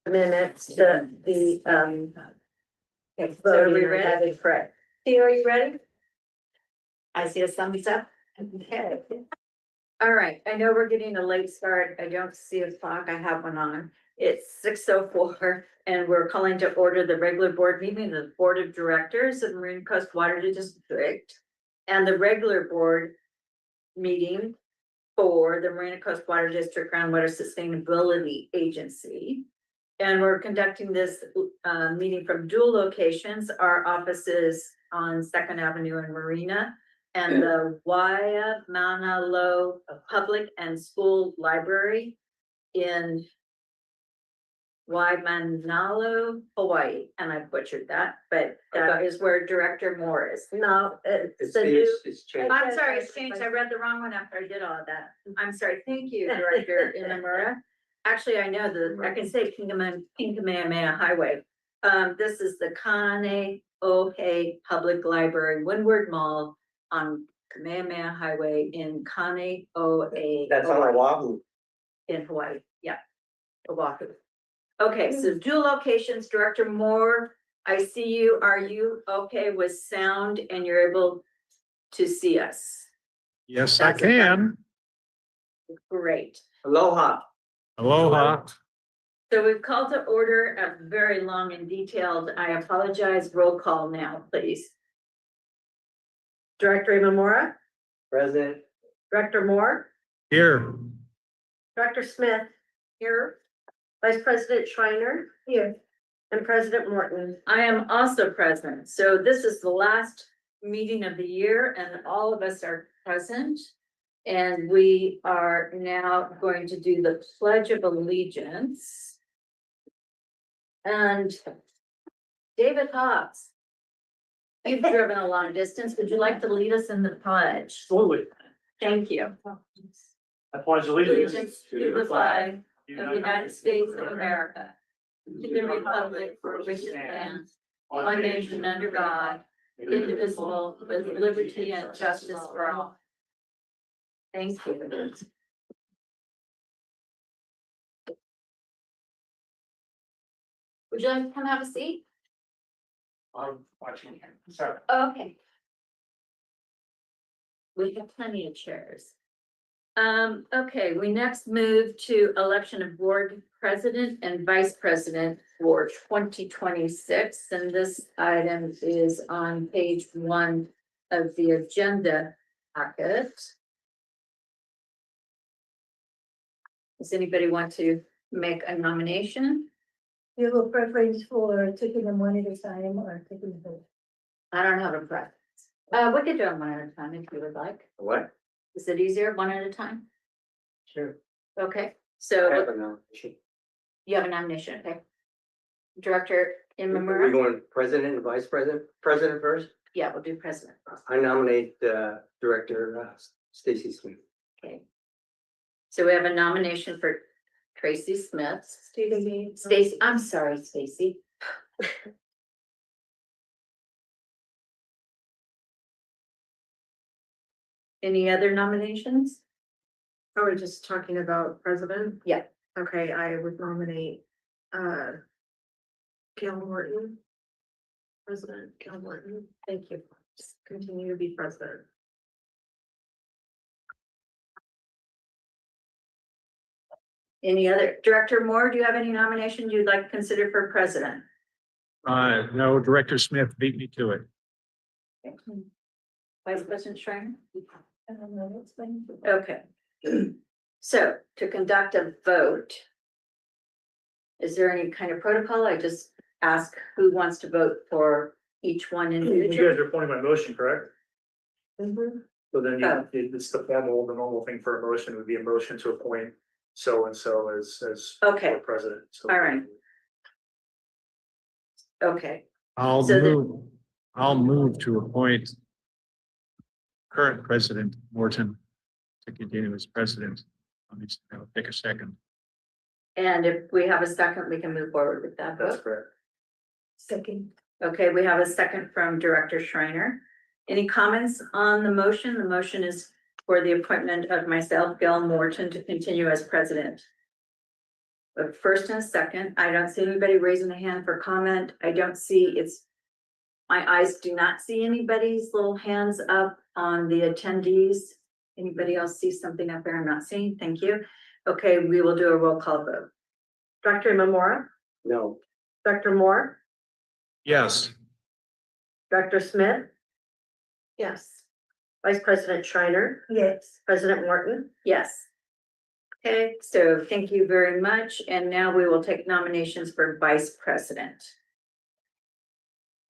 minutes, the Okay, so are voting we I ready? had it correct. Theo, are you ready? I see a thumbs up. Okay. All right, I know we're getting a late start. I don't see a clock. I have one on. It's 6:04 and we're calling to order the regular board meeting of the Board of Directors of Marine Coast Water District and the regular board meeting for the Marina Coast Water District Groundwater Sustainability Agency. And we're conducting this meeting from dual locations, our offices on Second Avenue in Marina and the Waimanalo Public and School Library in Waimanalo, Hawaii. And I butchered that, but that is where Director Moore is. No, it's the new. It's changed. I'm sorry, it's changed. I read the wrong one after I did all of that. I'm sorry. Thank you, Director Imamura. Actually, I know I can say Kamehameha Highway. This is the Kaneohe Public Library, Windward Mall on Kamehameha Highway in Kaneohe. That's on Oahu. In Hawaii, yeah, Oahu. Okay, so dual locations, Director Moore, I see you. Are you okay with sound and you're able to see us? Yes, That's I can. Great. Aloha. Aloha. So we've called to order a very long and detailed, I apologize, roll call now, please. Director Imamura, President. Director Moore, Here. Director Smith here, Vice President Schreiner here, and President Morton. I am also present. So this is the last meeting of the year and all of us are present. And we are now going to do the Pledge of Allegiance. And David Hobbs, you've driven a long distance. Would you like to lead us in the pledge? Absolutely. Thank you. I pledge Allegiance to the flag of the United States of America, to the republic for which it stands, one nation under God, indivisible, with liberty and justice for all. Thank you. Would you like to come have a seat? I'm watching here. Sorry. Okay. We have plenty of chairs. Okay, we next move to election of board president and vice president for 2026. And this item is on page 1 of the agenda packet. Does anybody want to make a nomination? Do you have a preference for taking them one at a time or taking them both? I don't have a preference. We could do them one at a time if you would like. What? Is it easier one at a time? Sure. Okay, I so have a nomination. you have a nomination, okay? Director We're Imamura? going president and vice president. President first. Yeah, we'll do president. I nominate Director Stacy Smith. Okay. So we have a nomination for Tracy Smith. Stacy. Stacy, I'm sorry, Stacy. Any other nominations? Are we just talking about president? Yeah. Okay, I would nominate, Gail Morton. President Gail Morton, thank you. Just continue to be president. Any other? Director Moore, do you have any nominations you'd like to consider for president? No, Director Smith beat me to it. Vice President Schreiner? I don't know, that's fine. Okay. So to conduct a vote. Is there any kind of protocol? I just ask who wants to vote for each one You individually. guys are pointing my motion, correct? Mhm. So then Oh. it's the normal thing for a motion would be a motion to appoint so-and-so as Okay. board president. So- All right. Okay, I'll So the- move to appoint current President Morton to continue as president. I'll take a second. and if we have a second, we can move forward with that That's vote. correct. Second. Okay, we have a second from Director Schreiner. Any comments on the motion? The motion is for the appointment of myself, Gail Morton, to continue as president. a first and a second. I don't see anybody raising a hand for comment. I don't see my eyes do not see anybody's little hands up on the attendees. Anybody else see something up there I'm not seeing? Thank you. Okay, we will do a roll call vote. Dr. Memora, No. Dr. Moore, Yes. Dr. Smith, Yes. Vice President Schreiner, Yes. President Morton. Yes. Okay, so thank you very much. And now we will take nominations for vice president.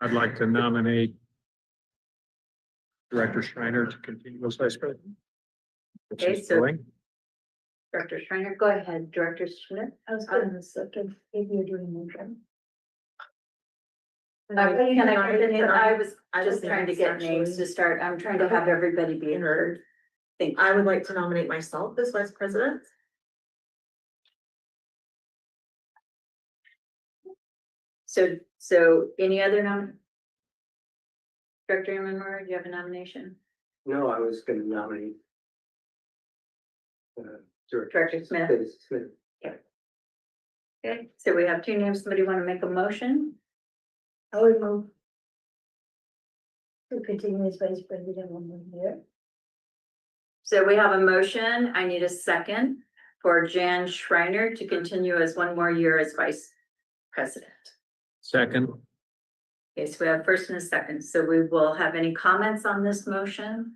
I'd like to nominate Director Schreiner to continue as vice president. Which Okay, is so- going. Director Schreiner, go ahead. Director Schmidt. I was gonna second if you're doing motion. I was just trying to get names to start. I'm trying to have everybody be heard. Thank you. I would like to nominate myself as vice president. So any other Director Memora, do you have a nomination? No, I was gonna nominate. Director Smith. Stacy Smith. Okay, so we have two names. Somebody want to make a motion? I would move to continue as vice president one more year. So we have a motion. I need a second for Jan Schreiner to continue as one more year as vice president. Second. Okay, so we have first and a second. So we will have any comments on this motion?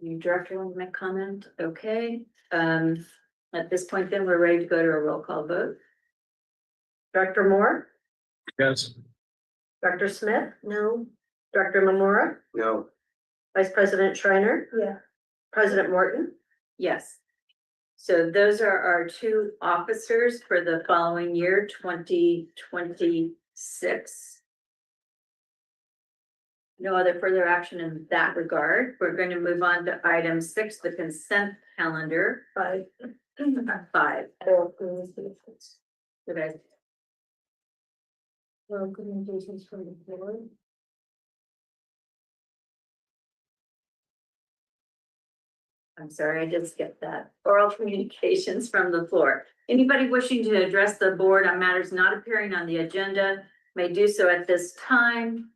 You director want to make comment? Okay, at this point then we're ready to go to a roll call vote. Dr. Moore, Yes. Dr. Smith, No. Dr. Memora, No. Vice President Schreiner, Yeah. President Morton. Yes. So those are our two officers for the following year, 2026. No other further action in that regard. We're going to move on to item 6, the consent calendar. 5. 5. Well, Okay. communications from the board. I'm sorry, I did skip that. Oral communications from the floor. Anybody wishing to address the board on matters not appearing on the agenda may do so at this time.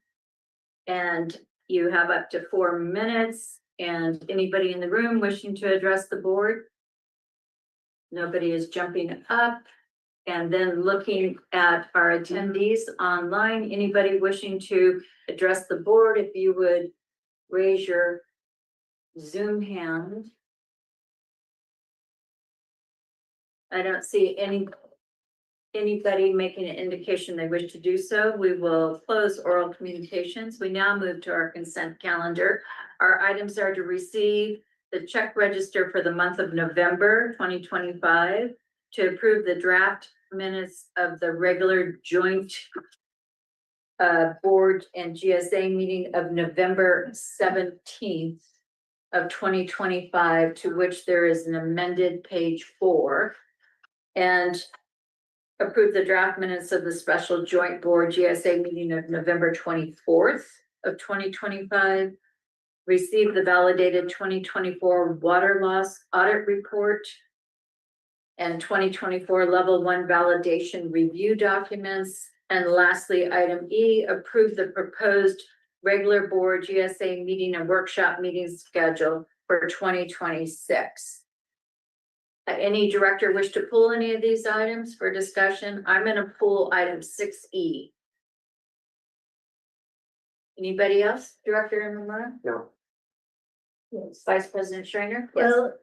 And you have up to 4 minutes. And anybody in the room wishing to address the board? Nobody is jumping up. And then looking at our attendees online, anybody wishing to address the board, if you would raise your Zoom hand. I don't see anybody making an indication they wish to do so. We will close oral communications. We now move to our consent calendar. Our items are to receive the check register for the month of November 2025, to approve the draft minutes of the regular joint board and GSA meeting of November 17th of 2025, to which there is an amended page 4, and approve the draft minutes of the special joint board GSA meeting of November 24th of 2025, receive the validated 2024 water loss audit report and 2024 level 1 validation review documents. And lastly, item E, approve the proposed regular board GSA meeting and workshop meeting schedule for 2026. Any director wish to pull any of these items for discussion? I'm going to pull item 6E. Anybody else? Director Memora? No. Yes. Vice President Schreiner? Yes. Well,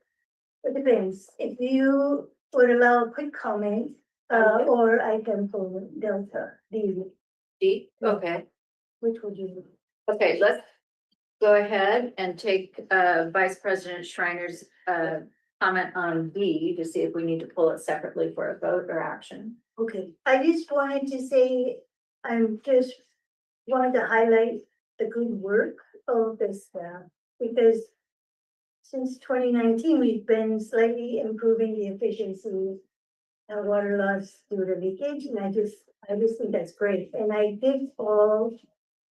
it depends. If you would allow a quick comment, or I can pull Delta D, D? Okay. which would you? Okay, let's go ahead and take Vice President Schreiner's comment on B to see if we need to pull it separately for a vote or action. Okay, I just wanted to say, just wanted to highlight the good work of the staff, because since 2019, we've been slightly improving the efficiency of water loss due to leakage, and I just think that's great. And I did call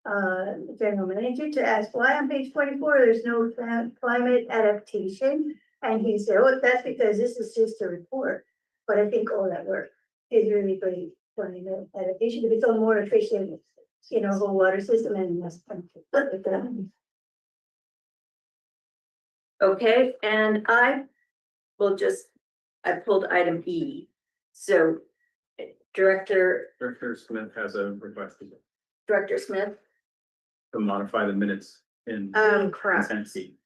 the general manager to ask why on page 24, there's no climate adaptation. And he said, oh, that's because this is just a report, but I think all that work is really great for the adaptation to become more efficient, you know, whole water system and that's. Okay, and I will just, I pulled item E. So Director Smith has a request Smith, to modify the minutes in Correct. consent C.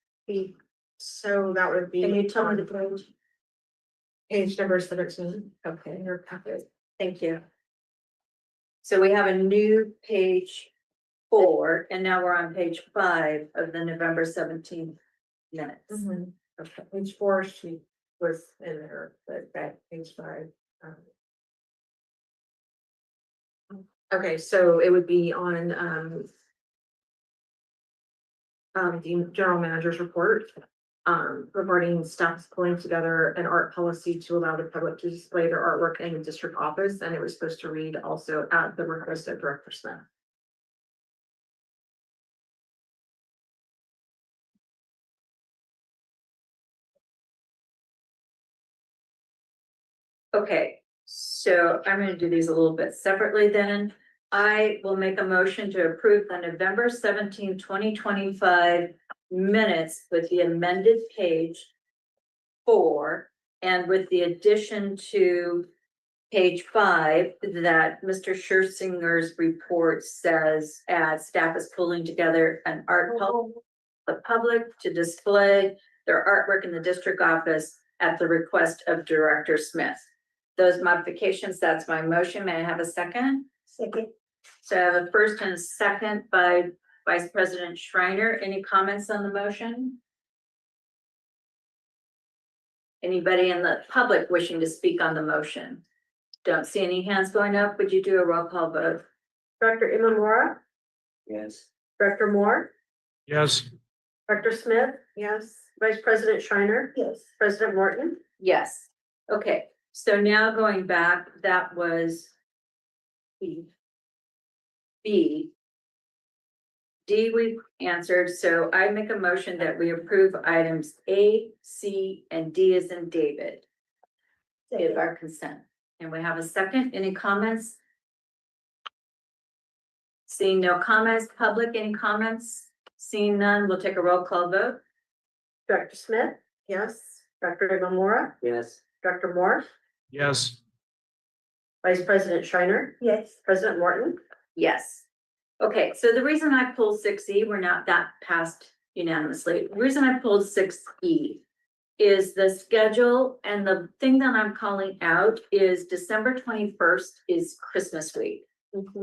So that would be. can you tell me the page? Page number 17. Okay, in your packet. Thank you. So we have a new page 4, and now we're on page 5 of the November 17th minutes. Okay. Page 4, she was in there, but that page 5. Okay, so it would be on the general manager's report regarding staff pulling together an art policy to allow the public to display their artwork in the district office, and it was supposed to read also at the request of Director Smith. Okay, so I'm gonna do these a little bit separately then. I will make a motion to approve the November 17, 2025 minutes with the amended page 4 and with the addition to page 5 that Mr. Scherzinger's report says as staff is pulling together an art policy for the public to display their artwork in the district office at the request of Director Smith. Those modifications, that's my motion. May I have a second? Second, So I have a first and a second by Vice President Schreiner. Any comments on the motion? Anybody in the public wishing to speak on the motion? Don't see any hands going up. Would you do a roll call vote? Director Imamura, Yes. Director Moore, Yes, Director Smith, Yes. Vice President Schreiner, yes, President Morton. Yes. Okay, so now going back, that was B. B. D we answered, so I make a motion that we approve items A, C, and D as in David. Give second, our consent. And we have a second. Any comments? Seeing no comments, public, any comments? Seeing none, we'll take a roll call vote. Director Smith, Yes. Director Imamura, Yes. Director Moore, yes, Vice President Schreiner, yes, President Morton. Yes. Okay, so the reason I pulled 6E, we're not that passed unanimously. The reason I pulled 6E is the schedule, and the thing that I'm calling out is December 21st is Christmas week.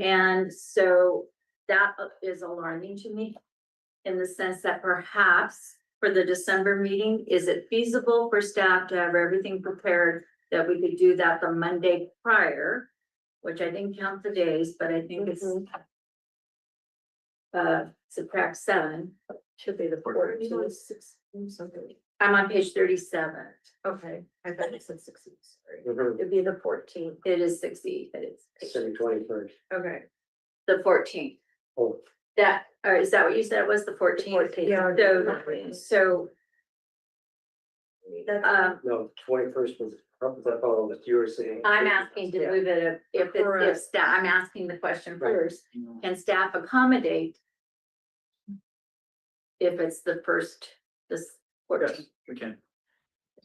And so that is alarming to me in the sense that perhaps for the December meeting, is it feasible for staff to have everything prepared that we could do that the Monday prior, which I didn't count the days, but I think it's subtract 7, Should be the Or 14th. 6 something. I'm on page 37. Okay, I thought you said 6. Sorry. It'd be the 14th. It is 60, but it's December 21st. Okay. the 14th. Oh, That, or is that what you said was the 14th? Yeah. So, no, 21st was, what you were saying. I'm asking to move it, if staff, I'm asking the question Right. first, can staff accommodate if it's the first, this 14th? We can.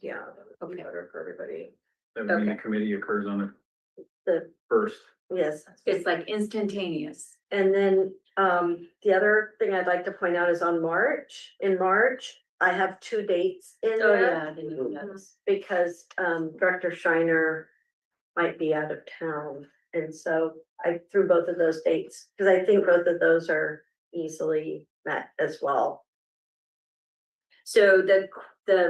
Yeah, that'll be better for everybody. The meeting Okay. committee occurs on The, the first. yes, It's like instantaneous. and then, the other thing I'd like to point out is on March, in March, I have 2 dates in Oh, there. yeah, I didn't even notice. Because, Director Schreiner might be out of town, and so I threw both of those dates, because I think both of those are easily met as well. So the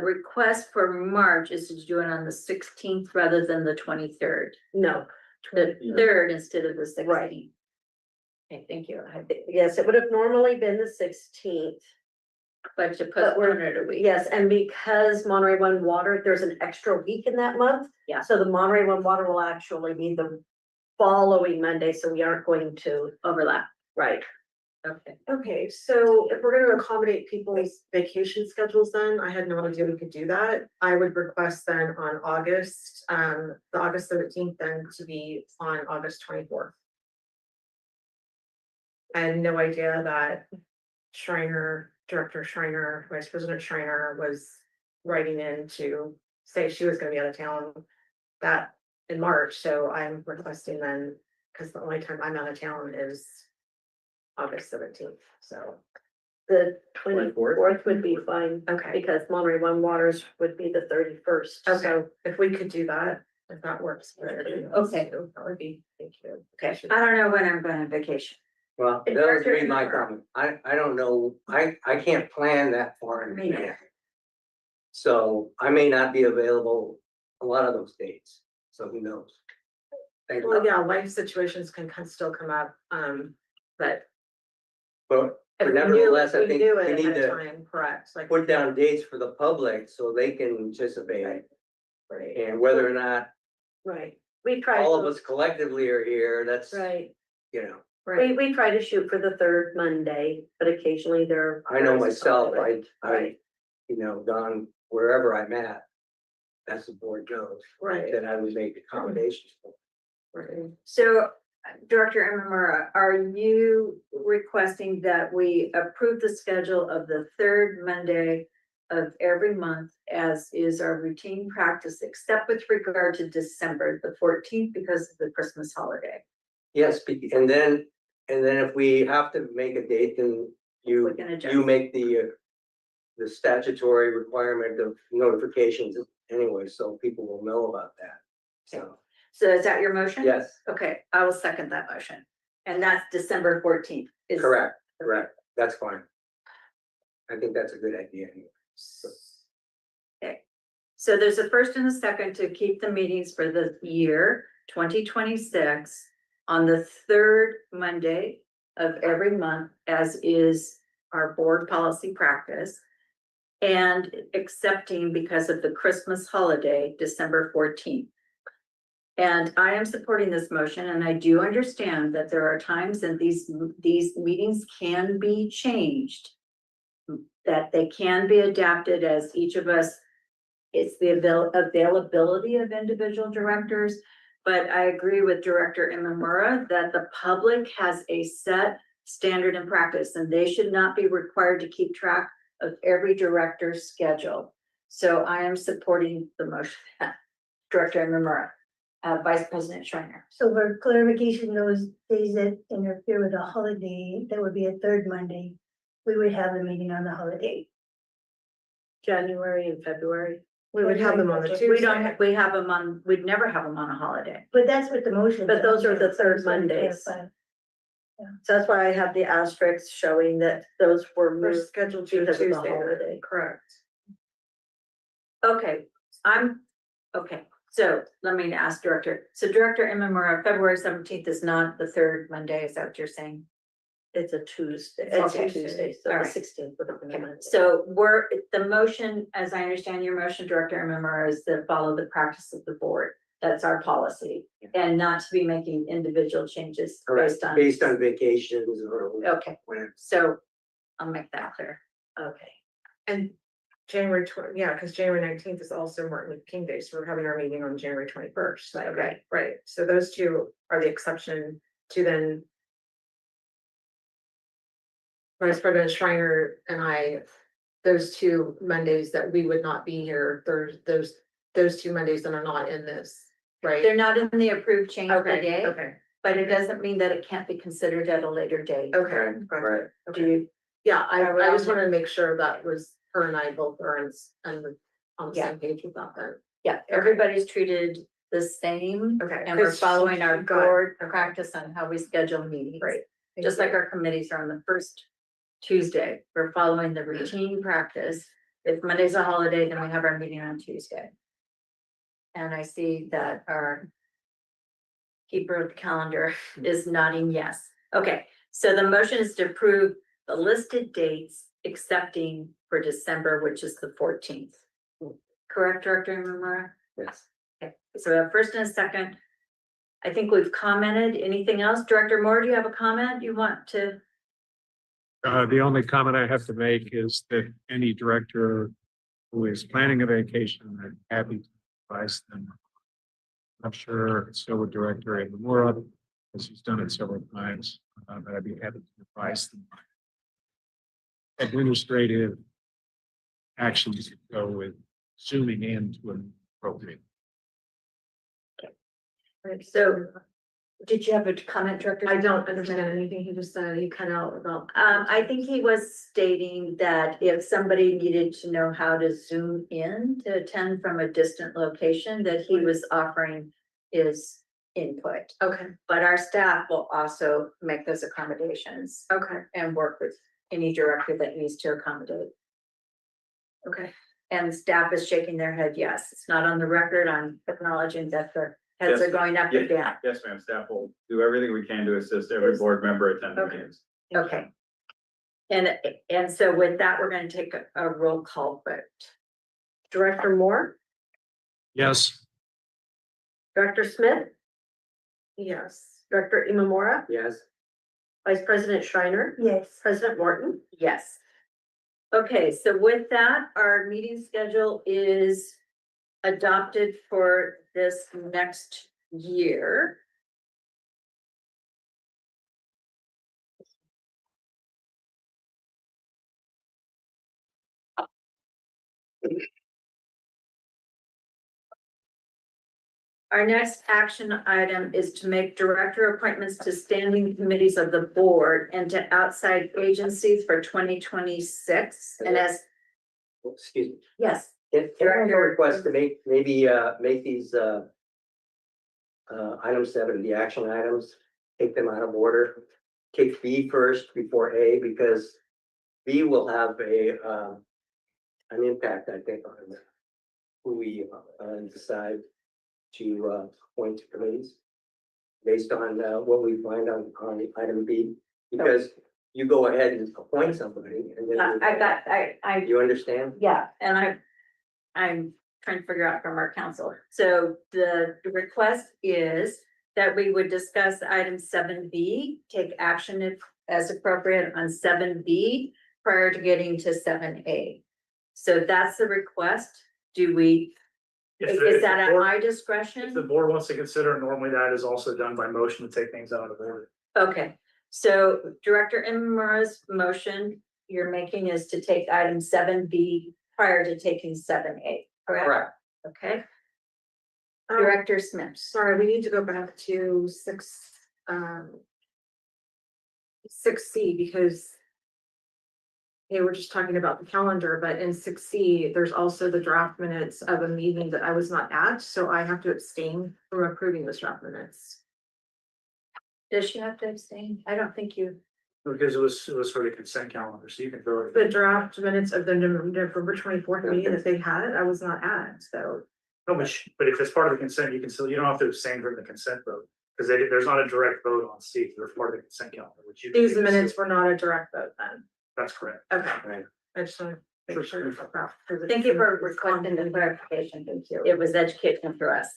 request for March is to do it on the 16th rather than the 23rd. No, The Yeah. 3rd instead of the 16th. Right. Okay, thank you. yes, it would have normally been the 16th. But to But we're- postpone it a week. Yes, and because Monterey One Water, there's an extra week in that month. Yeah. So the Monterey One Water will actually be the following Monday, so we aren't going to, Overlap. right. Okay, Okay, so if we're gonna accommodate people's vacation schedules, then I had no idea we could do that. I would request then on August, the August 17th, then to be on August 24th. I had no idea that Schreiner, Director Schreiner, Vice President Schreiner was writing in to say she was gonna be out of town that in March, so I'm requesting then, because the only time I'm out of town is August 17th, so. The 24th? 24th would be fine, Okay, because Monterey One Waters would be the 31st. okay, if we could do that, if that works. for everybody else, Okay. too, that would be, thank you. okay, I don't know when I'm going on vacation. Well, It's that would Director be my Emmer. comment. I don't know, I can't plan that far in Me neither. advance. So I may not be available a lot of those dates, so who knows? Thank Well, you. yeah, life situations can still come up, but. But if we knew- nevertheless, if I we think knew it we need ahead of to time, correct, like. put down dates for the public so they can anticipate. Right. And whether or not Right, we try. all of us collectively are here, that's, Right, you know, Right, we try to shoot for the third Monday, but occasionally there. I know there's a myself, conflict. I, you know, gone wherever I'm at. As the board knows, right, that I would make accommodations for. right. So, Director Imamura, are you requesting that we approve the schedule of the third Monday of every month as is our routine practice, except with regard to December the 14th because of the Christmas holiday? Yes, and then if we have to make a date, then We you, can adjust. you make the statutory requirement of notifications anyway, so people will know about that. So, So is that your motion? yes, Okay, I will second that motion. And that's December 14th. is- correct, that's fine. I think that's a good idea. Okay, so there's a first and a second to keep the meetings for the year 2026 on the third Monday of every month, as is our board policy practice. And accepting because of the Christmas holiday, December 14th. And I am supporting this motion, and I do understand that there are times that these meetings can be changed. That they can be adapted as each of us, it's the availability of individual directors. But I agree with Director Imamura that the public has a set standard and practice, and they should not be required to keep track of every director's schedule. So I am supporting the motion. Director Imamura, Vice President Schreiner. So for clarification, those days that interfere with a holiday, that would be a third Monday, we would have the meeting on the holiday. January and February. We would have them on the We Tuesday. We don't, we have them on, we'd never have them on a holiday. But that's what the motion. But those are the third Mondays. So that's why I have the asterisks showing that those were We're moved. scheduled to a because of the Tuesday, holiday. correct. Okay, okay, so let me ask Director. So Director Imamura, February 17th is not the third Monday, is that what you're saying? It's a Tuesday, It's it's a okay. Tuesday, so All the right. 16th would have been a Monday. So the motion, as I understand your motion, Director Imamura, is to follow the practice of the board. That's our policy, and not to be making individual changes Correct, based on vacations or Okay, whatever. so I'll make that clear. Okay, And January because January 19th is also Martin Luther King Day, so we're having our meeting on January 21st. So, Right. Right, so those two are the exception to then. Vice President Schreiner and I, those two Mondays that we would not be here, those two Mondays that are not in this, right? They're not in the approved change of the Okay, day, okay, but it doesn't mean that it can't be considered at a later date. okay. Right. Do you? Yeah, I would I just also- wanted to make sure that was her and I both are on the Yeah. same page with that then. Yeah, everybody's treated the same. Okay. And we're 'cause following our you've got- board okay, practice on how we schedule meetings. Right. Thank Just you. like our committees are on the first Tuesday, we're following the routine practice. If Monday's a holiday, then we have our meeting on Tuesday. And I see that our keeper of the calendar is nodding yes. Okay, so the motion is to approve the listed dates excepting for December, which is the 14th. Correct, Director Imamura? Yes. Okay, so we have first and a second. I think we've commented. Anything else? Director Moore, do you have a comment you want to? The only comment I have to make is that any director who is planning a vacation, I'm happy to advise them. I'm sure so would Director Imamura, because he's done it several times, but I'd be happy to advise them. Administrative actions that go with zooming in to an appropriate. So, did you have a comment, Director? I don't understand anything he just said. He cut out about. I think he was stating that if somebody needed to know how to zoom in to attend from a distant location, that he was offering his input. Okay, But our staff will also make those accommodations okay, and work with any director that needs to accommodate. okay. And staff is shaking their head, yes. It's not on the record. I'm acknowledging that the heads are Yes. going up and down. Yes, ma'am, staff will do everything we can to assist every board member attending Okay. meetings. Okay. And so with that, we're gonna take a roll call vote. Director Moore, Yes, Director Smith, Yes. Director Imamura, Yes, Vice President Schreiner, Yes. President Morton. Yes. Okay, so with that, our meeting schedule is adopted for this next year. Our next action item is to make director appointments to standing committees of the board and to outside agencies for 2026. And as, excuse me. yes, Can I have a request to make these, item 7, the action items, take them out of order? Take B first before A, because B will have an impact, I think, on who we decide to appoint to committees. Based on what we find on item B, because you go ahead and appoint somebody and then. I You understand? yeah, and I'm trying to figure out from our council. So the request is that we would discuss item 7B, take action if as appropriate on 7B prior to getting to 7A. So that's the request. Do we, is that at my If the discretion? board wants to consider, normally that is also done by motion to take things out of order. Okay, so Director Imamura's motion you're making is to take item 7B prior to taking 7A, correct? Correct. Okay, Um, Director Smith. Sorry, we need to go back to 6C because they were just talking about the calendar, but in 6C, there's also the draft minutes of a meeting that I was not at, so I have to abstain from approving those draft minutes. Does she have to abstain? I don't think you. Because it was for the consent calendar, so you can throw it. The draft minutes of the November 24th meeting that they had, I was not at, so. No, but if it's part of the consent, you can still, you don't have to abstain from the consent vote. Because there's not a direct vote on C, they're part of the consent calendar, which you. These minutes were not a direct vote then. That's correct. Okay, Right. I just want to make sure. Thank you for requesting the clarification. Thank you. It was educational for us.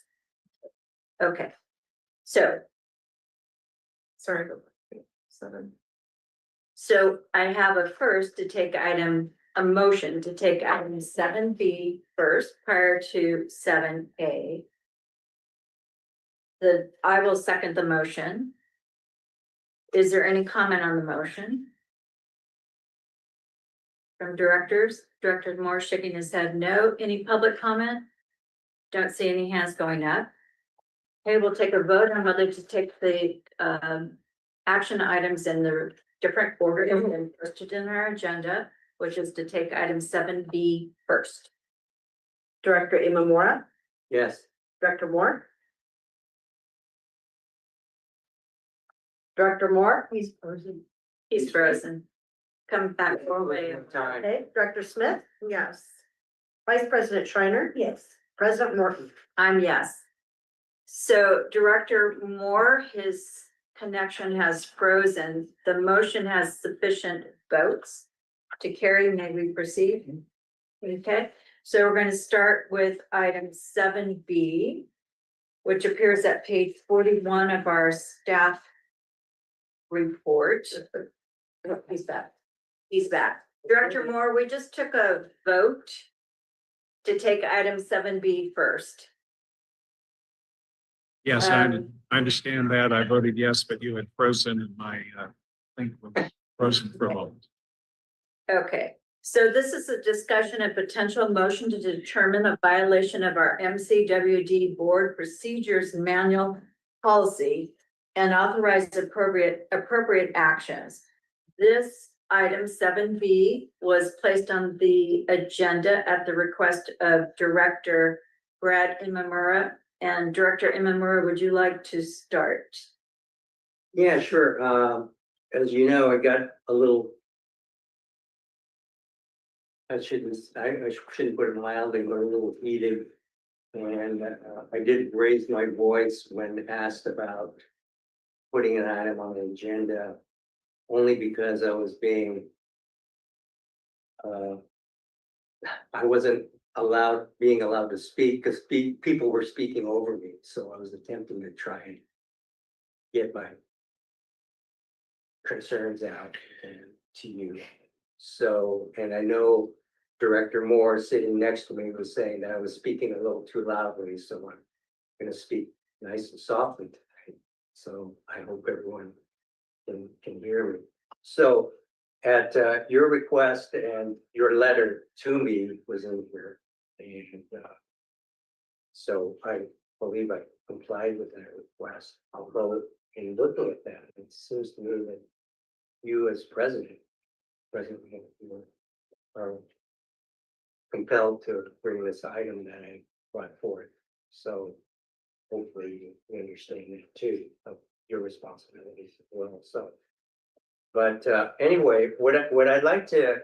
Okay. So Sorry. 7. So I have a first to take a motion to take item 7B first prior to 7A. I will second the motion. Is there any comment on the motion? From directors? Director Moore shaking his head no. Any public comment? Don't see any hands going up. Okay, we'll take a vote on whether to take the action items in the different order and posted in our agenda, which is to take item 7B first. Director Imamura, Yes. Director Moore. Director Moore, He's frozen. He's frozen. Come back forward. Time. okay, Director Smith, Yes. Vice President Schreiner, Yes. President Morton. I'm yes. So Director Moore, his connection has frozen. The motion has sufficient votes to carry. May we proceed? Okay, so we're going to start with item 7B, which appears at page 41 of our staff report. What is that? He's back. Director Moore, we just took a vote to take item 7B first. Yes, I understand that. I voted yes, but you had frozen and my, thing was frozen for a moment. Okay, so this is a discussion and potential motion to determine a violation of our MCWD Board Procedures Manual policy and authorize appropriate actions. This item 7B was placed on the agenda at the request of Director Brad Imamura. And Director Imamura, would you like to start? Yeah, sure. As you know, I got a little. I shouldn't put it mildly, but a little heated. And I did raise my voice when asked about putting an item on the agenda, only because I was being. I wasn't being allowed to speak because people were speaking over me, so I was attempting to try and get my concerns out and to you. So, and I know Director Moore sitting next to me was saying that I was speaking a little too loudly, so I'm gonna speak nice and softly tonight. So I hope everyone can hear me. So at your request and your letter to me was in here. And so I believe I complied with that request, although in looking at that, it seems to me that you as president, you are compelled to bring this item that I brought forth. So hopefully you understand that too, of your responsibilities as well. So, but anyway, what I'd like to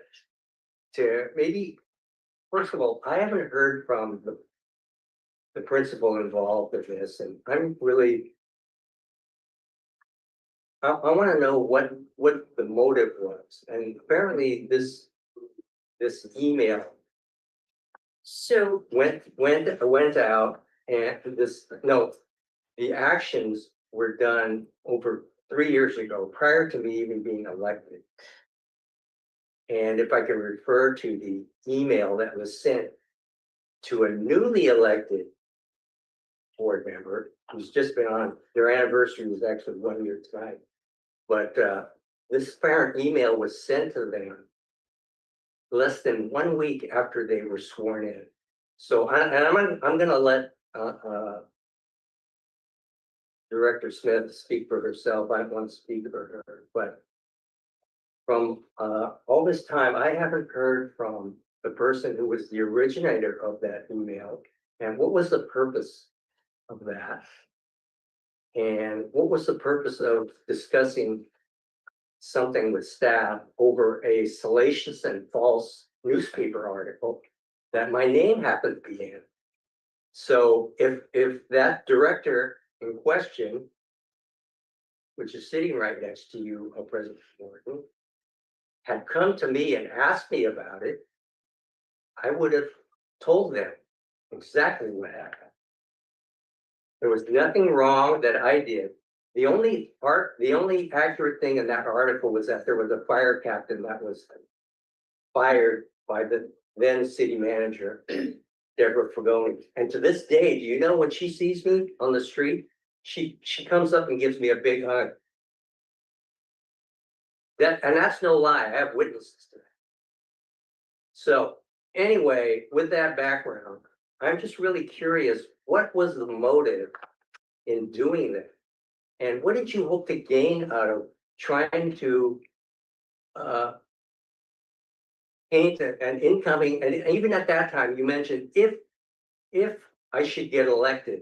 maybe, first of all, I haven't heard from the principal involved with this, and I'm really, I want to know what the motive was. And apparently this email So went out, and the actions were done over 3 years ago, prior to me even being elected. And if I can refer to the email that was sent to a newly elected board member who's just been on, their anniversary was actually 1 year tonight. But this parent email was sent to them less than 1 week after they were sworn in. So I'm gonna let Director Smith speak for herself. I won't speak for her, but from all this time, I haven't heard from the person who was the originator of that email. And what was the purpose of that? And what was the purpose of discussing something with staff over a salacious and false newspaper article that my name happened to be in? So if that director in question, which is sitting right next to you, President Morton, had come to me and asked me about it, I would have told them exactly what happened. There was nothing wrong that I did. The only accurate thing in that article was that there was a fire captain that was fired by the then city manager, Deborah Fragoni. And to this day, do you know when she sees me on the street, she comes up and gives me a big hug. And that's no lie. I have witnesses to that. So anyway, with that background, I'm just really curious, what was the motive in doing that? And what did you hope to gain out of trying to paint an incoming, and even at that time, you mentioned if I should get elected,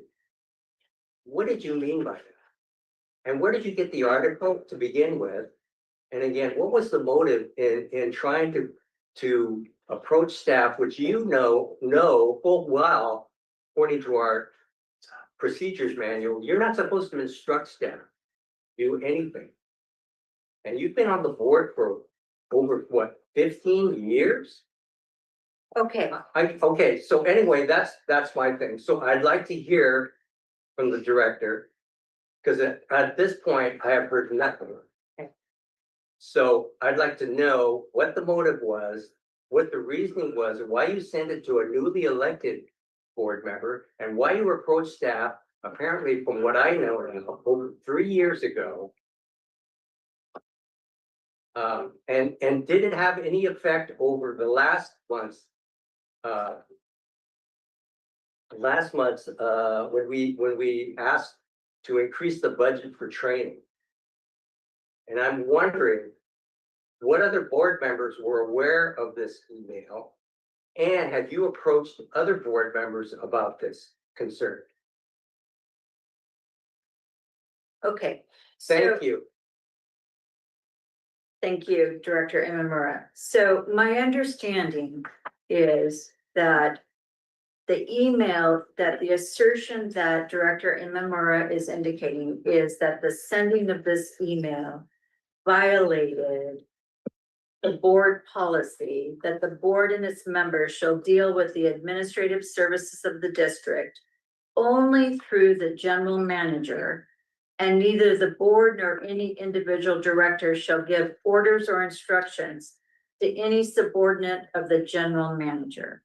what did you mean by that? And where did you get the article to begin with? And again, what was the motive in trying to approach staff, which you know full well, according to our procedures manual, you're not supposed to instruct staff, do anything. And you've been on the board for over what, 15 years? okay, Okay, so anyway, that's my thing. So I'd like to hear from the director, because at this point I have heard nothing. So I'd like to know what the motive was, what the reasoning was, and why you sent it to a newly elected board member, and why you approached staff, apparently from what I know now, over 3 years ago. And did it have any effect over the last month's when we asked to increase the budget for training? And I'm wondering what other board members were aware of this email? And have you approached other board members about this concern? Okay. Thank So- you. Thank you, Director Imamura. So my understanding is that the email, that the assertion that Director Imamura is indicating is that the sending of this email violated the board policy that the board and its members shall deal with the administrative services of the district only through the general manager, and neither the board nor any individual director shall give orders or instructions to any subordinate of the general manager.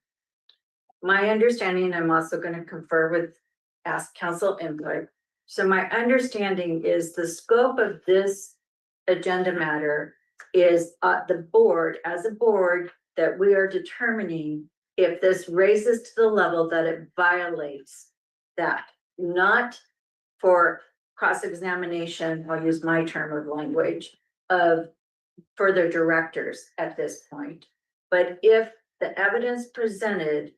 My understanding, I'm also going to confer with, ask council input. So my understanding is the scope of this agenda matter is the board, as a board, that we are determining if this raises to the level that it violates that, not for cross-examination, I'll use my term of language, of further directors at this point. But if the evidence presented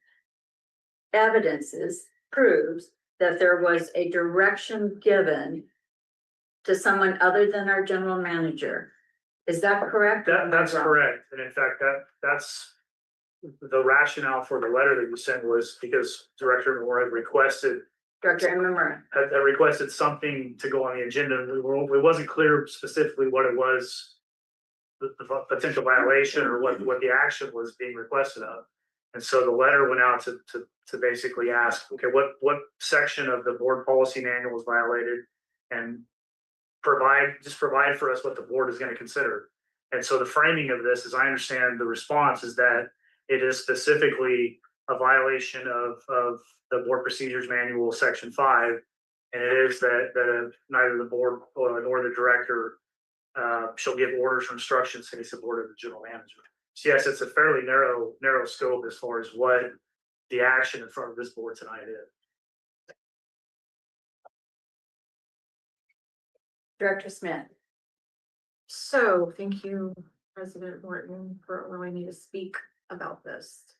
proves that there was a direction given to someone other than our general manager, is that correct? That's correct, and in fact, that's the rationale for the letter that you sent was because Director Moore had requested. Director Imamura. Had requested something to go on the agenda, and it wasn't clear specifically what it was. The potential violation or what the action was being requested of. And so the letter went out to basically ask, okay, what section of the board policy manual was violated, and provide for us what the board is going to consider. And so the framing of this, as I understand the response, is that it is specifically a violation of the board procedures manual section 5, and it is that neither the board nor the director shall give orders or instructions to any subordinate of the general manager. So yes, it's a fairly narrow scope as far as what the action in front of this board tonight is. Director Smith. So thank you, President Morton, for allowing me to speak about this.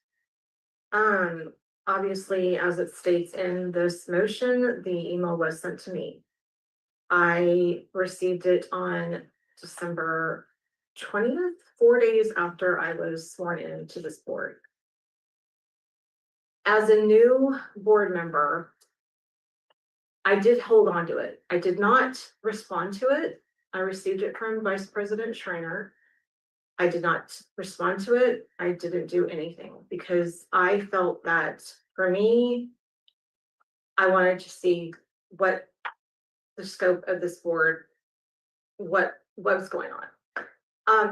Obviously, as it states in this motion, the email was sent to me. I received it on December 20th, 4 days after I was sworn into this board. As a new board member, I did hold on to it. I did not respond to it. I received it from Vice President Schreiner. I did not respond to it. I didn't do anything because I felt that for me, I wanted to see what the scope of this board, what was going on.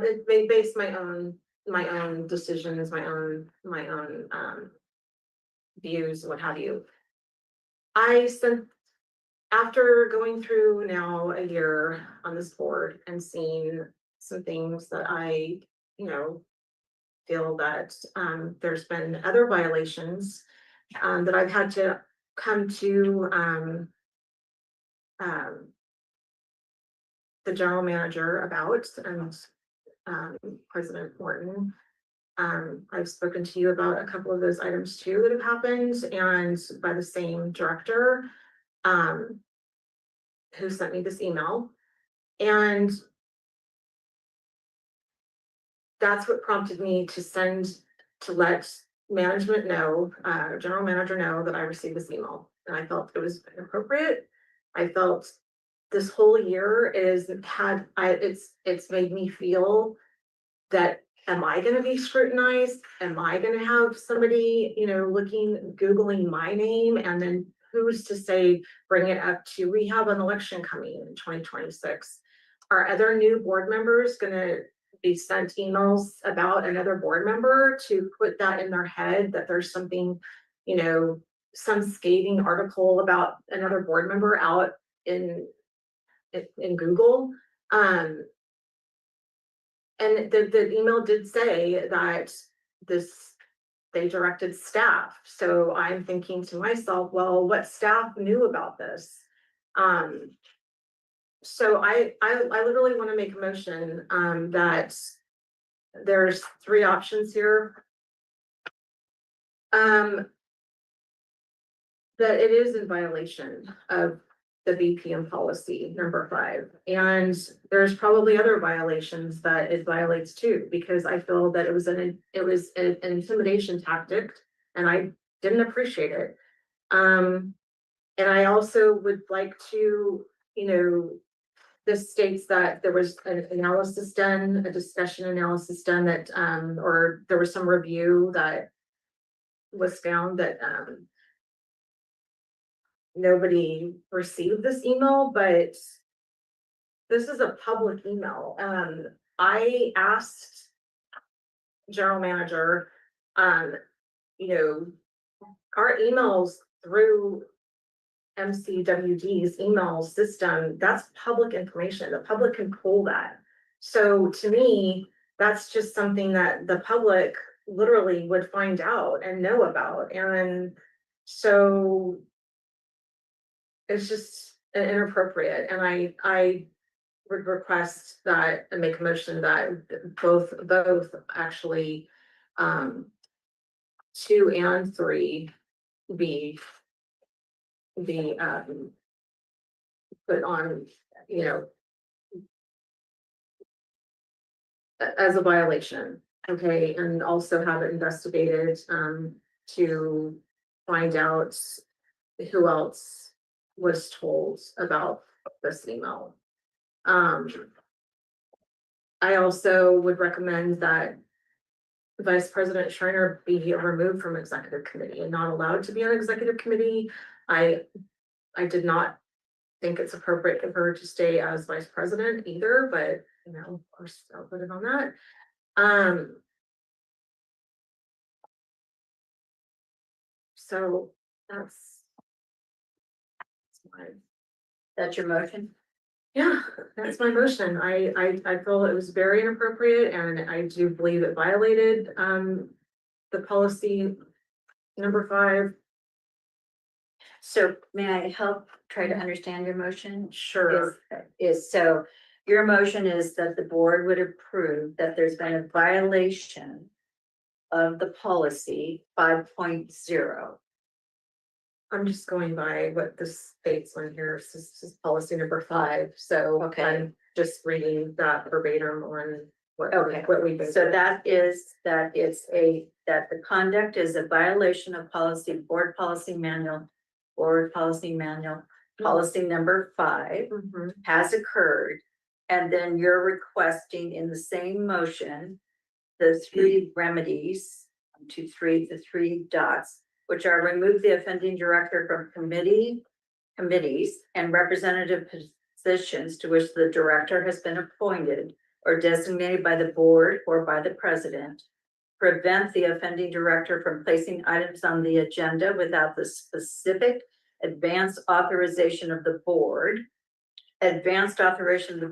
It may base my own decisions, my own views, what have you. After going through now a year on this board and seeing some things that I, feel that there's been other violations that I've had to come to the general manager about, and President Morton. I've spoken to you about a couple of those items too that have happened, and by the same director who sent me this email. And that's what prompted me to let management know, general manager know that I received this email. And I felt it was inappropriate. I felt this whole year it's made me feel that, am I going to be scrutinized? Am I going to have somebody, Googling my name? And then who's to say, bring it up to, we have an election coming in 2026. are other new board members gonna be sent emails about another board member to put that in their head that there's something, you know, some scathing article about another board member out in Google? And the email did say that they directed staff. So I'm thinking to myself, well, what staff knew about this? So I literally want to make a motion, that there's 3 options here. That it is in violation of the BPM policy number 5. And there's probably other violations that it violates too, because I feel that it was an intimidation tactic and I didn't appreciate it. And I also would like to, you know, this states that there was an analysis done, a discussion analysis done that, or there was some review that was found that, nobody received this email, but this is a public email. I asked general manager, you know, our emails through MCWD's email system, that's public information. The public can pull that. So to me, that's just something that the public literally would find out and know about. And so it's just inappropriate. And I would request that and make a motion that both actually 2 and 3 be put on, you know, as a violation, okay, and also have it investigated to find out who else was told about this email. I also would recommend that Vice President Schreiner be removed from executive committee and not allowed to be on executive committee. I did not think it's appropriate for her to stay as vice president either, but you know, of course, I'll put it on that. So That's your motion? yeah, that's my motion. I feel it was very inappropriate and I do believe it violated the policy number 5. So may I help try to understand your motion? Sure. Is so your motion is that the board would approve that there's been a violation of the policy 5.0. I'm just going by what this states on here. This is policy number 5. So Okay. I'm just reading that verbatim on what Okay. what we So that the conduct is a violation of board policy manual, policy number 5 Mhm. has occurred. And then you're requesting in the same motion, the 3 remedies, 1, 2, 3, the 3 dots, which are remove the offending director from committees and representative positions to which the director has been appointed or designated by the board or by the president. Prevent the offending director from placing items on the agenda without the specific advance authorization of the board. Advanced authorization of the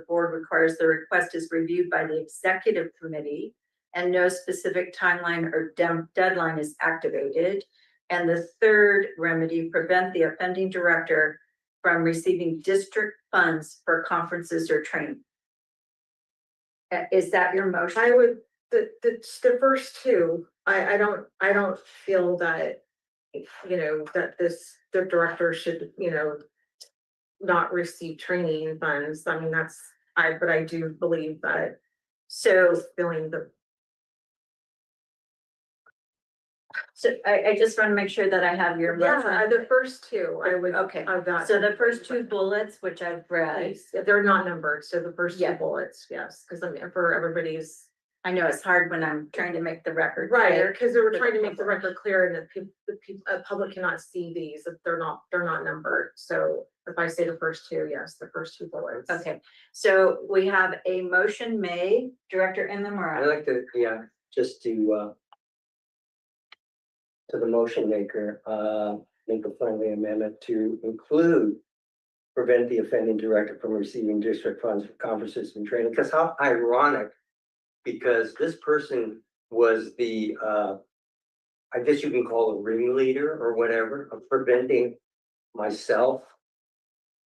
board requires the request is reviewed by the executive committee and no specific timeline or deadline is activated. And the 3rd remedy, prevent the offending director from receiving district funds for conferences or training. Is that your motion? I would the first 2. I don't feel that, you know, that the director should, you know, not receive training funds. I mean, but I do believe that. So feeling So I just want to make sure that I have your motion. yeah, the first 2 I would. Okay, Got so the first 2 bullets, which I've read, they're not numbered, so the first 2 Yeah. bullets, yes, because I mean, for everybody's I know it's hard when I'm trying to make the record. Right, clear. because we were trying to make the record clear and that public cannot see these, if they're not numbered. So if I say the first two, yes, the first two bullets. Okay, so we have a motion made, Director I'd Imamura. like to, just to the motion maker, make a friendly amendment to include prevent the offending director from receiving district funds for conferences and training, because how ironic, because this person was the, I guess you can call a ringleader or whatever, of preventing myself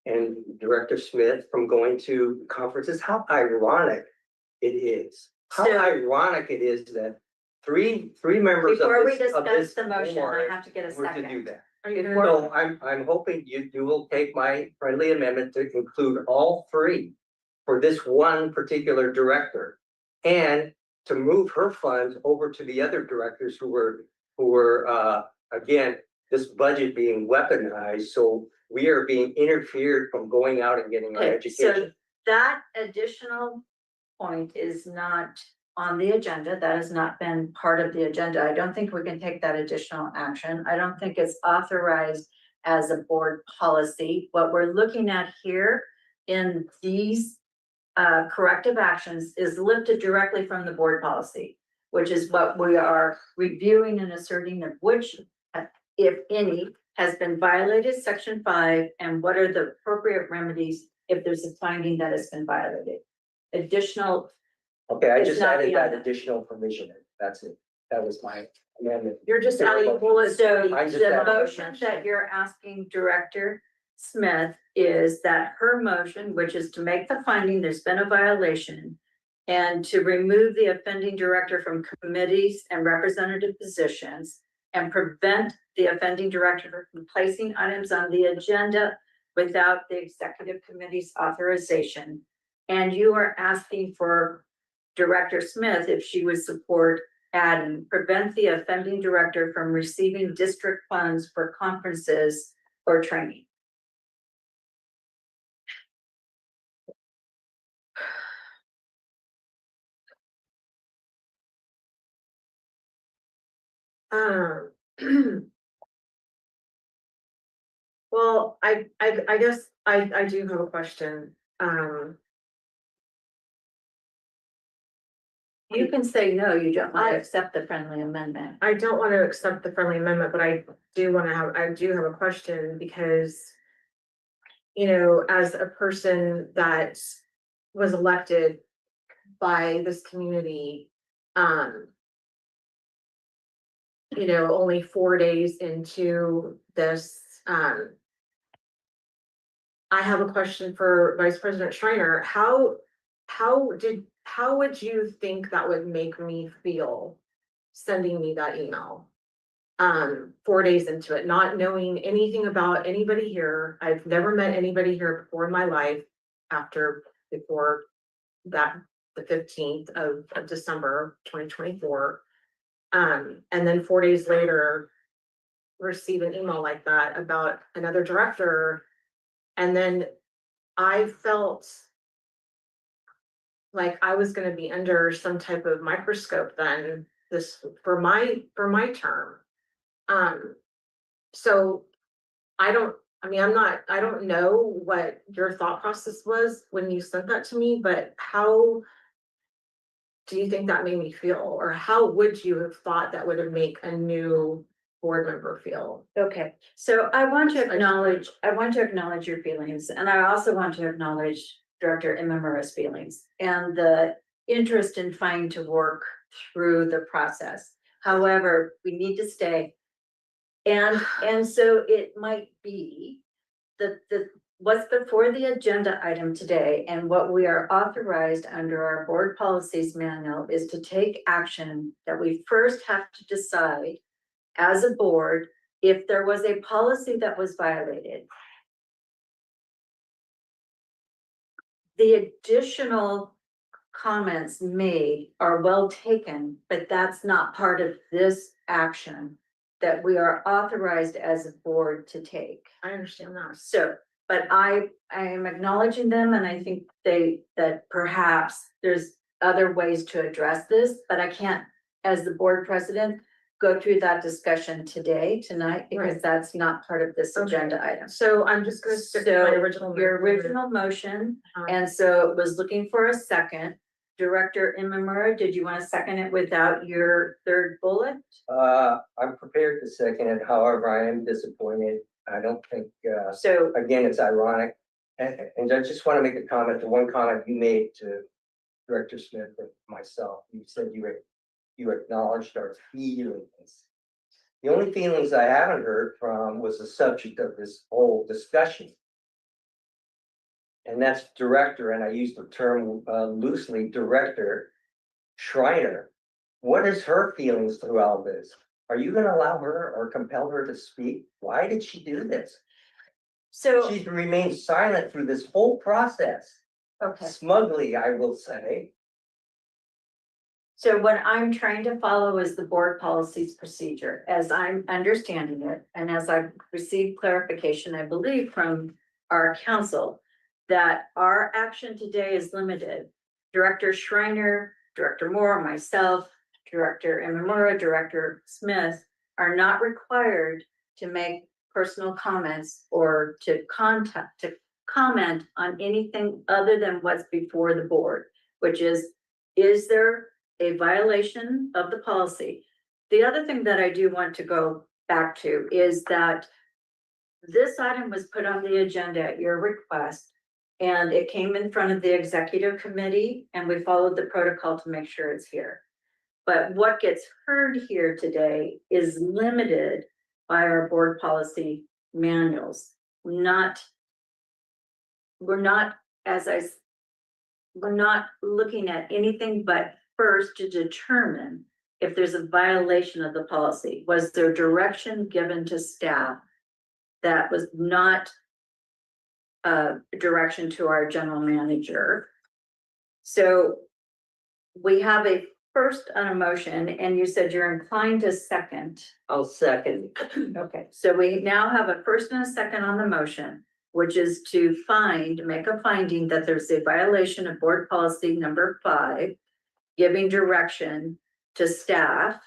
and Director Smith from going to conferences. How ironic it is. How So- ironic it is that three members of Before we this, of discuss this the motion, I board have to get a were to do second. that. Are you Before- gonna, So I'm hoping you will take my friendly amendment to include all three for this one particular director. And to move her funds over to the other directors who were, again, this budget being weaponized, so we are being interfered from going out and getting our Okay, so education. that additional point is not on the agenda. That has not been part of the agenda. I don't think we can take that additional action. I don't think it's authorized as a board policy. What we're looking at here in these corrective actions is lifted directly from the board policy, which is what we are reviewing and asserting of which, if any, has been violated, section 5, and what are the appropriate remedies if there's a finding that has been violated. Additional, Okay, I it's just not added beyond that that. additional provision. That's it. That was my amendment. you're just adding bullets. so I just the added- motion that you're asking Director Smith is that her motion, which is to make the finding there's been a violation and to remove the offending director from committees and representative positions and prevent the offending director from placing items on the agenda without the executive committee's authorization. And you are asking for Director Smith if she would support adding prevent the offending director from receiving district funds for conferences or training. Well, I guess I do have a question. You can say no, you don't want I- to accept the friendly amendment. I don't want to accept the friendly amendment, but I do have a question because, you know, as a person that was elected by this community, you know, only 4 days into this, I have a question for Vice President Schreiner. How would you think that would make me feel sending me that email? 4 days into it, not knowing anything about anybody here. I've never met anybody here before in my life before that, the 15th of December, 2024. And then 4 days later, receive an email like that about another director. And then I felt like I was gonna be under some type of microscope then for my term. So I don't know what your thought process was when you sent that to me, but how do you think that made me feel? Or how would you have thought that would have made a new board member feel? Okay, so I want to acknowledge your feelings, and I also want to acknowledge Director Imamura's feelings and the interest in trying to work through the process. However, we need to stay. And so it might be what's before the agenda item today and what we are authorized under our board policies manual is to take action that we first have to decide as a board if there was a policy that was violated. The additional comments made are well taken, but that's not part of this action that we are authorized as a board to take. I understand that. So, but I am acknowledging them, and I think that perhaps there's other ways to address this, but I can't, as the board president, go through that discussion tonight, because Right. that's not part of this Okay. agenda item. So I'm just gonna stick to my So, original. Your motion. original motion, Um, and so it was looking for a second. Director Imamura, did you want to second it without your third bullet? I'm prepared to second it, however, I am disappointed. I don't think, So, again, it's ironic. And I just want to make a comment, the one comment you made to Director Smith and myself, you said you acknowledged our feelings. The only feelings I haven't heard from was the subject of this whole discussion. And that's director, and I use the term loosely, Director Schreiner. What is her feelings through all this? Are you gonna allow her or compel her to speak? Why did she do this? so, She's remained silent through this whole process, okay. smugly, I will say. So what I'm trying to follow is the board policies procedure, as I'm understanding it, and as I've received clarification, I believe, from our council, that our action today is limited. Director Schreiner, Director Moore, myself, Director Imamura, Director Smith are not required to make personal comments or to comment on anything other than what's before the board, which is there a violation of the policy? The other thing that I do want to go back to is that this item was put on the agenda at your request, and it came in front of the executive committee, and we followed the protocol to make sure it's here. But what gets heard here today is limited by our board policy manuals. We're not, we're not looking at anything but first to determine if there's a violation of the policy. Was there direction given to staff that was not direction to our general manager? So we have a first on a motion, and you said you're inclined to second. I'll second. Okay, so we now have a first and a second on the motion, which is to make a finding that there's a violation of board policy number 5, giving direction to staff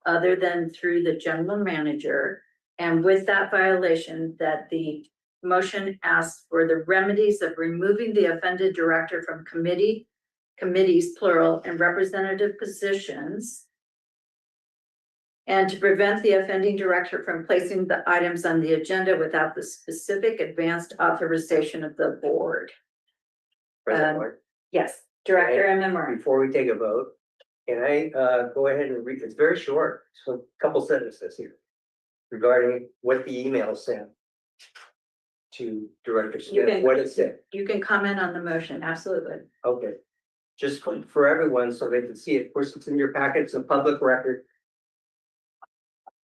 other than through the general manager. And with that violation, that the motion asks for the remedies of removing the offended director from committees, plural, and representative positions, and to prevent the offending director from placing the items on the agenda without the specific advanced authorization of the board. President Martin, Yes, Director Imamura. before we take a vote, can I go ahead and read, it's very short, so a couple sentences here. Regarding what the email sent to Director Smith, what it said. You can comment on the motion, absolutely. Okay, just for everyone so they can see it. Of course, it's in your packet, it's a public record.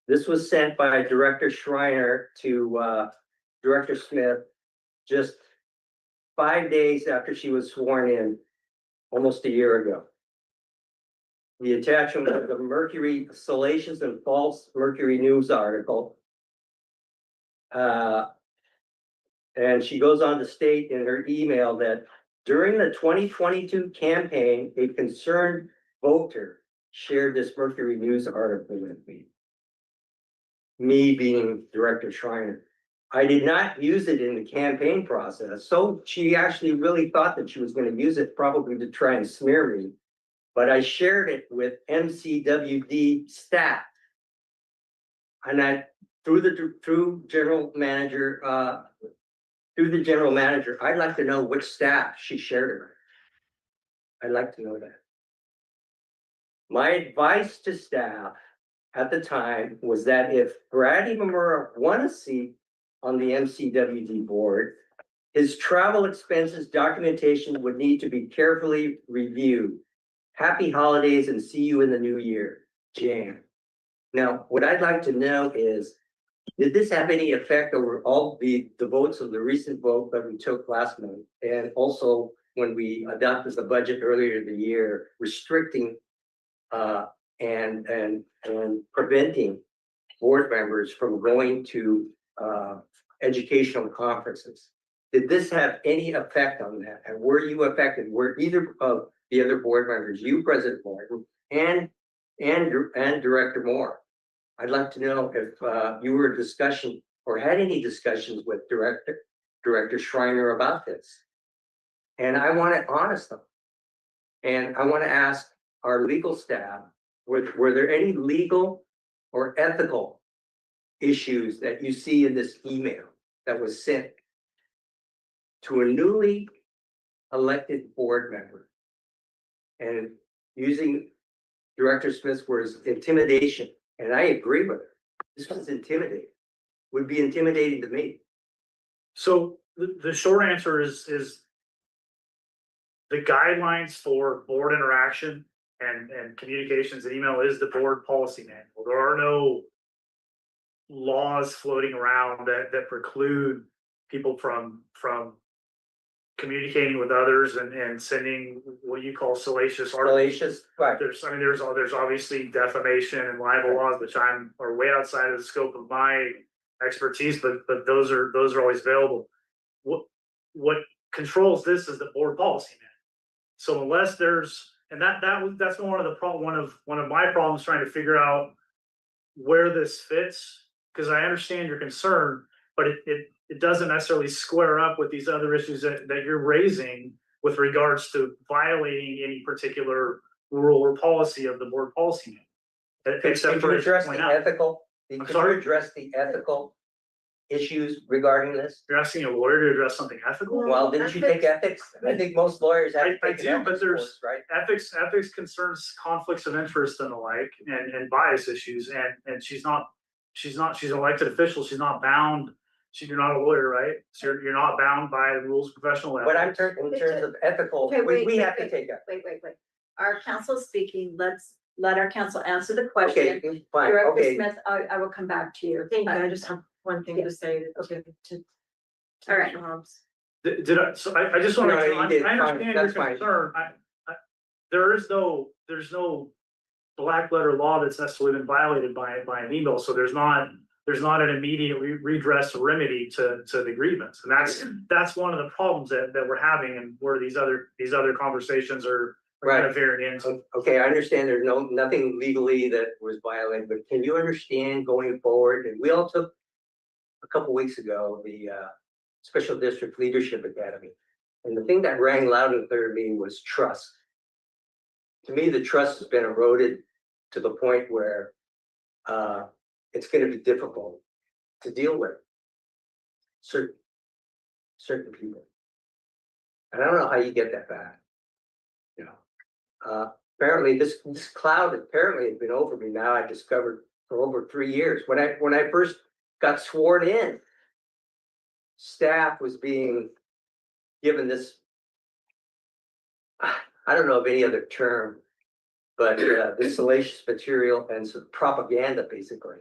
This was sent by Director Schreiner to Director Smith just 5 days after she was sworn in, almost a year ago. The attachment of the Mercury Salacious and False Mercury News article. And she goes on to state in her email that during the 2022 campaign, a concerned voter shared this Mercury News article with me. Me being Director Schreiner. I did not use it in the campaign process, so she actually really thought that she was going to use it probably to try and smear me. But I shared it with MCWD staff. And I, through the general manager, I'd like to know which staff she shared it with. I'd like to know that. My advice to staff at the time was that if Brad Imamura won a seat on the MCWD board, his travel expenses documentation would need to be carefully reviewed. Happy holidays and see you in the new year, Jan. Now, what I'd like to know is, did this have any effect over all the votes of the recent vote that we took last month? And also when we adopted the budget earlier in the year, restricting and preventing board members from going to educational conferences. Did this have any effect on that? And were you affected? Were either of the other board members, you, President Morton, and Director Moore. I'd like to know if you were in discussion or had any discussions with Director Schreiner about this. And I want it honest. And I want to ask our legal staff, were there any legal or ethical issues that you see in this email that was sent to a newly elected board member? And using Director Smith's words, intimidation, and I agree with her. This was intimidating, would be intimidating to me. So the short answer is the guidelines for board interaction and communications and email is the board policy manual. There are no laws floating around that preclude people from communicating with others and sending what you call salacious articles. Salacious, right. There's obviously defamation and libel laws, which are way outside of the scope of my expertise, but those are always available. What controls this is the board policy manual. So unless there's, and that's been one of my problems trying to figure out where this fits, because I understand your concern, but it doesn't necessarily square up with these other issues that you're raising with regards to violating any particular rule or policy of the board policy manual. Except for address the ethical, sorry? address the ethical issues regarding this? You're asking a lawyer to address something ethical? Well, didn't you take ethics? I think most lawyers have. I taken do, but ethics there's course, right? ethics concerns conflicts of interest and the like, and bias issues, and she's an elected official, she's not bound. You're not a lawyer, right? So you're not bound by the rules of professional ethics. But in terms of ethical, Okay, we have to take that. Wait. Our council is speaking. Let's let our council answer the question. Okay, fine, Director okay. Smith, I will come back to you. Thank you. I just have one thing to say. Okay. To All right. Hobbs. Did I, so I just want to, No, you did. I Fine, understand your that's fine. concern. There's no black letter law that's necessarily been violated by an email, so there's not an immediate redress or remedy to the grievance. And that's one of the problems that we're having, and where these other conversations are kind of veering into. Okay, I understand there's nothing legally that was violated, but can you understand going forward? And we all took a couple weeks ago, the Special District Leadership Academy. And the thing that rang loud and clear to me was trust. To me, the trust has been eroded to the point where it's going to be difficult to deal with certain people. And I don't know how you get that back. You know, apparently this cloud apparently has been over me now. I discovered for over 3 years. When I first got sworn in, staff was being given this, I don't know of any other term, but this salacious material and some propaganda, basically,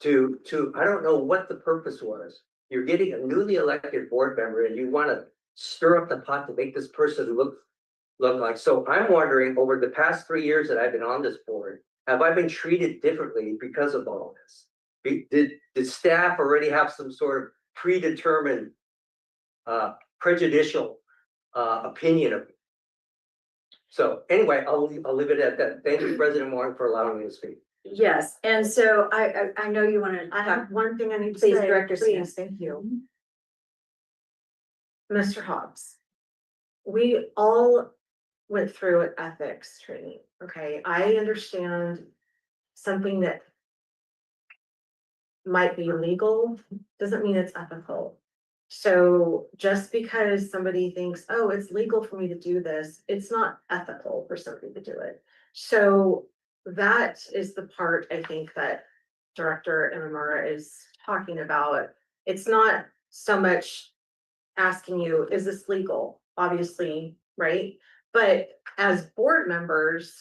to I don't know what the purpose was. You're getting a newly elected board member and you want to stir up the pot to make this person look like. So I'm wondering, over the past 3 years that I've been on this board, have I been treated differently because of all this? Did staff already have some sort of predetermined prejudicial opinion of me? So anyway, I'll leave it at that. Thank you, President Moore, for allowing me to speak. Yes, and so I know you want to. I have one thing I need to Please, say. Director Smith. Please, thank you. Mr. Hobbs, we all went through an ethics training, okay? I understand something that might be legal, doesn't mean it's ethical. So just because somebody thinks, oh, it's legal for me to do this, it's not ethical for somebody to do it. So that is the part I think that Director Imamura is talking about. It's not so much asking you, is this legal? Obviously, right? But as board members,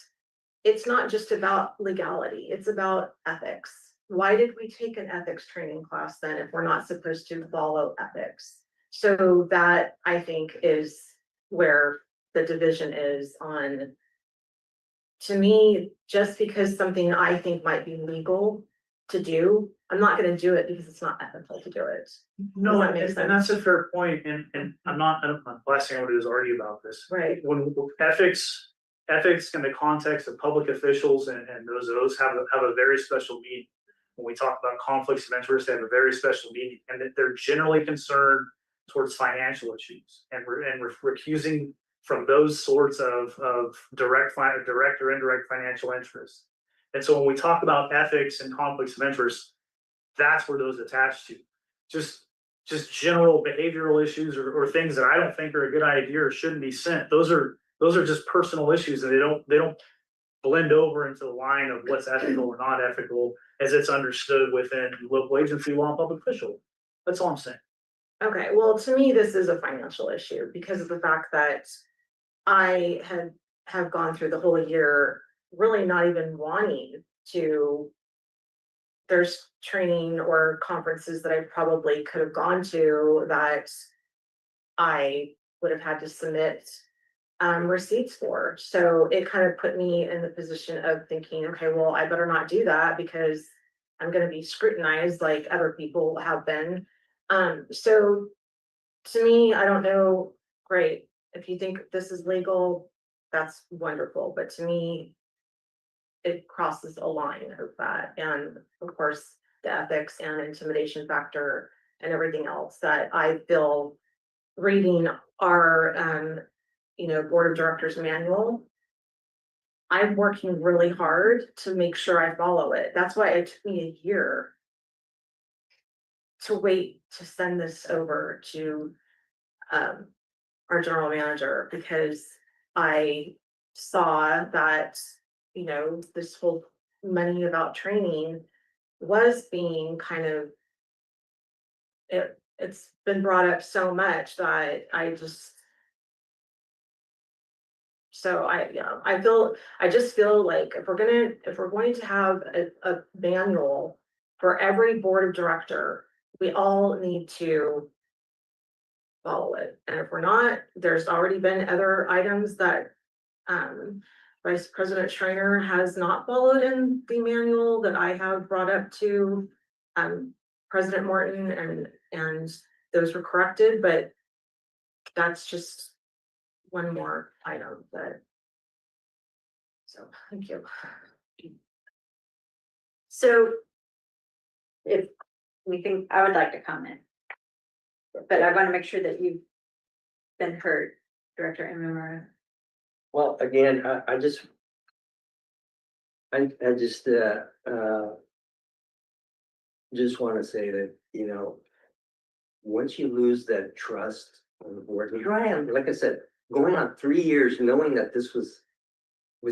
it's not just about legality, it's about ethics. Why did we take an ethics training class then if we're not supposed to follow ethics? So that, I think, is where the division is on. To me, just because something I think might be legal to do, I'm not gonna do it because it's not ethical to do it. No, that make and that's a fair point, and I'm not, the last thing I want to do is argue about this. Right. When ethics ethics in the context of public officials and those have a very special meaning. When we talk about conflicts of interest, they have a very special meaning, and that they're generally concerned towards financial issues, and we're recusing from those sorts of direct or indirect financial interests. And so when we talk about ethics and conflicts of interest, that's where those attach to. Just general behavioral issues or things that I don't think are a good idea or shouldn't be sent. Those are just personal issues, and they don't blend over into the line of what's ethical or not ethical as it's understood within local agency law and public official. That's all I'm saying. Okay, well, to me, this is a financial issue because of the fact that I have gone through the whole year really not even wanting to. There's training or conferences that I probably could have gone to that I would have had to submit receipts for. So it kind of put me in the position of thinking, okay, well, I better not do that because I'm going to be scrutinized like other people have been. So to me, I don't know, great. If you think this is legal, that's wonderful. But to me, it crosses a line of that. And of course, the ethics and intimidation factor and everything else that I feel reading our, board of directors manual. I'm working really hard to make sure I follow it. That's why it took me a year to wait to send this over to our general manager, because I saw that, this whole money about training was being kind of, it's been brought up so much that I just feel like if we're going to have a manual for every board of director, we all need to follow it. And if we're not, there's already been other items that Vice President Schreiner has not followed in the manual that I have brought up to President Morton, and those were corrected, but that's just one more item so thank you. So if we think, I would like to comment, but I want to make sure that you've been heard, Director Imamura. Well, again, I just want to say that, once you lose that trust on the board, here I am, like I said, going on 3 years, knowing that this was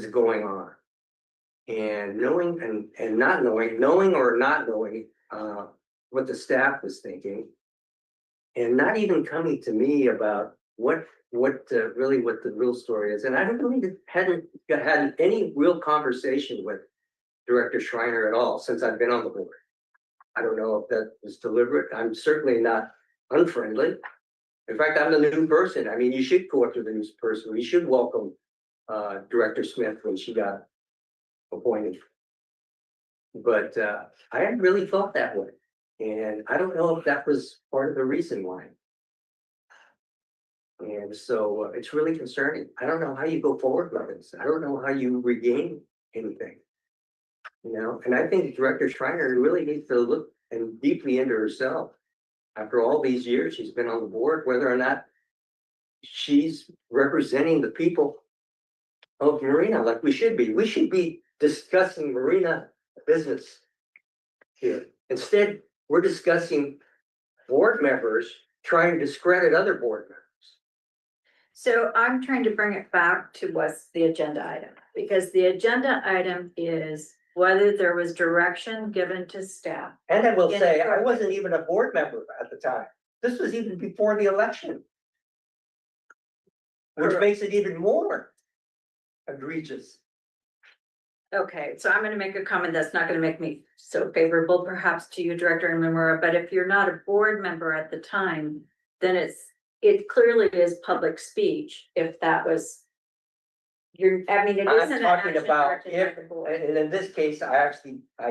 going on. And knowing and not knowing or not knowing what the staff was thinking. And not even coming to me about what the real story is. And I hadn't had any real conversation with Director Schreiner at all since I've been on the board. I don't know if that was deliberate. I'm certainly not unfriendly. In fact, I'm the new person. I mean, you should go up to the new person. We should welcome Director Smith when she got appointed. But I hadn't really felt that way. And I don't know if that was part of the reason why. And so it's really concerning. I don't know how you go forward with this. I don't know how you regain anything. And I think Director Schreiner really needs to look and deeply into herself. After all these years she's been on the board, whether or not she's representing the people of Marina like we should be. We should be discussing Marina business here. Instead, we're discussing board members trying to discredit other board members. So I'm trying to bring it back to what's the agenda item, because the agenda item is whether there was direction given to staff. And I will say, I wasn't even a board member at the time. This was even before the election. Which makes it even more egregious. Okay, so I'm going to make a comment that's not going to make me so favorable perhaps to you, Director Imamura, but if you're not a board member at the time, then it clearly is public speech if that was it isn't an talking action about directed by the board. And in this case, I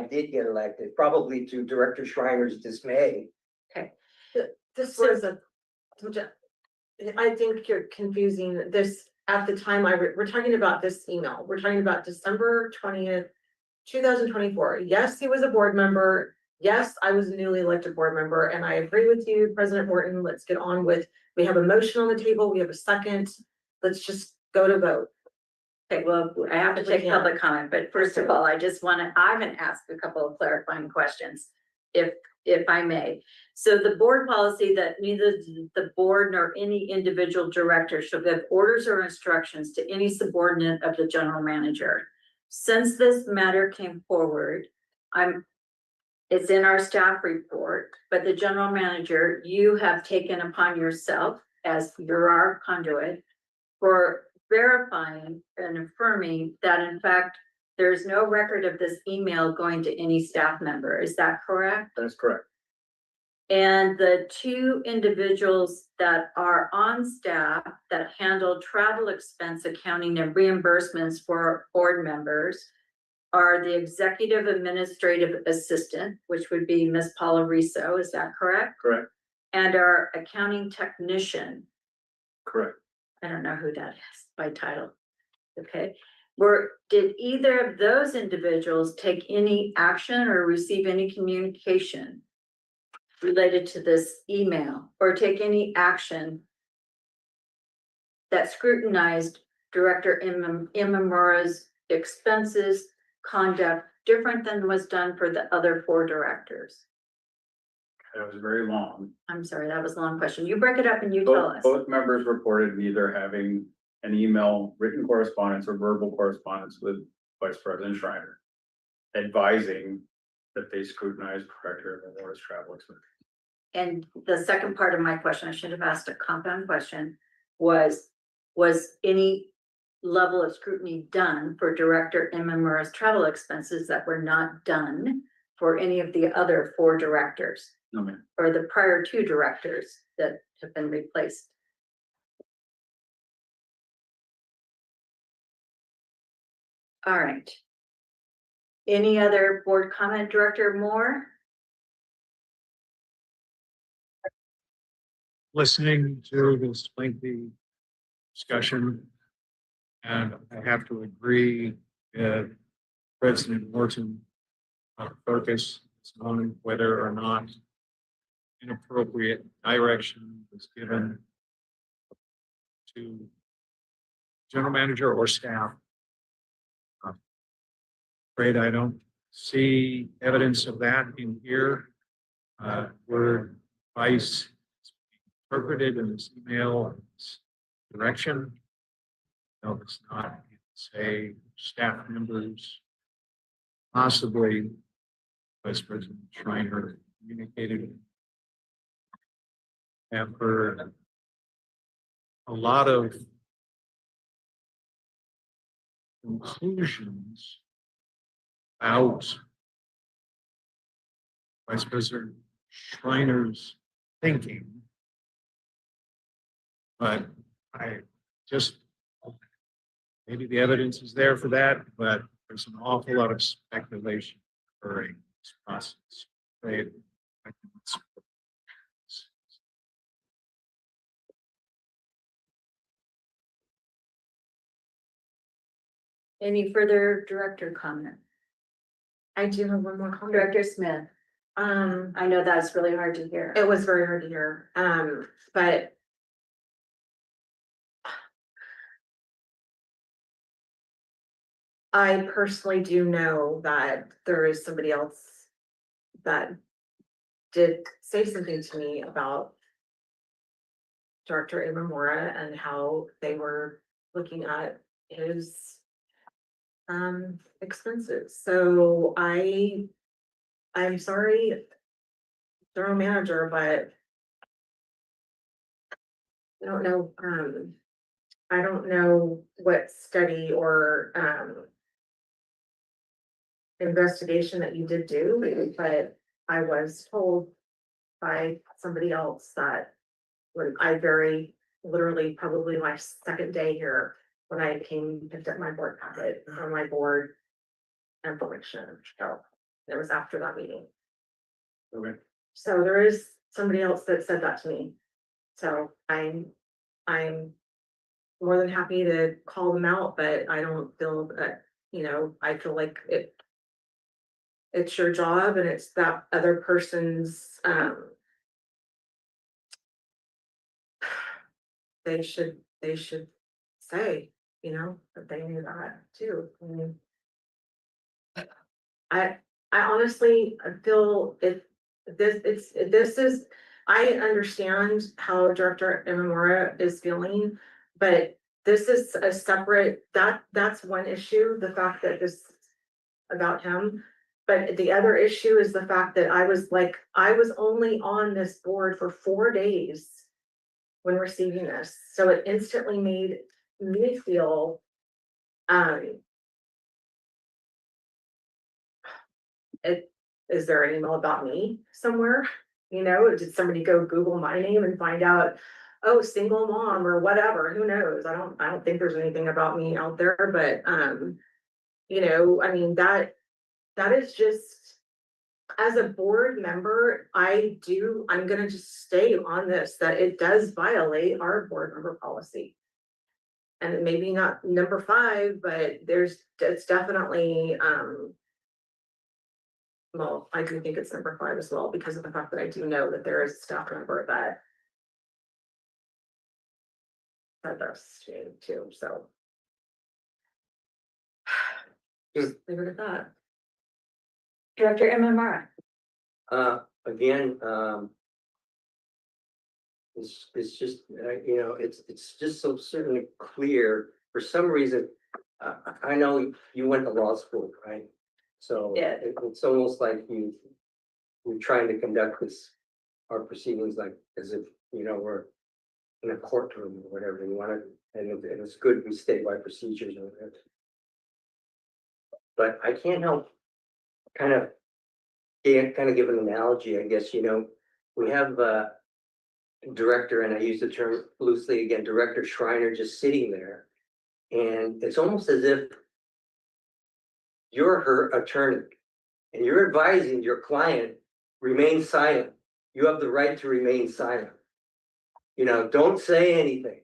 did get elected, probably to Director Schreiner's dismay. This was I think you're confusing this. at the time we're talking about this email, we're talking about December 20th, 2024. Yes, he was a board member. Yes, I was a newly elected board member, and I agree with you, President Morton. Let's get on with, we have a motion on the table, we have a second. Let's just go to vote. Okay, well, I have to take public comment, but first of all, I just wanna, I'm gonna ask a couple of clarifying questions. If I may. So the board policy that neither the board nor any individual director shall give orders or instructions to any subordinate of the general manager. Since this matter came forward, it's in our staff report, but the general manager, you have taken upon yourself, as you're our conduit, for verifying and affirming that in fact, there's no record of this email going to any staff member. Is that correct? That's correct. And the two individuals that are on staff that handle travel expense accounting and reimbursements for board members are the executive administrative assistant, which would be Ms. Paula Riso, is that correct? Correct. And our accounting technician, Correct. I don't know who that is by title. Okay, did either of those individuals take any action or receive any communication related to this email, or take any action that scrutinized Director Imamura's expenses, conduct different than was done for the other 4 directors? That was very long. I'm sorry, that was a long question. You break it up and you tell us. Both members reported either having an email, written correspondence, or verbal correspondence with Vice President Schreiner, advising that they scrutinized Director Imamura's travel expenses. And the second part of my question, I should have asked a compound question, was any level of scrutiny done for Director Imamura's travel expenses that were not done for any of the other 4 directors? No, ma'am. Or the prior 2 directors that have been replaced? All right. Any other board comment, Director Moore? Listening to this lengthy discussion, and I have to agree that President Morton focus is on whether or not inappropriate direction was given to general manager or staff. Afraid I don't see evidence of that in here. Word vice interpreted in this email direction. No, it's not. Say staff members, possibly Vice President Schreiner communicated. Have heard a lot of conclusions about Vice President Schreiner's thinking. But I just, maybe the evidence is there for that, but there's an awful lot of speculation occurring in this process. Any further director comment? I do have one more comment. Director Smith, I know that's really hard to hear. It was very hard to hear, but I personally do know that there is somebody else that did say something to me about Director Imamura and how they were looking at his expenses. So I'm sorry, General Manager, but I don't know what study or investigation that you did do, but I was told by somebody else that when I literally probably my second day here, when I picked up my board packet from my board information. So it was after that meeting. Okay. So there is somebody else that said that to me. So I'm more than happy to call them out, but I don't feel that, I feel like it's your job and it's that other person's, they should say, that they knew that too. I mean, I honestly feel this is, I understand how Director Imamura is feeling, but this is a separate, that's one issue, the fact that this about him. But the other issue is the fact that I was only on this board for 4 days when receiving this, so it instantly made me feel, is there an email about me somewhere? Did somebody go Google my name and find out, oh, single mom or whatever, who knows? I don't think there's anything about me out there, but, I mean, that is just, as a board member, I'm gonna just stay on this, that it does violate our board member policy. And maybe not number 5, but it's definitely, well, I do think it's number 5 as well, because of the fact that I do know that there is a staff member that does too, so. Just leave it at that. Director Imamura. Again, it's just, it's just so certainly clear, for some reason, I know you went to law school, right? So Yeah. it's almost like you're trying to conduct our proceedings like as if, we're in a courtroom or whatever, you want to, and it's good we stay by procedures and whatever. But I can't help kind of give an analogy, I guess, we have director, and I use the term loosely again, Director Schreiner just sitting there. And it's almost as if you're her attorney and you're advising your client, remain silent. You have the right to remain silent. Don't say anything,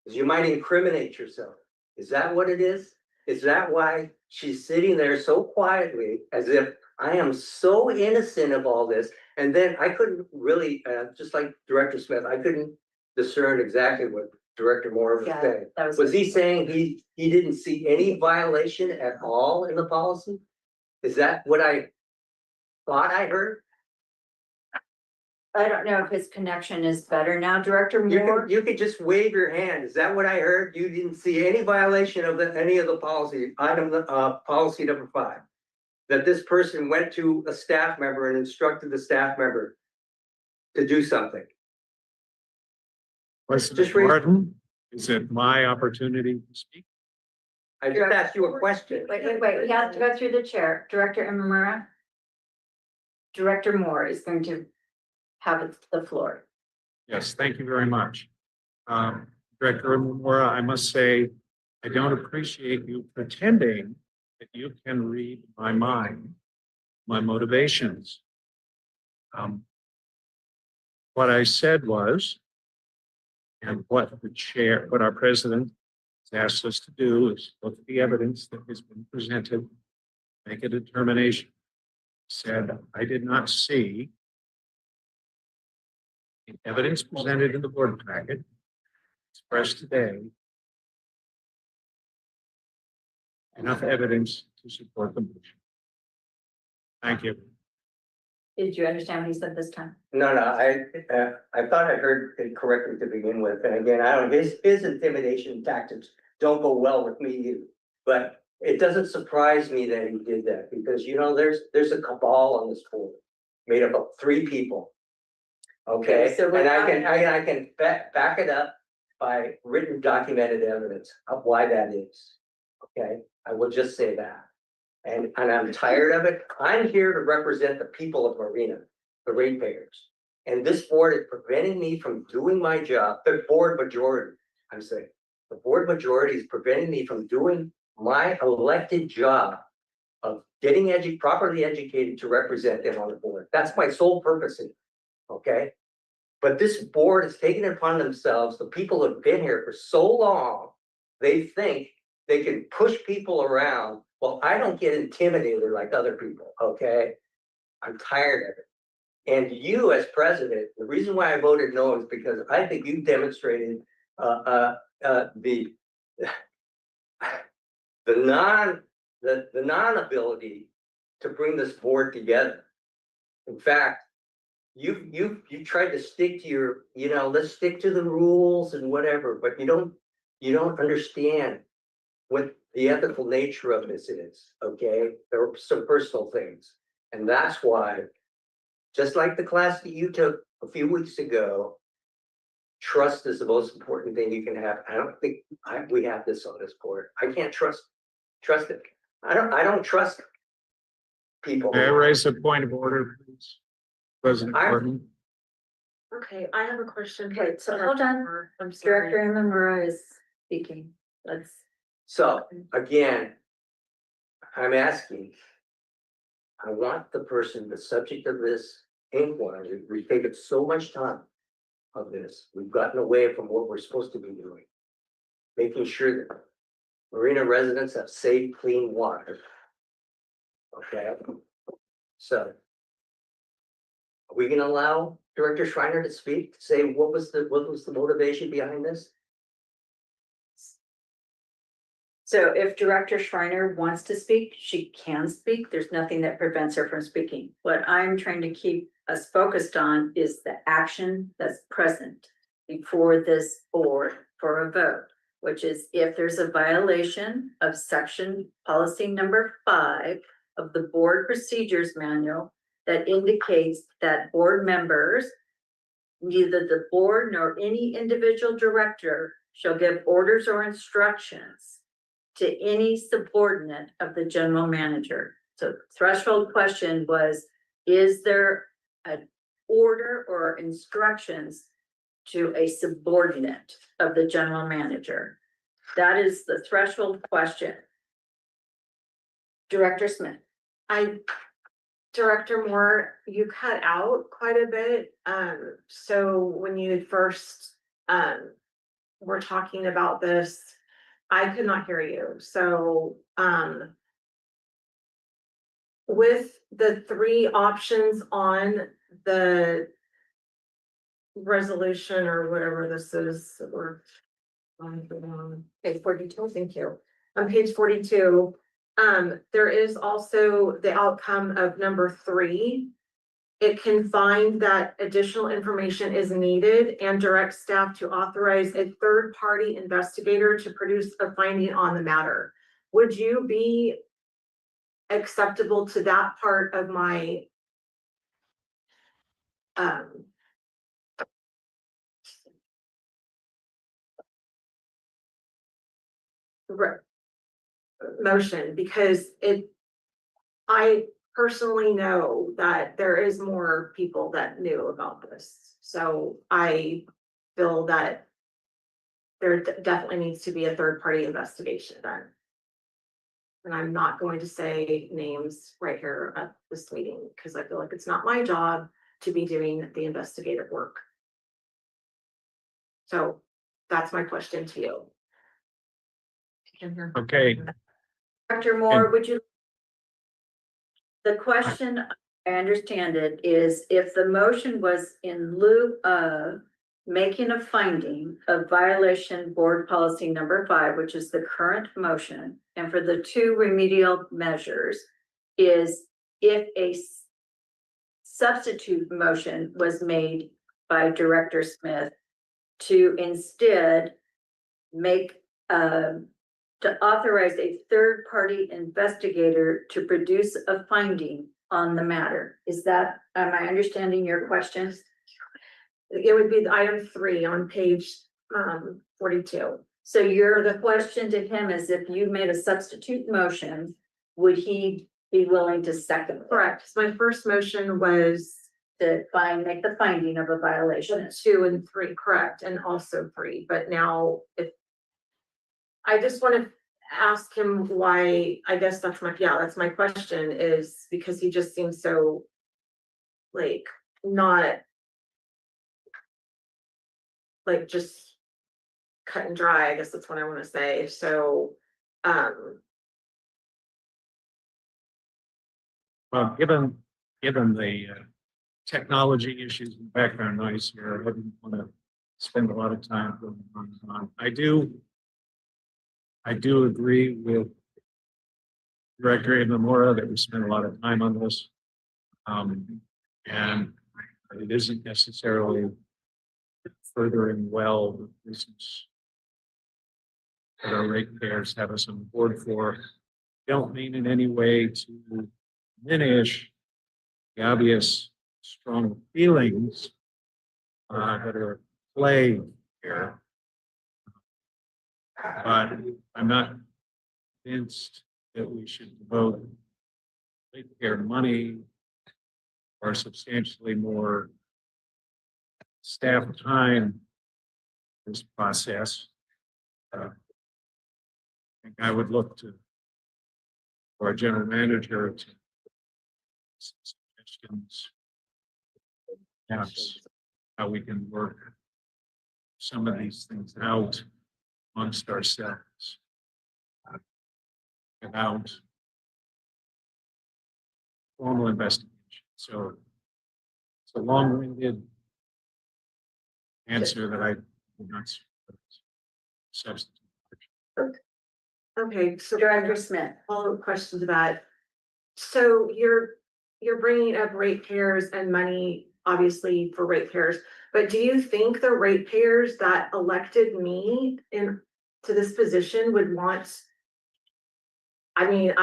because you might incriminate yourself. Is that what it is? Is that why she's sitting there so quietly, as if I am so innocent of all this? And then I couldn't really, just like Director Smith, I couldn't discern exactly what Director Moore was saying. Was he saying he didn't see any violation at all in the policy? Is that what I thought I heard? I don't know if his connection is better now, Director Moore. You could just wave your hand. Is that what I heard? You didn't see any violation of any of the policy, policy number 5? That this person went to a staff member and instructed the staff member to do something. President Martin, is it my opportunity to speak? I just asked you a question. Wait, we have to go through the chair. Director Imamura. Director Moore is going to have the floor. Yes, thank you very much. Director Imamura, I must say, I don't appreciate you pretending that you can read my mind, my motivations. What I said was, and what our president has asked us to do is look at the evidence that has been presented, make a determination. Said, I did not see the evidence presented in the board packet expressed today enough evidence to support the motion. Thank you. Did you understand what he said this time? No, I thought I heard it correctly to begin with. And again, his intimidation tactics don't go well with me either. But it doesn't surprise me that he did that, because there's a cabal on this board made up of 3 people. Okay, so and I can back it up by written documented evidence of why that is. Okay, I will just say that. And I'm tired of it. I'm here to represent the people of Marina, the ratepayers. And this board is preventing me from doing my job. The board majority, I'm saying, the board majority is preventing me from doing my elected job of getting properly educated to represent them on the board. That's my sole purpose here. Okay. But this board has taken it upon themselves, the people have been here for so long, they think they can push people around. Well, I don't get intimidated like other people, okay? I'm tired of it. And you as president, the reason why I voted no is because I think you demonstrated the non-ability to bring this board together. In fact, you tried to stick to your, let's stick to the rules and whatever, but you don't understand what the ethical nature of this is, okay? There are some personal things. And that's why, just like the class that you took a few weeks ago, trust is the most important thing you can have. I don't think we have this on this board. I can't trust it. I don't trust people. May I raise a point of order, please? President Gordon? Okay, I have a question. Okay, so hold on. I'm sorry. Director Imamura is speaking. Let's. So again, I'm asking, I want the person, the subject of this inquiry, we've taken so much time of this, we've gotten away from what we're supposed to be doing. Making sure that marina residents have safe, clean water. Okay, so. Are we gonna allow Director Schreiner to speak, to say what was the motivation behind this? So if Director Schreiner wants to speak, she can speak. There's nothing that prevents her from speaking. What I'm trying to keep us focused on is the action that's present before this board for a vote, which is if there's a violation of section policy number 5 of the board procedures manual that indicates that board members, neither the board nor any individual director shall give orders or instructions to any subordinate of the general manager. So threshold question was, is there an order or instructions to a subordinate of the general manager? That is the threshold question. Director Smith. Director Moore, you cut out quite a bit. So when you first were talking about this, I could not hear you. So with the 3 options on the resolution or whatever this is, or on page 42, thank you. On page 42, there is also the outcome of number 3. It can find that additional information is needed and direct staff to authorize a third-party investigator to produce a finding on the matter. Would you be acceptable to that part of my motion? Because I personally know that there is more people that knew about this. So I feel that there definitely needs to be a third-party investigation done. And I'm not going to say names right here at this meeting because I feel like it's not my job to be doing the investigative work. So that's my question to you. Okay, Dr. Moore, would you? The question, I understand it, is if the motion was in lieu of making a finding of violation board policy number 5, which is the current motion, and for the 2 remedial measures, is if a substitute motion was made by Director Smith to instead make to authorize a third-party investigator to produce a finding on the matter. Is that, am I understanding your question? It would be the item 3 on page 42. So the question to him is if you made a substitute motion, would he be willing to second it? Correct. So my first motion was To make the finding of a violation. 2 and 3, correct, and also 3. But now if I just want to ask him why, I guess that's my question, is because he just seems so like not like just cut and dry, I guess that's what I wanna say, so, Well, given the technology issues and background noise here, I didn't want to spend a lot of time going on and on. I do agree with Director Imamura that we spent a lot of time on this. And it isn't necessarily furthering well the business that our ratepayers have us on board for. Don't mean in any way to diminish the obvious strong feelings that are at play here. But I'm not convinced that we should devote ratepayer money or substantially more staff time to this process. I think I would look to our general manager to some suggestions. Yes, how we can work some of these things out amongst ourselves without formal investigation. So it's a long-winded answer that I would not substitute. okay, so. Director Smith. Follow-up question to that. So you're bringing up ratepayers and money, obviously for ratepayers, but do you think the ratepayers that elected me to this position would want? I mean,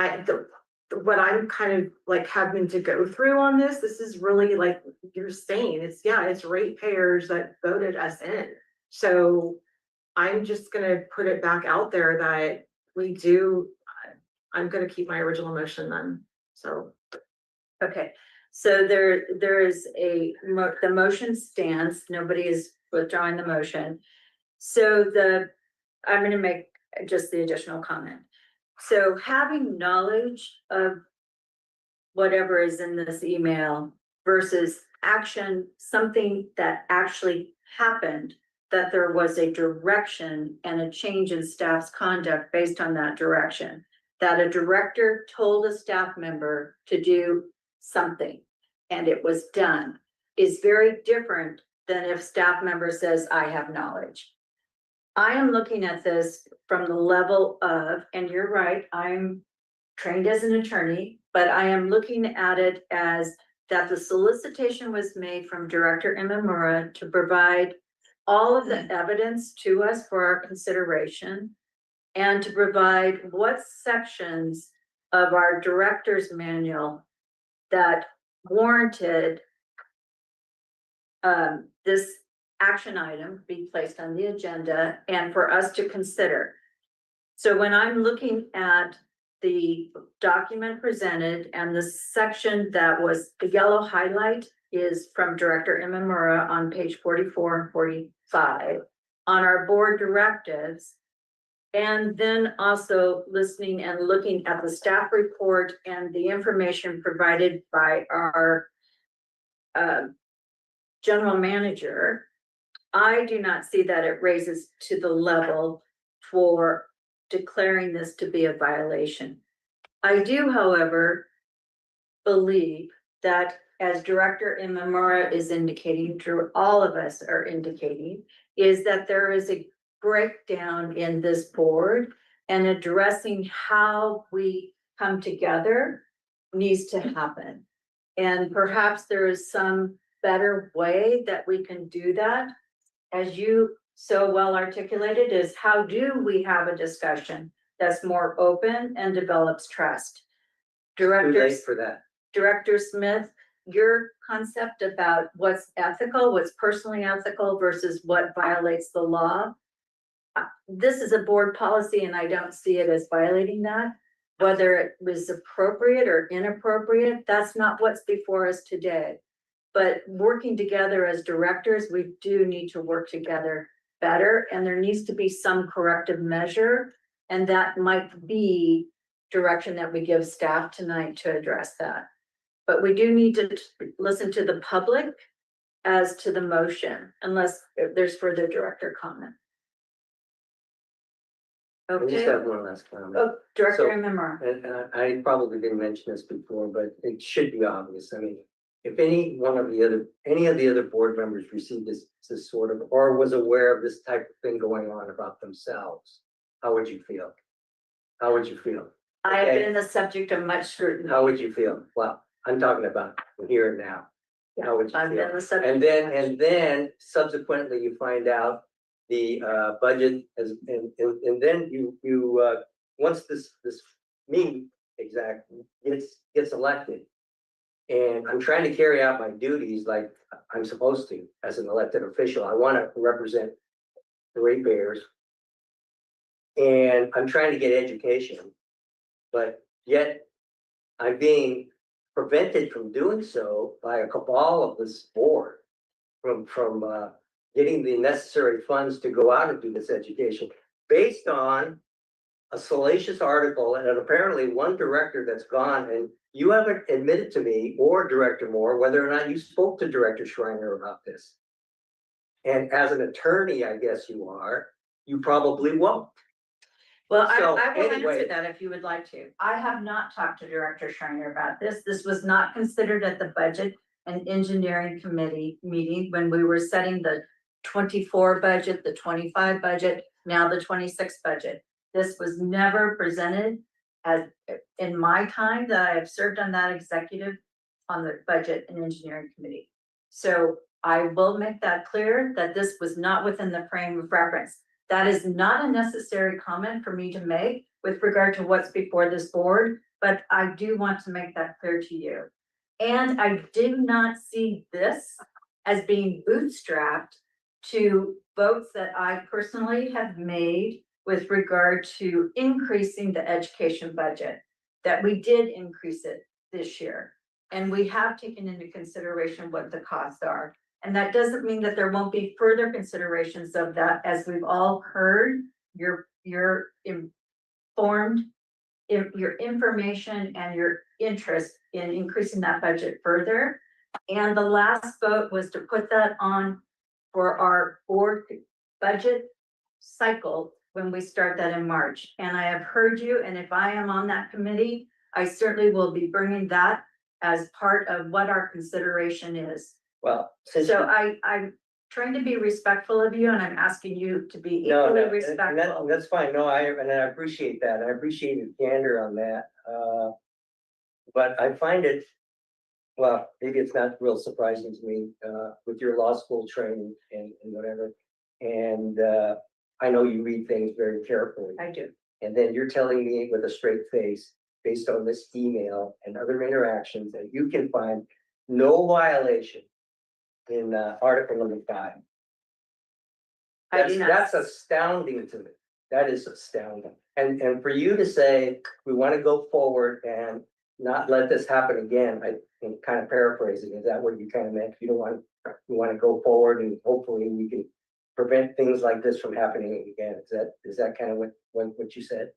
what I'm kind of like having to go through on this is really like you're saying, it's ratepayers that voted us in. So I'm just gonna put it back out there that I'm gonna keep my original motion then, so. Okay, so there is the motion stands, nobody is withdrawing the motion. So I'm gonna make just the additional comment. So having knowledge of whatever is in this email versus action, something that actually happened, that there was a direction and a change in staff's conduct based on that direction, that a director told a staff member to do something and it was done, is very different than if staff member says, I have knowledge. I am looking at this from the level of, and you're right, I'm trained as an attorney, but I am looking at it as that the solicitation was made from Director Imamura to provide all of the evidence to us for our consideration and to provide what sections of our director's manual that warranted this action item be placed on the agenda and for us to consider. So when I'm looking at the document presented and the section that was the yellow highlight is from Director Imamura on page 44 and 45 on our board directives. And then also listening and looking at the staff report and the information provided by our general manager, I do not see that it raises to the level for declaring this to be a violation. I do, however, believe that as Director Imamura is indicating, all of us are indicating, is that there is a breakdown in this board and addressing how we come together needs to happen. And perhaps there is some better way that we can do that. As you so well articulated, is how do we have a discussion that's more open and develops trust? Too Director late for that. Director Smith, your concept about what's ethical, what's personally ethical versus what violates the law. This is a board policy and I don't see it as violating that. Whether it was appropriate or inappropriate, that's not what's before us today. But working together as directors, we do need to work together better and there needs to be some corrective measure. And that might be direction that we give staff tonight to address that. But we do need to listen to the public as to the motion, unless there's further director comment. I just Okay, have one last comment. oh, Director So- Memora. And I probably didn't mention this before, but it should be obvious. I mean, if any of the other board members received this sort of, or was aware of this type of thing going on about themselves, how would you feel? How would you feel? I have Okay. been the subject of much scrutiny. How would you feel? Well, I'm talking about here and now. How would you I've been feel? the subject. And then subsequently you find out the budget as, and then you once this me exactly gets elected. And I'm trying to carry out my duties like I'm supposed to as an elected official. I want to represent the ratepayers. And I'm trying to get education, but yet I'm being prevented from doing so by a cabal of this board from getting the necessary funds to go out and do this education based on a salacious article and apparently one director that's gone, and you haven't admitted to me or Director Moore whether or not you spoke to Director Schreiner about this. And as an attorney, I guess you are, you probably won't. Well, So, I will anyway. answer that if you would like to. I have not talked to Director Schreiner about this. This was not considered at the Budget and Engineering Committee meeting when we were setting the 24 budget, the 25 budget, now the 26 budget. This was never presented as, in my time that I have served on that executive on the Budget and Engineering Committee. So I will make that clear that this was not within the frame of reference. That is not a necessary comment for me to make with regard to what's before this board, but I do want to make that clear to you. And I did not see this as being bootstrapped to votes that I personally have made with regard to increasing the education budget, that we did increase it this year. And we have taken into consideration what the costs are. And that doesn't mean that there won't be further considerations of that, as we've all heard your informed, your information and your interest in increasing that budget further. And the last vote was to put that on for our board budget cycle when we start that in March. And I have heard you, and if I am on that committee, I certainly will be bringing that as part of what our consideration is. Well, since So I'm trying to be respectful of you, and I'm asking you to be no, equally and respectful. that's fine. No, I appreciate that. I appreciate your candor on that. But I find it, well, maybe it's not real surprising to me, with your law school training and whatever. And I know you read things very carefully. I do. And then you're telling me with a straight face, based on this email and other interactions, that you can find no violation in Article number 5. I do not. That's astounding to me. That is astounding. And for you to say, we want to go forward and not let this happen again, I think kind of paraphrasing, is that what you kind of meant? You don't want, you want to go forward and hopefully we can prevent things like this from happening again. Is that kind of what you said?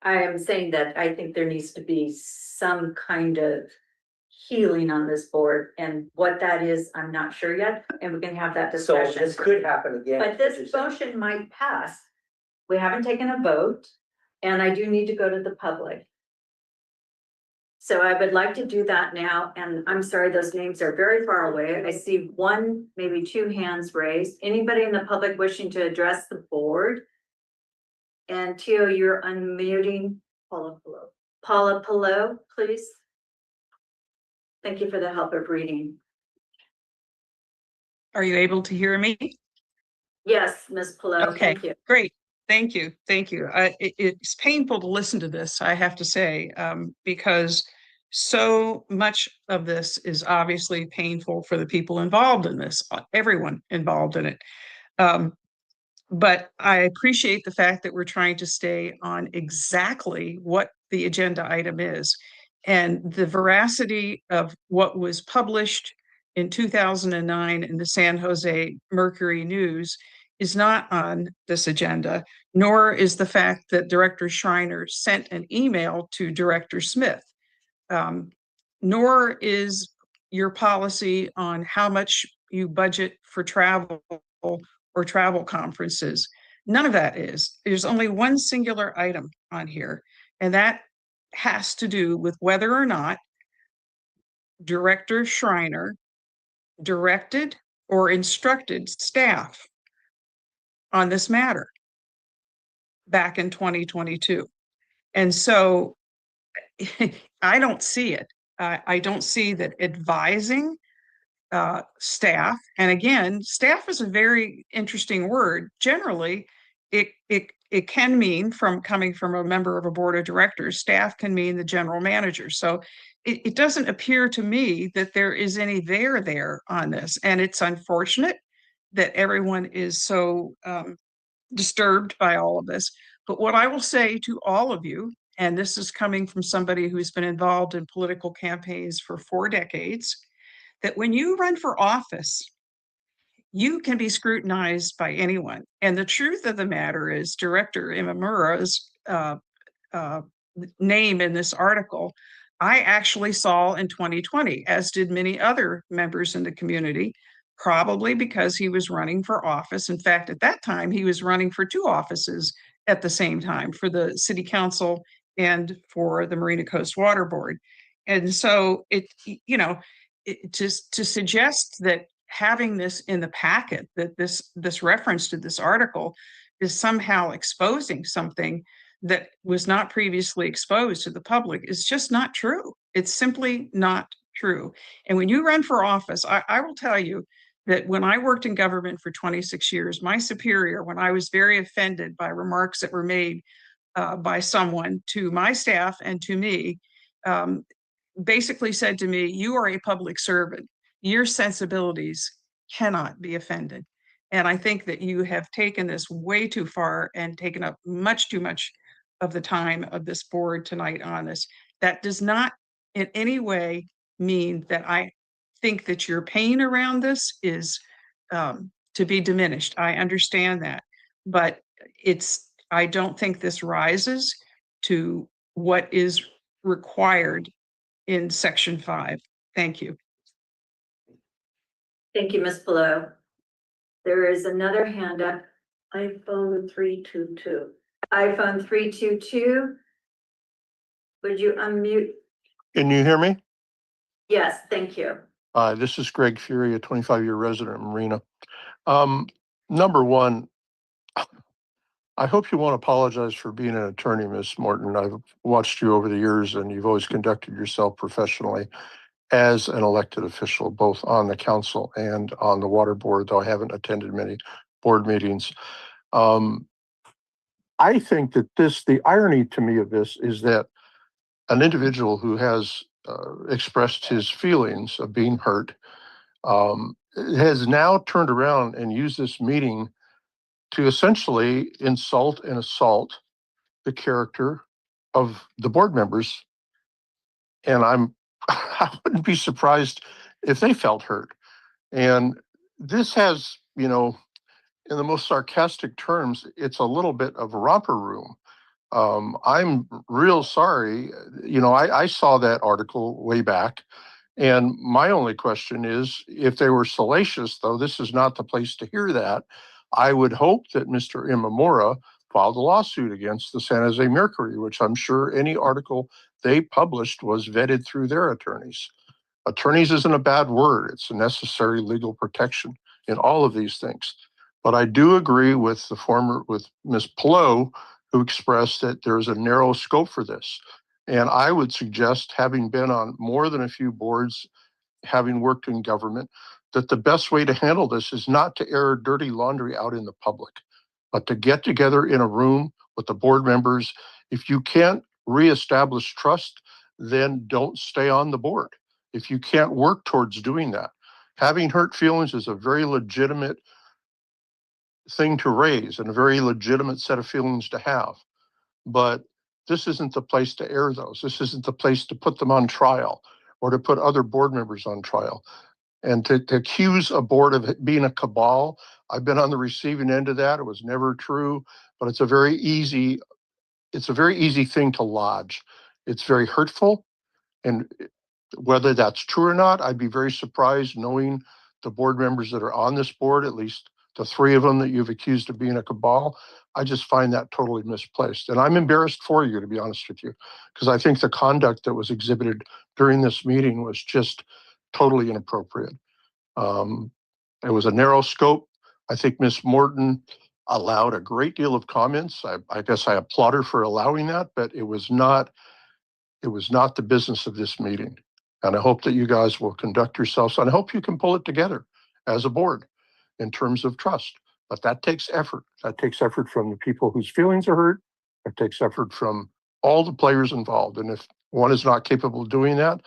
I am saying that I think there needs to be some kind of healing on this board, and what that is, I'm not sure yet, and we can have that So discussion. this could happen again. But this motion might pass. We haven't taken a vote, and I do need to go to the public. So I would like to do that now, and I'm sorry, those names are very far away. I see one, maybe two hands raised. Anybody in the public wishing to address the board? And Tio, you're unmuting. Paula Pillow, please. Thank you for the help of reading. Are you able to hear me? Yes, Ms. Pillow, Okay. thank you. Great. Thank you. Thank you. It's painful to listen to this, I have to say, because so much of this is obviously painful for the people involved in this, everyone involved in it. But I appreciate the fact that we're trying to stay on exactly what the agenda item is. And the veracity of what was published in 2009 in the San Jose Mercury News is not on this agenda, nor is the fact that Director Schreiner sent an email to Director Smith, nor is your policy on how much you budget for travel or travel conferences. None of that is. There's only one singular item on here, and that has to do with whether or not Director Schreiner directed or instructed staff on this matter back in 2022. And so I don't see it. I don't see that advising staff, and again, staff is a very interesting word. Generally, it can mean, from coming from a member of a board of directors, staff can mean the general manager. So it doesn't appear to me that there is any there on this. And it's unfortunate that everyone is so disturbed by all of this. But what I will say to all of you, and this is coming from somebody who's been involved in political campaigns for 4 decades, that when you run for office, you can be scrutinized by anyone. And the truth of the matter is, Director Imamura's name in this article, I actually saw in 2020, as did many other members in the community, probably because he was running for office. In fact, at that time, he was running for 2 offices at the same time, for the city council and for the Marina Coast Water Board. And so to suggest that having this in the packet, that this reference to this article is somehow exposing something that was not previously exposed to the public is just not true. It's simply not true. And when you run for office, I will tell you that when I worked in government for 26 years, my superior, when I was very offended by remarks that were made by someone to my staff and to me, basically said to me, "You are a public servant. Your sensibilities cannot be offended." And I think that you have taken this way too far and taken up much too much of the time of this board tonight on this. That does not in any way mean that I think that your pain around this is to be diminished. I understand that, but I don't think this rises to what is required in Section 5. Thank you. Thank you, Ms. Below. There is another hand up. iPhone 322. iPhone 322. Would you unmute? Can you hear me? Yes, thank you. This is Greg Fury, a 25-year resident of Marina. Number one, I hope you won't apologize for being an attorney, Ms. Morton. I've watched you over the years, and you've always conducted yourself professionally as an elected official, both on the council and on the water board, though I haven't attended many board meetings. I think that the irony to me of this is that an individual who has expressed his feelings of being hurt has now turned around and used this meeting to essentially insult and assault the character of the board members. And I wouldn't be surprised if they felt hurt. And this has, in the most sarcastic terms, it's a little bit of a romper room. I'm real sorry. I saw that article way back. And my only question is, if they were salacious, though this is not the place to hear that, I would hope that Mr. Imamura filed a lawsuit against the San Jose Mercury, which I'm sure any article they published was vetted through their attorneys. Attorneys isn't a bad word. It's a necessary legal protection in all of these things. But I do agree with Ms. Pelot, who expressed that there's a narrow scope for this. And I would suggest, having been on more than a few boards, having worked in government, that the best way to handle this is not to air dirty laundry out in the public, but to get together in a room with the board members. If you can't reestablish trust, then don't stay on the board. If you can't work towards doing that, having hurt feelings is a very legitimate thing to raise and a very legitimate set of feelings to have. But this isn't the place to air those. This isn't the place to put them on trial or to put other board members on trial. And to accuse a board of being a cabal, I've been on the receiving end of that. It was never true, but it's a very easy thing to lodge. It's very hurtful. And Whether that's true or not, I'd be very surprised knowing the board members that are on this board, at least the three of them that you've accused of being a cabal. I just find that totally misplaced. And I'm embarrassed for you, to be honest with you, because I think the conduct that was exhibited during this meeting was just totally inappropriate. It was a narrow scope. I think Ms. Morton allowed a great deal of comments. I guess I applaud her for allowing that, but it was not the business of this meeting. And I hope that you guys will conduct yourselves, and I hope you can pull it together as a board in terms of trust. But that takes effort. That takes effort from the people whose feelings are hurt. It takes effort from all the players involved. And if one is not capable of doing that,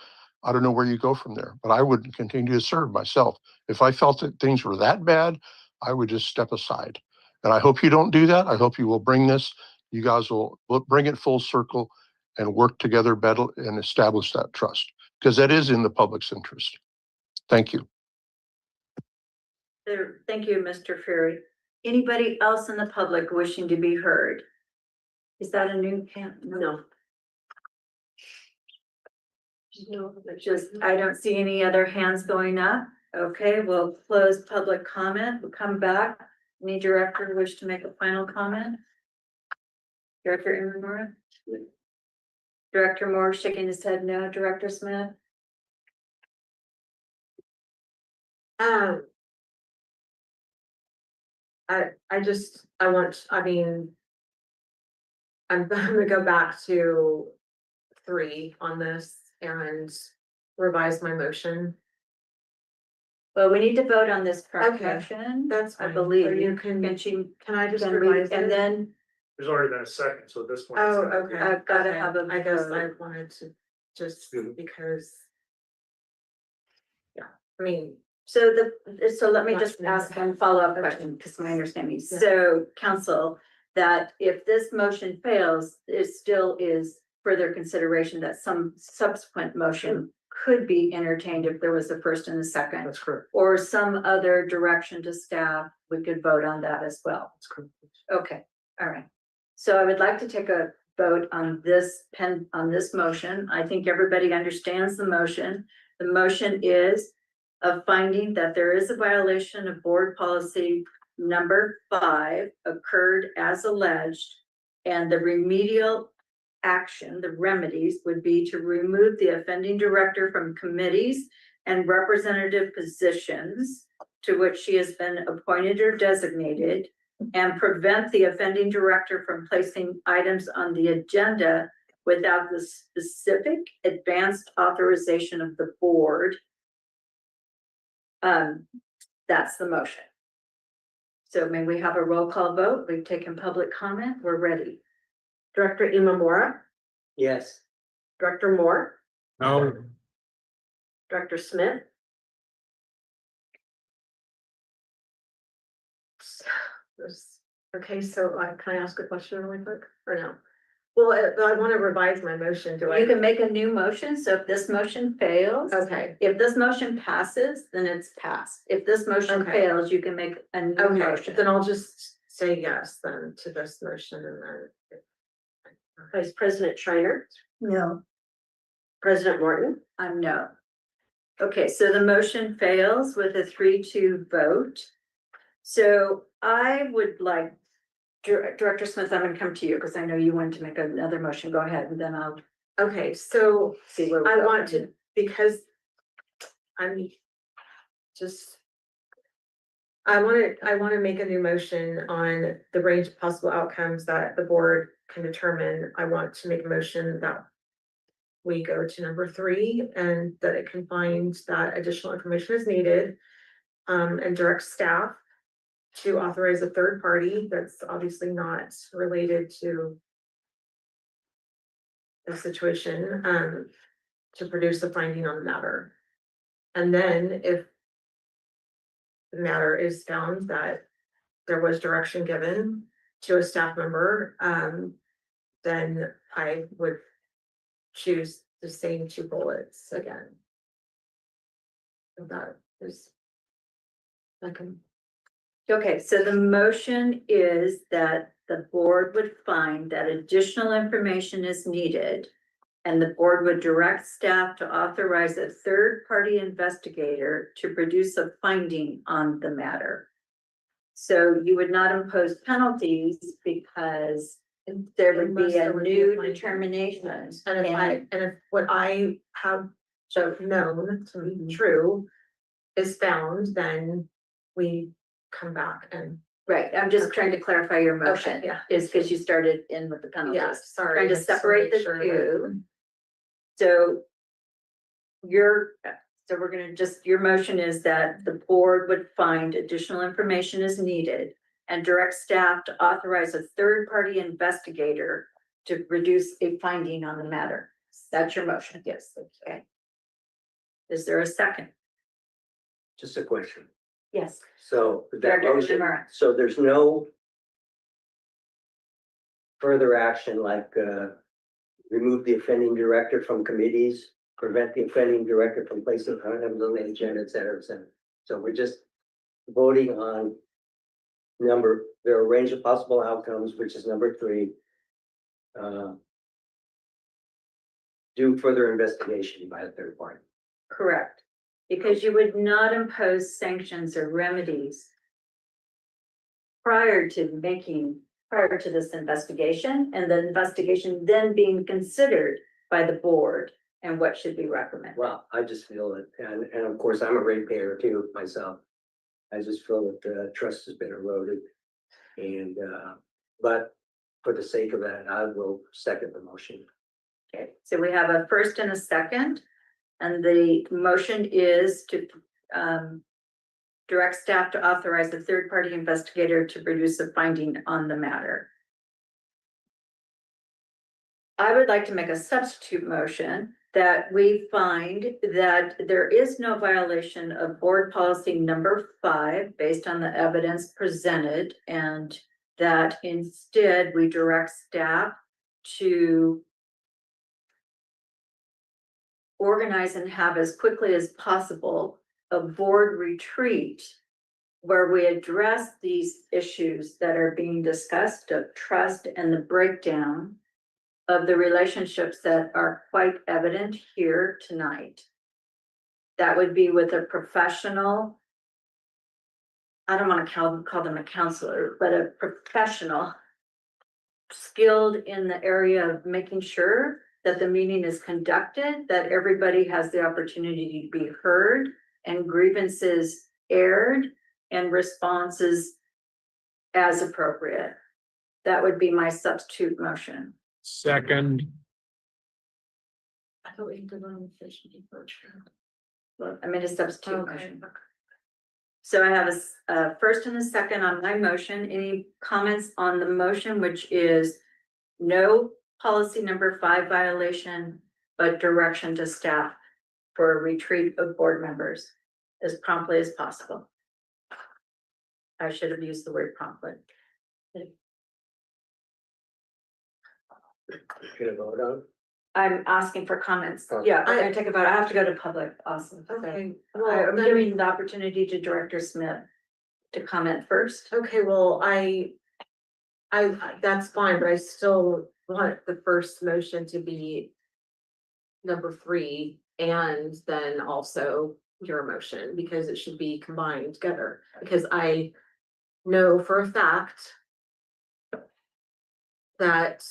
I don't know where you go from there. But I would continue to serve myself. If I felt that things were that bad, I would just step aside. And I hope you don't do that. I hope you will bring this. You guys will bring it full circle and work together better and establish that trust, because that is in the public's interest. Thank you. Thank you, Mr. Ferry. Anybody else in the public wishing to be heard? Is that a new camp? No. No, I don't see any other hands going up. Okay, we'll close public comment. We'll come back. Any director wish to make a final comment? Director Imamura? Director Moore shaking his head no. Director Smith? I'm gonna go back to 3 on this and revise my motion. Well, we need to vote on this correct Okay, motion. that's I fine. believe. Or you can I just revise it? And then There's already been a second, so at this point. Oh, okay. I've gotta Okay. have a I guess I vote. wanted to just Mhm. because. Yeah, I mean, so let me Not just me. ask one follow-up question, because my understanding, so council, that if this motion fails, it still is further consideration that some subsequent motion could be entertained if there was a first and a second, That's correct. or some other direction to staff, we could vote on that as well. That's correct. Okay, all right. So I would like to take a vote on this motion. I think everybody understands the motion. The motion is of finding that there is a violation of board policy number 5 occurred as alleged, and the remedial action, the remedies would be to remove the offending director from committees and representative positions to which she has been appointed or designated, and prevent the offending director from placing items on the agenda without the specific advanced authorization of the board. That's the motion. So may we have a roll call vote? We've taken public comment. We're ready. Director Imamura, Yes. Director Moore, No, Director Smith, okay, so can I ask a question really quick or no? Well, I want to revise my motion. Do You I? can make a new motion. So if this motion fails, Okay, if this motion passes, then it's passed. If this motion Okay. fails, you can make a new okay, motion. then I'll just say yes then to this motion and then. Vice President Schreiner, No, President Morton, No. Okay, so the motion fails with a 3-2 vote. So I would like, Director Smith, I'm gonna come to you because I know you wanted to make another motion. Go ahead, and then I'll Okay, so see where we I go. want to, because I'm just. I want to make a new motion on the range of possible outcomes that the board can determine. I want to make a motion that we go to number 3 and that it can find that additional information is needed. And direct staff to authorize a third party that's obviously not related to the situation, to produce a finding on the matter. And then if the matter is found that there was direction given to a staff member, then I would choose the same 2 bullets again. That is. Okay, so the motion is that the board would find that additional information is needed And the board would direct staff to authorize a third-party investigator to produce a finding on the matter. So you would not impose penalties because there would be Unless a there would be a new finding. determination. And if what I have known to Mm-hmm. be true is found, then we come back and, Right, I'm just trying to clarify your motion, Okay, yeah. is because you started in with the penalties. yeah, sorry. Trying to just separate make the sure that- two. So we're gonna just, your motion is that the board would find additional information is needed and direct staff to authorize a third-party investigator to produce a finding on the matter. That's your motion, yes, okay. Is there a second? Just a question. Yes. So that Director motion, Shimura. so there's no further action like, remove the offending director from committees, prevent the offending director from placing items on the agenda, et cetera, et cetera. So we're just voting on there are a range of possible outcomes, which is number 3. Do further investigation by a third party. Correct, because you would not impose sanctions or remedies prior to this investigation, and the investigation then being considered by the board and what should be recommended. Well, I just feel that, and of course, I'm a ratepayer too myself. I just feel that the trust has been eroded. And, but for the sake of that, I will second the motion. Okay, so we have a first and a second, and the motion is to direct staff to authorize a third-party investigator to produce a finding on the matter. I would like to make a substitute motion that we find that there is no violation of board policy number 5 based on the evidence presented, and that instead we direct staff to organize and have as quickly as possible a board retreat where we address these issues that are being discussed of trust and the breakdown of the relationships that are quite evident here tonight. That would be with a professional, I don't want to call them a counselor, but a professional skilled in the area of making sure that the meeting is conducted, that everybody has the opportunity to be heard and grievances aired and responses as appropriate. That would be my substitute motion. Second, I thought we did on efficiency first. Well, I made a substitute Okay. motion. So I have a first and a second on my motion. Any comments on the motion, which is no policy number 5 violation, but direction to staff for a retreat of board members as promptly as possible? I should have used the word promptly. Gonna vote on? I'm asking for comments. Oh. Yeah, I'm gonna take a vote. I have to go to public. Awesome. Okay, I'm well, then, giving the opportunity to Director Smith to comment first. okay, well, I, that's fine, but I still want the first motion to be number 3, and then also your motion, because it should be combined together, because I know for a fact that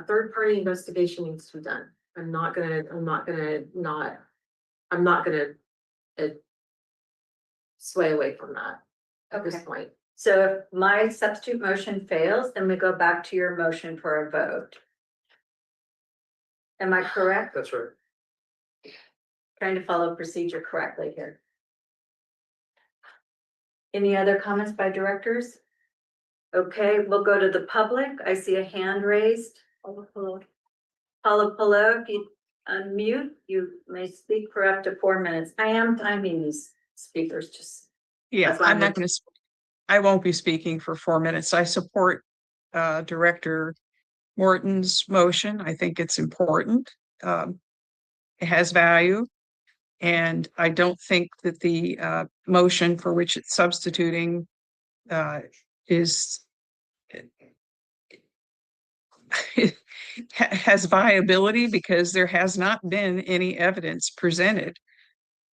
third party investigation needs to be done. I'm not gonna sway away from that at this Okay. point. So if my substitute motion fails, then we go back to your motion for a vote. Am I correct? That's right. Trying to follow procedure correctly here. Any other comments by directors? Okay, we'll go to the public. I see a hand raised. Paula Polo, if you unmute, you may speak for up to 4 minutes. I am timing these speakers, just. Yeah, That's why I'm not going to, I won't be speaking for 4 minutes. I support Director Morton's motion. I think it's important. It has value. And I don't think that the motion for which it's substituting is has viability because there has not been any evidence presented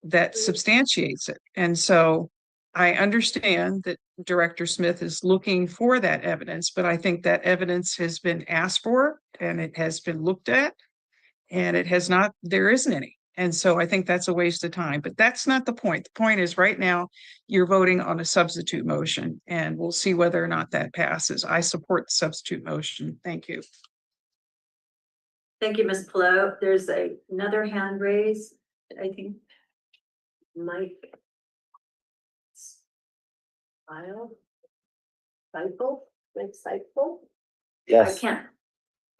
that substantiates it. And so I understand that Director Smith is looking for that evidence, but I think that evidence has been asked for and it has been looked at and it has not, there isn't any. And so I think that's a waste of time, but that's not the point. The point is right now you're voting on a substitute motion and we'll see whether or not that passes. I support the substitute motion. Thank you. Thank you, Ms. Plow. There's another hand raised, I think. Mike. Cycle? I Yes. can't.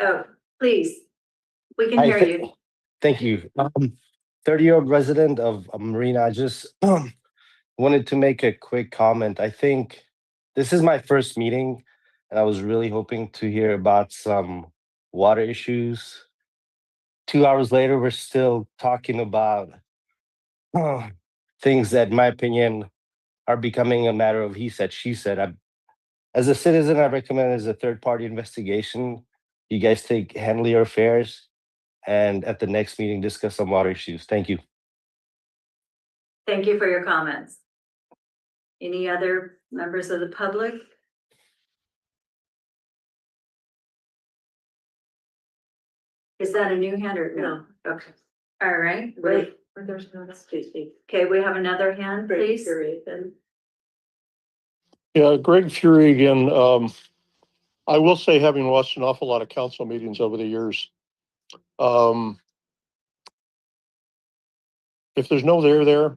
Oh, please. We can Hi, hear you. Thank you. 30-year-old resident of Marina. I just wanted to make a quick comment. I think this is my first meeting, and I was really hoping to hear about some water issues. 2 hours later, we're still talking about things that, in my opinion, are becoming a matter of he said, she said. As a citizen, I recommend as a third-party investigation, you guys handle your affairs, and at the next meeting, discuss some water issues. Thank you. Thank you for your comments. Any other members of the public? Is that a new hand or no? Okay. All right. Wait, There's no. excuse me. Okay, we have another hand, please. Then. Yeah, Greg Fury again. I will say, having watched an awful lot of council meetings over the years, if there's no there,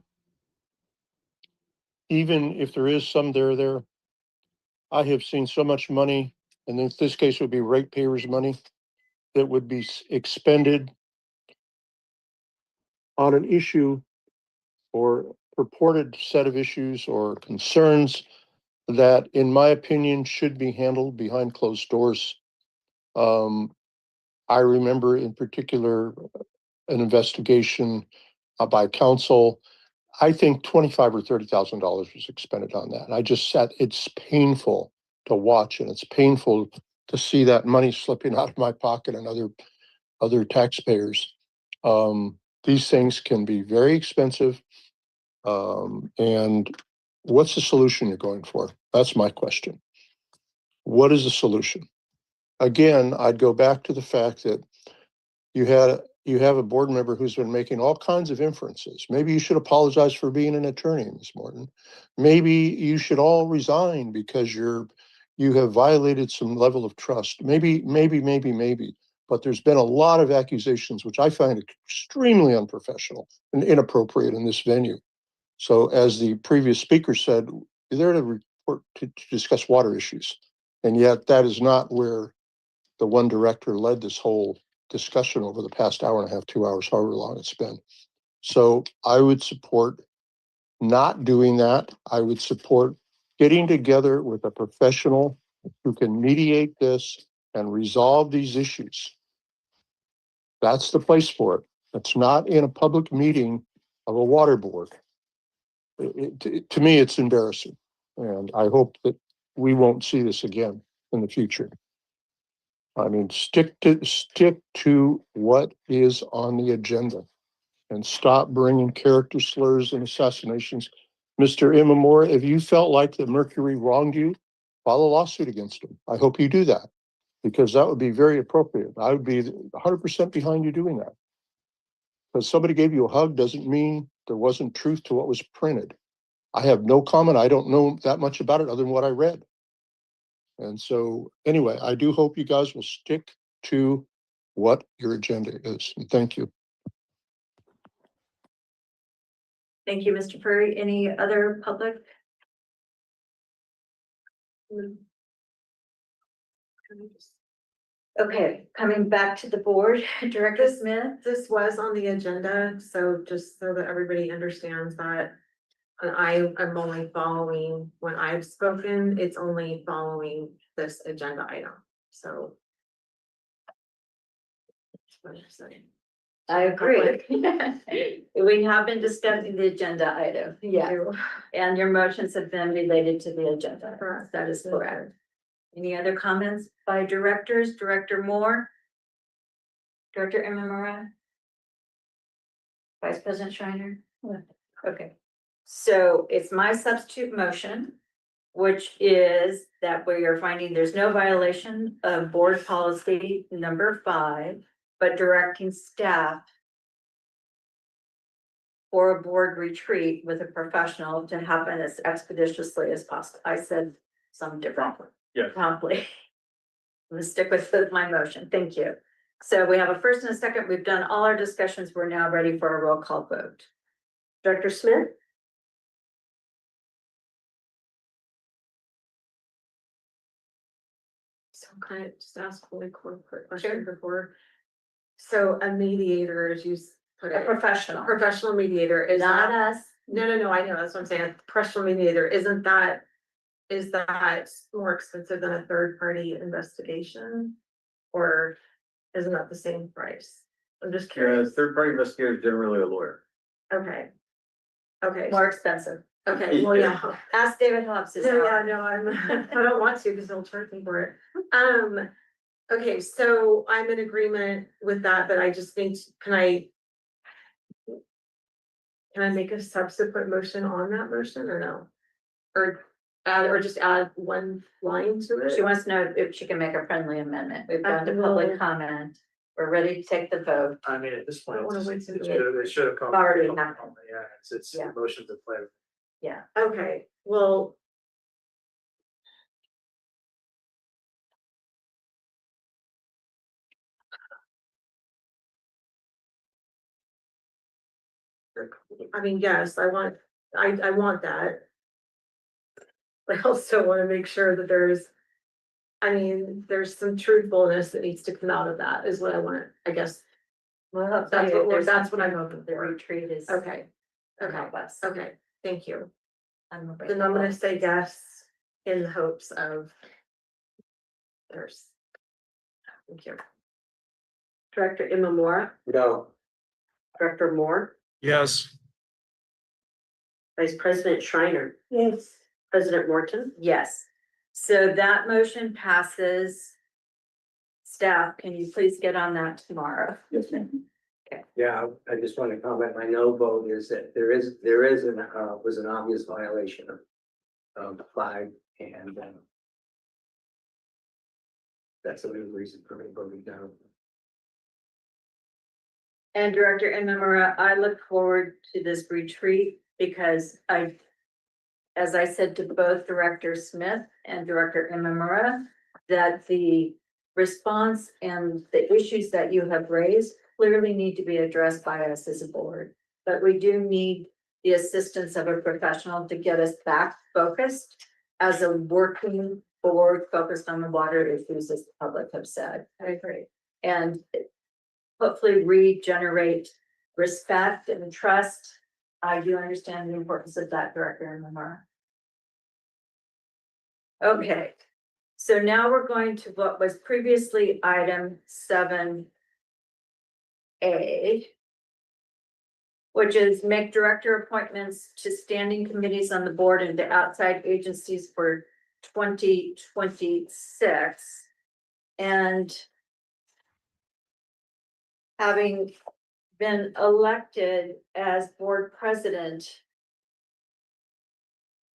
even if there is some there, I have seen so much money, and in this case would be ratepayers' money, that would be expended on an issue or purported set of issues or concerns that, in my opinion, should be handled behind closed doors. I remember in particular an investigation by council. I think $25,000 or $30,000 was expended on that. And I just sat, it's painful to watch, and it's painful to see that money slipping out of my pocket and other taxpayers. These things can be very expensive. And what's the solution you're going for? That's my question. What is the solution? Again, I'd go back to the fact that you have a board member who's been making all kinds of inferences. Maybe you should apologize for being an attorney, Ms. Morton. Maybe you should all resign because you have violated some level of trust. Maybe. But there's been a lot of accusations, which I find extremely unprofessional and inappropriate in this venue. So as the previous speaker said, they're to report to discuss water issues. And yet that is not where the one director led this whole discussion over the past hour and a half, 2 hours, however long it's been. So I would support not doing that. I would support getting together with a professional who can mediate this and resolve these issues. That's the place for it. It's not in a public meeting of a water board. To me, it's embarrassing. And I hope that we won't see this again in the future. I mean, stick to what is on the agenda and stop bringing character slurs and assassinations. Mr. Imamura, if you felt like that Mercury wronged you, file a lawsuit against him. I hope you do that, because that would be very appropriate. I would be 100% behind you doing that. Because somebody gave you a hug doesn't mean there wasn't truth to what was printed. I have no comment. I don't know that much about it other than what I read. And so anyway, I do hope you guys will stick to what your agenda is. And thank you. Thank you, Mr. Furry. Any other public? Okay, coming back to the board, Director Smith. This was on the agenda, so just so that everybody understands that. And I'm only following, when I've spoken, it's only following this agenda item, so. That's what I'm saying. I agree. We have been discussing the agenda item, yeah, and your motions have been related to the agenda. Correct. That is correct. Any other comments by directors? Director Moore? Director Imamura? Vice President Schreiner? Okay, so it's my substitute motion, which is that we are finding there's no violation of board policy number 5, but directing staff for a board retreat with a professional to happen as expeditiously as possible. I said some different. Yes. Promptly. I'm gonna stick with my motion. Thank you. So we have a first and a second. We've done all our discussions. We're now ready for a roll call vote. Director Smith, So can I just ask a really quick question before? So a mediator, as you put A it, professional, professional mediator is not that, us. no, I know, that's what I'm saying, professional mediator, isn't that? Is that more expensive than a third party investigation? Or isn't that the same price? I'm just Yeah, curious. third party investigator is generally a lawyer. Okay. Okay, More expensive. okay, well, yeah. Ask David Hobbs. No, yeah, no, I don't want to because they'll charge me for it. Okay, so I'm in agreement with that, but I just think, can I make a subsequent motion on that motion or no? Or just add one line to it? She wants to know if she can make a friendly amendment. We've gone to will. public comment. We're ready to take the vote. I mean, at this point, I don't wanna it's- wait till it the- should have come. Already happened. Yeah, it's Yeah. motions to play. Yeah. Okay, well. I mean, yes, I want that. But I also wanna make sure that there's some truthfulness that needs to come out of that is what I want, I guess. Well, That's what I'm hoping The for. retreat is. Okay, okay, Not us. okay, thank you. I'm afraid. Then I'm gonna say yes in the hopes of. There's. Thank you. Director Imamura, No, Director Moore, Yes. Vice President Schreiner, Yes, President Morton. Yes, so that motion passes. Staff, can you please get on that tomorrow? yes, ma'am. Yeah, I just want to comment, my no vote is that there is was an obvious violation of the flag and that's the main reason for me voting down. And Director Imamura, I look forward to this retreat because as I said to both Director Smith and Director Imamura, that the response and the issues that you have raised clearly need to be addressed by us as a board. But we do need the assistance of a professional to get us back focused as a working board focused on the water issues, as the public have said. I agree. And hopefully regenerate respect and trust. I do understand the importance of that, Director Imamura. Okay, so now we're going to what was previously item 7A, which is make director appointments to standing committees on the board and to outside agencies for 2026. And having been elected as board president,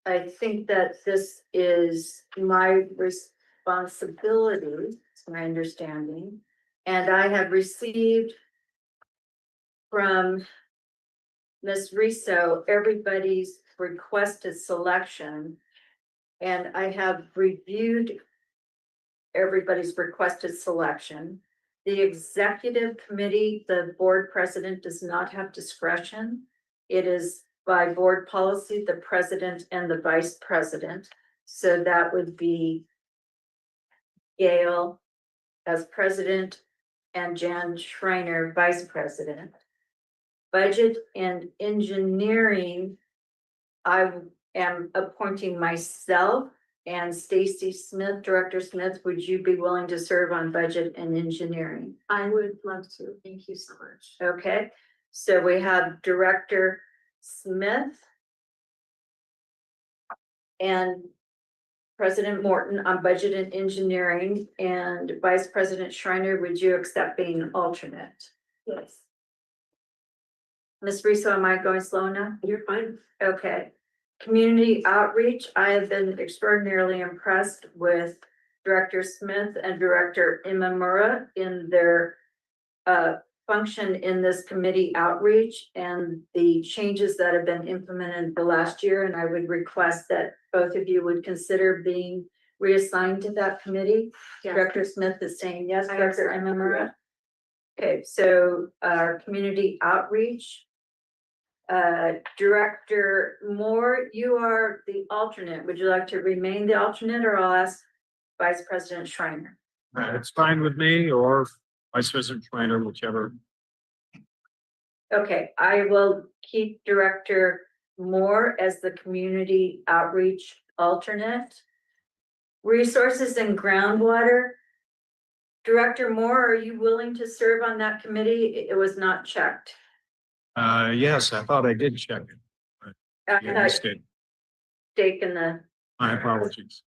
I think that this is my responsibility, it's my understanding. And I have received from Ms. Riso everybody's requested selection. And I have reviewed everybody's requested selection. The executive committee, the board president does not have discretion. It is by board policy, the president and the vice president. So that would be Gail as president and Jan Schreiner, vice president. Budget and engineering, I am appointing myself and Stacy Smith, Director Smith. Would you be willing to serve on budget and engineering? I would love to. Thank you so much. Okay, so we have Director Smith and President Morton on budget and engineering, and Vice President Schreiner, would you accept being an alternate? Yes. Ms. Riso, am I going slow enough? You're fine. Okay. Community outreach, I have been extraordinarily impressed with Director Smith and Director Imamura in their function in this committee outreach and the changes that have been implemented the last year. And I would request that both of you would consider being reassigned to that committee. Yes. Director Smith is saying yes, I Director accept, Imamura. Okay, so community outreach. Director Moore, you are the alternate. Would you like to remain the alternate, or I'll ask Vice President Schreiner? It's fine with me, or Vice President Schreiner, whichever. Okay, I will keep Director Moore as the community outreach alternate. Resources and groundwater. Director Moore, are you willing to serve on that committee? It was not checked. Yes, I thought I did check it. I Yeah, had missed it. taken the, My apologies.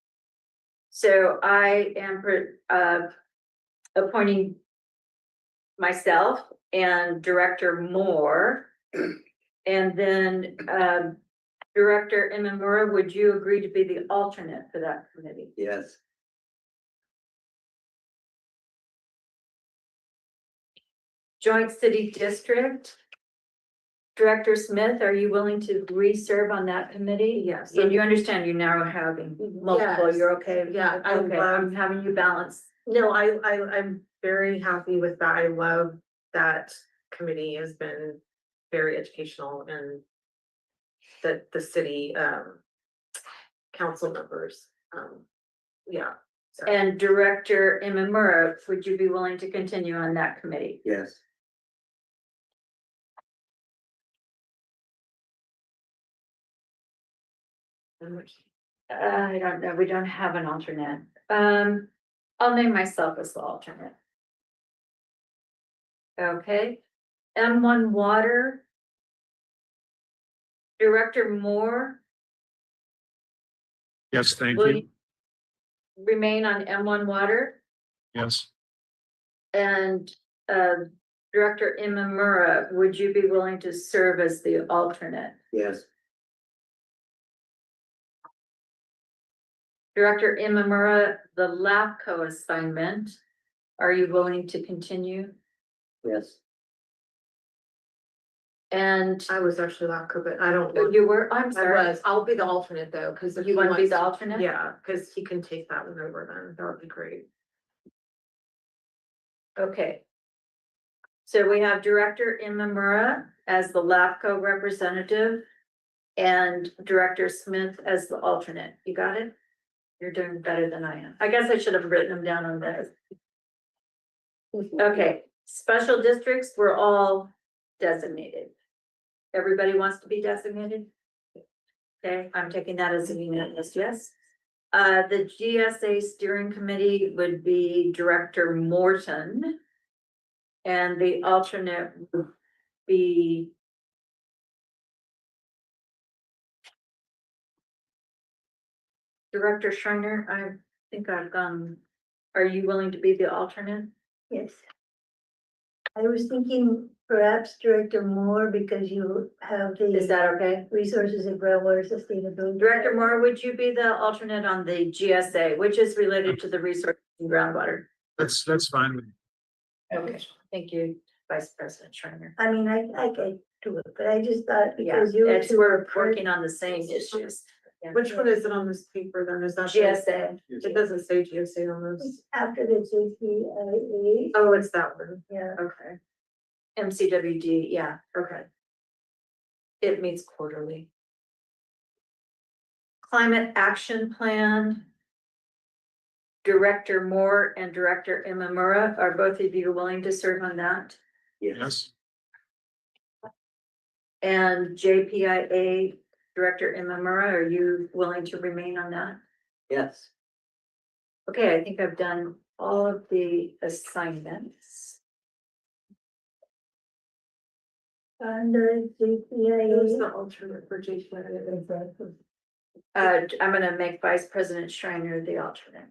so I am appointing myself and Director Moore. And then Director Imamura, would you agree to be the alternate for that committee? Yes. Joint City District. Director Smith, are you willing to re-serve on that committee? Yes. And you understand you now are having multiple, Yes. you're okay? Yeah, I Okay, love- I'm having you balance. No, I'm very happy with that. I love that committee has been very educational and that the city, council members, yeah. So, And Director Imamura, would you be willing to continue on that committee? Yes. I don't know, we don't have an alternate. I'll name myself as the alternate. Okay, M1 Water. Director Moore, Yes, thank will you. you remain on M1 Water? Yes, And Director Imamura, would you be willing to serve as the alternate? Yes. Director Imamura, the LAPCO assignment, are you willing to continue? Yes. And I was actually LACO, but I don't. you were, I'm I sorry, was, I'll be the alternate though, because you want to be the alternate? Yeah, because he can take that one over then, that would be great. Okay. So we have Director Imamura as the LAPCO representative and Director Smith as the alternate. You got it? You're doing better than I am. I guess I should have written them down on this. Okay, special districts were all designated. Everybody wants to be designated? Okay, I'm taking that as a unanimous yes. The GSA steering committee would be Director Morton. And the alternate would be Director Schreiner. I think I've gone. Are you willing to be the alternate? Yes. I was thinking perhaps Director Moore, because you have Is the that okay? resources and groundwater sustainability. Director Moore, would you be the alternate on the GSA, which is related to the resource and groundwater? that's fine with me. Okay, thank you, Vice President Schreiner. I mean, I can do it, but I just thought Yeah, because you it's, two we're are working on the same issues. Which one is it on this paper then? Is that? GSA, It doesn't say GSA on this. It's after the JPIA, Oh, it's that one. yeah. Okay, MCWD, yeah, okay. it meets quarterly. Climate Action Plan. Director Moore and Director Imamura, are both of you willing to serve on that? Yes, And JPIA, Director Imamura, are you willing to remain on that? Yes. Okay, I think I've done all of the assignments. Under Who's JPIA. the alternate for JPI? I'm gonna make Vice President Schreiner the alternate.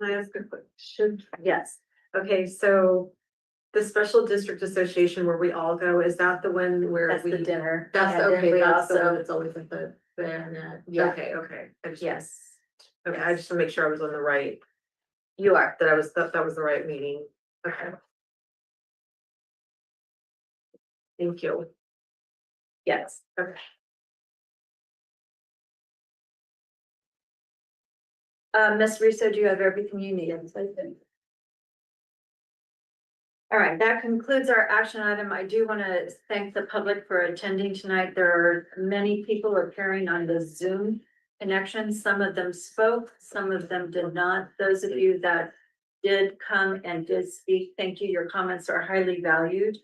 Can I ask a question? Yes, Okay, so the Special District Association where we all go, is that the one where that's we? the dinner. That's, And then okay, we that's the one also, that's always at the, yeah, okay, okay. yes, Okay, I just want to make sure I was on the right, you are. that I was, that was the right meeting. Okay. Thank you. Yes. Okay. Ms. Russo, do you have everything you need? All right, that concludes our action item. I do want to thank the public for attending tonight. There are many people appearing on the Zoom connection. Some of them spoke, some of them did not. Those of you that did come and did speak, thank you. Your comments are highly valued.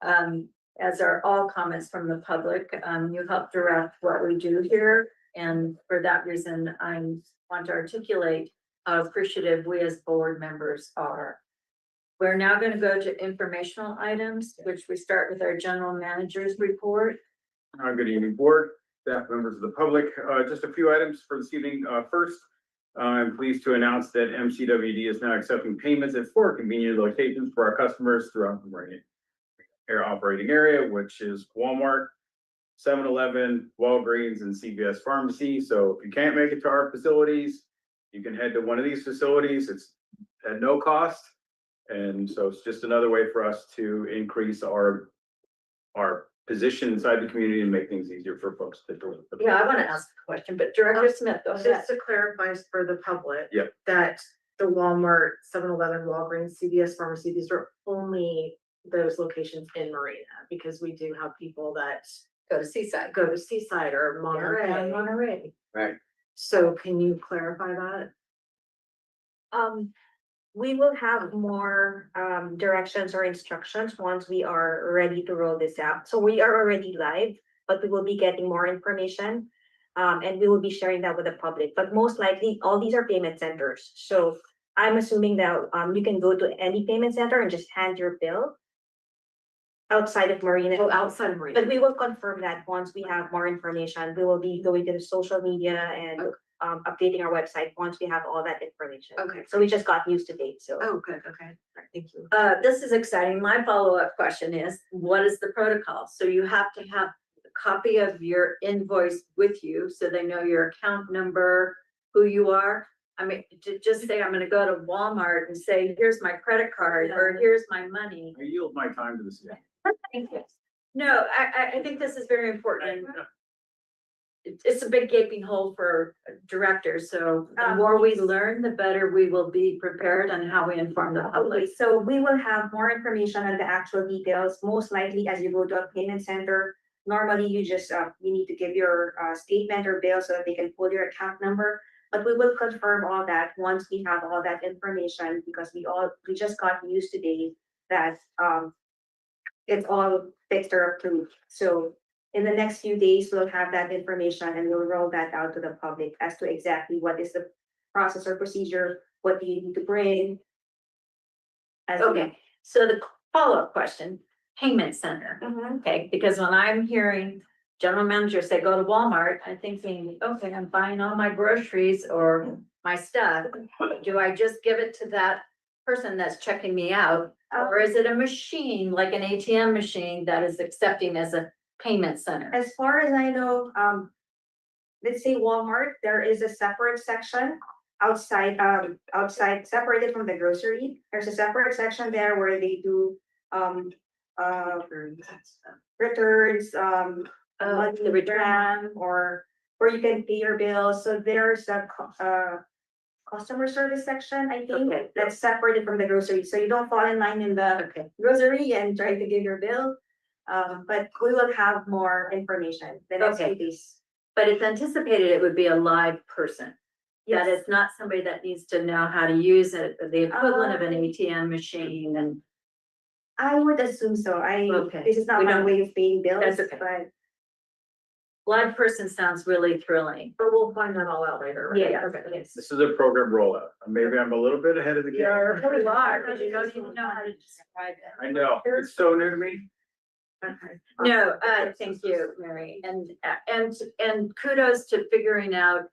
As are all comments from the public. You helped direct what we do here. And for that reason, I want to articulate how appreciative we as board members are. We're now going to go to informational items, which we start with our general manager's report. Good evening, board, staff, members of the public. Just a few items for this evening. First, I'm pleased to announce that MCWD is now accepting payments at 4 convenient locations for our customers throughout the Meridian operating area, which is Walmart, 7-Eleven, Walgreens, and CVS Pharmacy. So if you can't make it to our facilities, you can head to one of these facilities. It's at no cost. And so it's just another way for us to increase our position inside the community and make things easier for folks to do. Yeah, I want to ask a question, but Director Smith, go ahead. Just to clarify for the public. Yep. That the Walmart, 7-Eleven, Walgreens, CVS Pharmacy, these are only those locations in Marina, because we do have people that Go to Seaside. go to Seaside or Monterey. Monterey. Right. So can you clarify that? We will have more directions or instructions once we are ready to roll this out. So we are already live, but we will be getting more information. And we will be sharing that with the public, but most likely all these are payment centers. So I'm assuming that you can go to any payment center and just hand your bill outside of Marina. Oh, outside of Marina. But we will confirm that once we have more information. We will be going to the social media and updating our website once we have all that information. Okay. So we just got news today, so. Oh, good, okay, all right, thank you. This is exciting. My follow-up question is, what is the protocol? So you have to have a copy of your invoice with you, so they know your account number, who you are. I mean, to just say, I'm gonna go to Walmart and say, here's my credit card, or here's my money. I yield my time to the city. Thank you. No, I think this is very important. It's a big gaping hole for directors, so the more we learn, the better we will be prepared on how we inform the public. Okay, so we will have more information on the actual details, most likely as you go to a payment center. Normally, you just, you need to give your statement or bill so that they can pull your account number. But we will confirm all that once we have all that information, because we just got news today that it's all fixed or approved. So in the next few days, we'll have that information and we'll roll that out to the public as to exactly what is the process or procedure, what do you need to bring. Okay, so the follow-up question, payment center. Mhm. Okay, because when I'm hearing general manager say, go to Walmart, I'm thinking, okay, I'm buying all my groceries or my stuff. Do I just give it to that person that's checking me out? Or is it a machine, like an ATM machine that is accepting as a payment center? As far as I know, let's say Walmart, there is a separate section outside, separated from the grocery. There's a separate section there where they do, returns, money the return. return, or where you can pay your bills. So there's a customer service section, I think, Okay. that's separated from the grocery. So you don't fall in line in the Okay, grocery and try to give your bill. But we will have more information the next few Okay. days. but it's anticipated it would be a live person. That Yes. it's not somebody that needs to know how to use it, the equivalent of an ATM machine and. I would assume so. Okay. This is not We my don't- way of paying bills, That's okay. but Live person sounds really thrilling. But we'll find that all out later, right? Yeah. Okay, yes. This is a program rollout. Maybe I'm a little bit ahead of the game. Yeah, pretty large. Because you don't even know how to describe it. I know, it's so new to me. Okay. No, thank you, Mary, and kudos to figuring out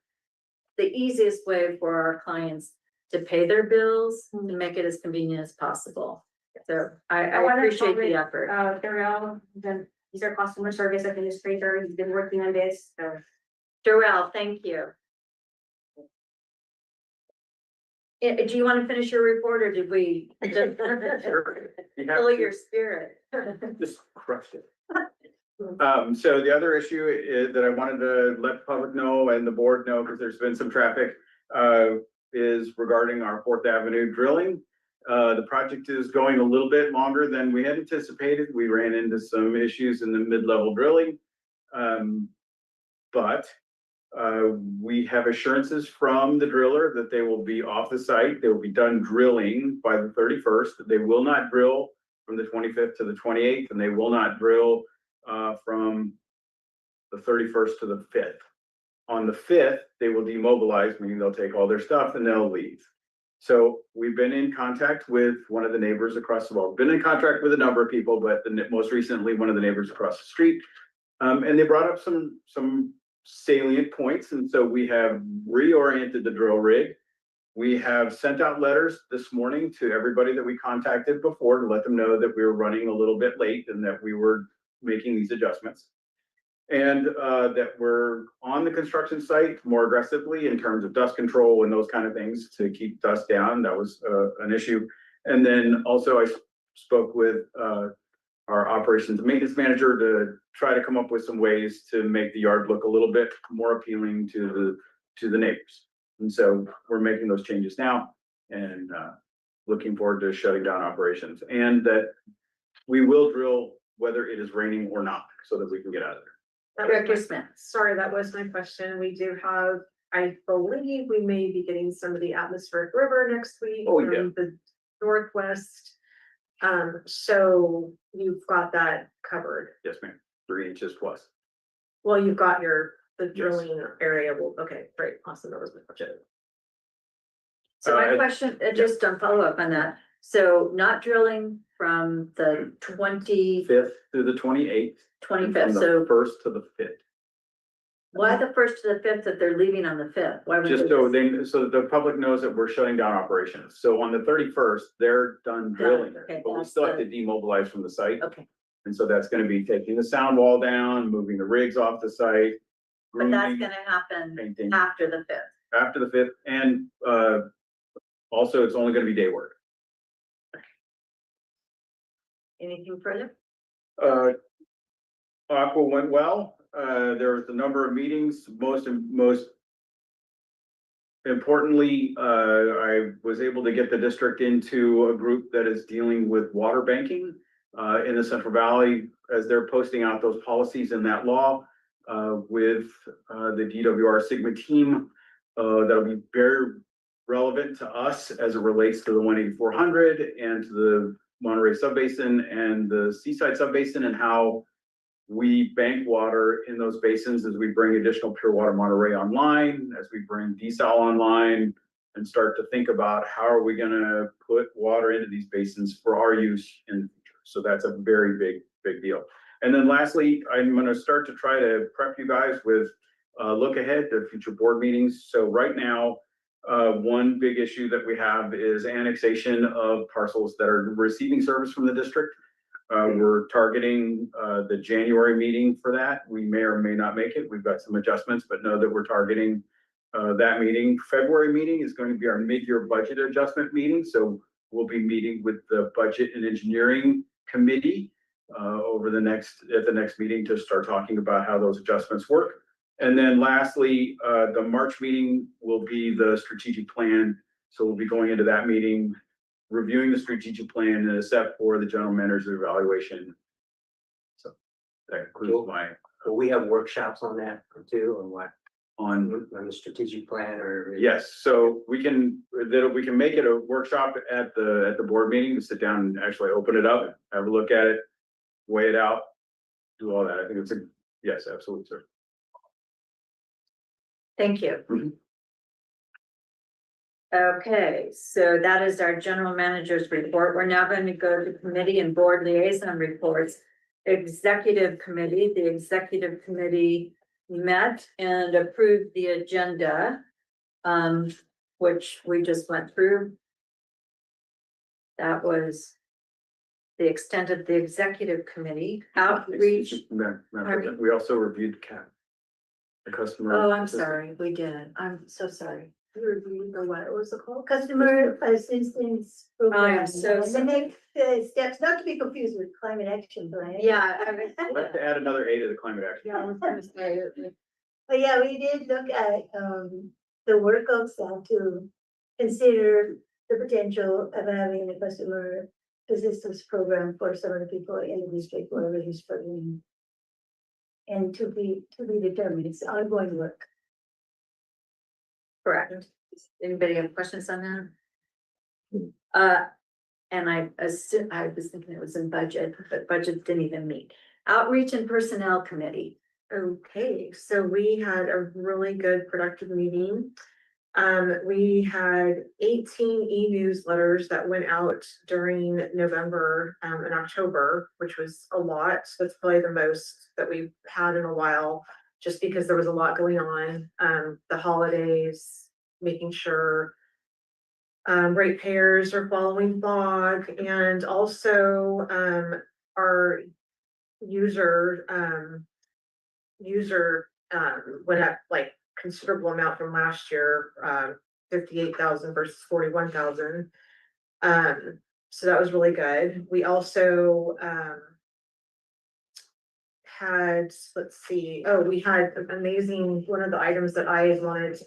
the easiest way for our clients to pay their bills, to make it as convenient as possible. So I wanna appreciate the comment, effort. Darrell, he's our customer service administrator, he's been working on this, so. Joelle, thank you. Do you want to finish your report or did we? Sure. You have Follow to. your spirit. Just crushed it. So the other issue is that I wanted to let the public know and the board know, because there's been some traffic, is regarding our Fourth Avenue drilling. The project is going a little bit longer than we had anticipated. We ran into some issues in the mid-level drilling. But we have assurances from the driller that they will be off the site. They will be done drilling by the 31st. They will not drill from the 25th to the 28th, and they will not drill from the 31st to the 5th. On the 5th, they will demobilize, meaning they'll take all their stuff and they'll leave. So we've been in contact with one of the neighbors across the wall. Been in contact with a number of people, but most recently, one of the neighbors across the street. And they brought up some salient points. And so we have reoriented the drill rig. We have sent out letters this morning to everybody that we contacted before to let them know that we were running a little bit late and that we were making these adjustments. And that we're on the construction site more aggressively in terms of dust control and those kind of things to keep dust down. That was an issue. And then also I spoke with our operations and maintenance manager to try to come up with some ways to make the yard look a little bit more appealing to the neighbors. And so we're making those changes now and looking forward to shutting down operations, and that we will drill whether it is raining or not so that we can get out of there. Director Smith. Sorry, that was my question. We do have, I believe we may be getting some of the atmospheric river next week Oh, yeah. from the northwest. So you've got that covered. Yes, ma'am. 3 inches plus. Well, you've got the drilling area. Well, okay, great, awesome. That was my question. So my Uh, question, just to follow up on that, so not drilling from the 5th through the 28th. and 25th, from the so 1st to the 5th. why the 1st to the 5th if they're leaving on the 5th? Why would Just they so that the public knows that we're shutting down operations. So on the 31st, they're done drilling, okay, but we that's still have the- to demobilize from the site. Okay, And so that's gonna be taking the sound wall down, moving the rigs off the site. but that's grooming, gonna happen painting after the 5th. after the 5th, and also it's only gonna be day work. Anything further? Aqua went well. There was a number of meetings, most importantly, I was able to get the district into a group that is dealing with water banking in the Central Valley, as they're posting out those policies in that law with the DWR Sigma team. That'll be very relevant to us as it relates to the 18400 and to the Monterey Subbasin and the Seaside Subbasin, and how we bank water in those basins as we bring additional Pure Water Monterey online, as we bring desal online, and start to think about how are we gonna put water into these basins for our use in the future. So that's a very big deal. And then lastly, I'm gonna start to try to prep you guys with a look ahead to future board meetings. So right now, one big issue that we have is annexation of parcels that are receiving service from the district. We're targeting the January meeting for that. We may or may not make it. We've got some adjustments, but know that we're targeting that meeting. February meeting is going to be our mid-year budget adjustment meeting. So we'll be meeting with the Budget and Engineering Committee at the next meeting to start talking about how those adjustments work. And then lastly, the March meeting will be the strategic plan. So we'll be going into that meeting, reviewing the strategic plan and a step for the general manager's evaluation. So that concludes my, Will we have workshops on that too, or what, on, on the strategic plan, or? yes, so we can make it a workshop at the board meeting, to sit down and actually open it up, have a look at it, weigh it out, do all that. I think yes, absolutely, sir. Thank you. Mhm. Okay, so that is our general manager's report. We're now going to go to committee and board liaison reports. Executive committee, the executive committee met and approved the agenda, which we just went through. That was the extent of the executive committee outreach. We also reviewed the customer. Oh, I'm sorry, we did. I'm so sorry. Review the what was it called? Customer assistance. I am program. so And the next steps, not to be confused with climate action plan. Yeah. Let's add another A to the climate action. Yeah, I was gonna say, But yeah, we did look at the work of staff to consider the potential of having a customer assistance program for some of the people in the district who are really struggling. And to be determined, it's ongoing work. Correct. Anybody have questions on that? And I was thinking it was in budget, but budget didn't even meet. Outreach and Personnel Committee. okay, so we had a really good productive meeting. We had 18 e-newsletters that went out during November and October, which was a lot. So that's probably the most that we've had in a while, just because there was a lot going on. The holidays, making sure ratepayers are following FOG, and also our user went up like considerable amount from last year, 58,000 versus 41,000. So that was really good. We also had, let's see, oh, we had an amazing, one of the items that I wanted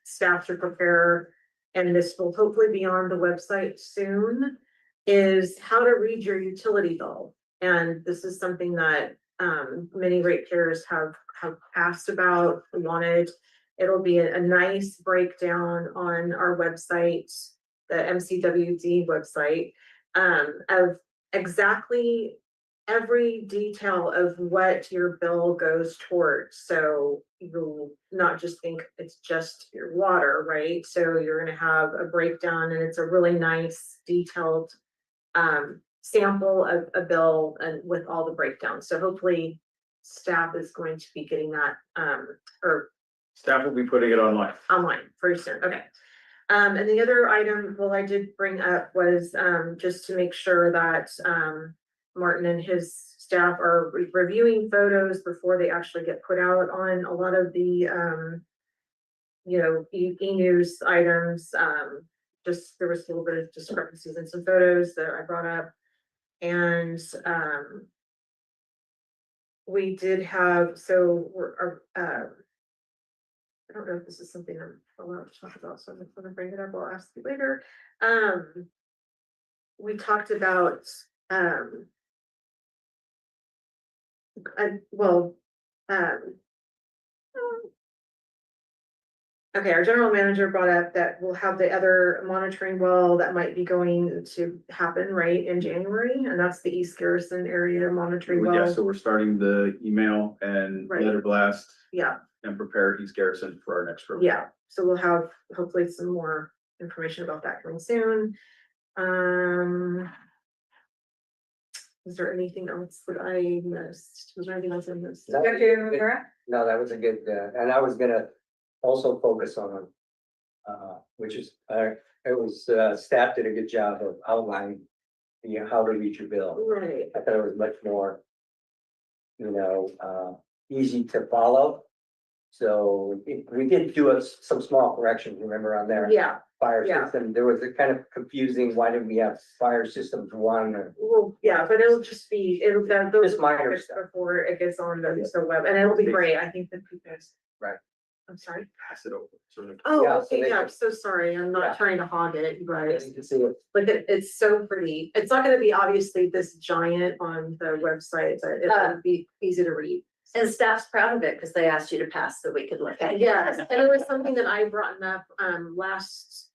staff to prepare, and this will hopefully be on the website soon, is how to read your utility bill. And this is something that many ratepayers have asked about, wanted. It'll be a nice breakdown on our website, the MCWD website, of exactly every detail of what your bill goes towards. So you'll not just think it's just your water, right? So you're gonna have a breakdown, and it's a really nice detailed sample of a bill and with all the breakdowns. So hopefully staff is going to be getting that or Staff will be putting it online. online pretty soon. Okay. And the other item, well, I did bring up was just to make sure that Martin and his staff are reviewing photos before they actually get put out on a lot of the e-news items. Just there was a little bit of discrepancies in some photos that I brought up. And we did have, so we're I don't know if this is something I'm allowed to talk about, so I'm just gonna bring it up. I'll ask you later. We talked about okay, our general manager brought up that we'll have the other monitoring well that might be going to happen right in January, and that's the East Garrison area monitoring Yeah, well. so we're starting the email and Right. letter blast Yeah, and prepare East Garrison for our next program. yeah, so we'll have hopefully some more information about that coming soon. Is there anything else that I missed? Was there anything else I missed? No. Director Rivera? No, that was a good, and I was gonna also focus on, which is, it was, staff did a good job of outlining, how to read your bill. Right, I thought it was much more, easy to follow. So we did do some small corrections, remember, on there. yeah, Fire yeah. system, there was a kind of confusing, why did we have fire systems one or? Well, yeah, but it'll just be, it'll, those Just minor topics stuff. before it gets on the web, and it'll be great. I think that you guys. Right. I'm sorry. Pass it over. Sort of. Oh, Yeah, so okay, they- yeah, I'm so sorry. I'm Yeah. not trying to hog it, you guys. You can see it. But it's so pretty. It's not gonna be obviously this giant on the website, but it'll be easy to read. And staff's proud of it because they asked you to pass so we could look at it. Yes, and it was something that I brought up last,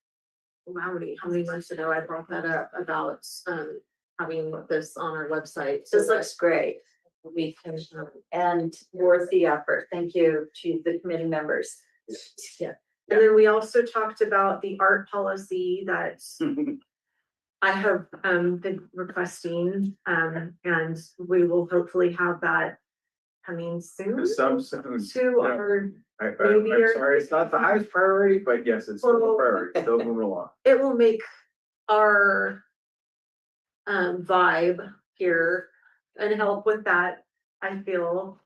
how many months ago, I brought that up about having this on our website. So This looks great. we can, And worth the effort. Thank you to the committee members. Yeah. And then we also talked about the art policy that I have been requesting, and we will hopefully have that coming soon Some soon. to our, I'm maybe our- sorry, it's not the highest priority, but yes, it's still a priority, still moving along. it will make our vibe here and help with that. I feel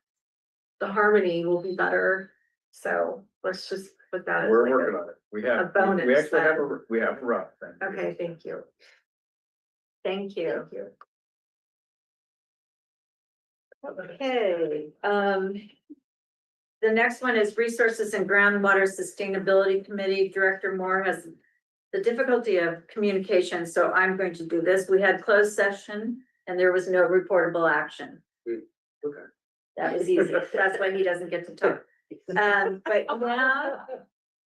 the harmony will be better. So let's just put that as We're like working on it. We have, a bonus we actually have then. we have a rough. Okay, thank you. Thank you. Thank you. Okay, the next one is Resources and Groundwater Sustainability Committee. Director Moore has the difficulty of communication, so I'm going to do this. We had closed session and there was no reportable action. Okay. That was easy. That's why he doesn't get to talk. But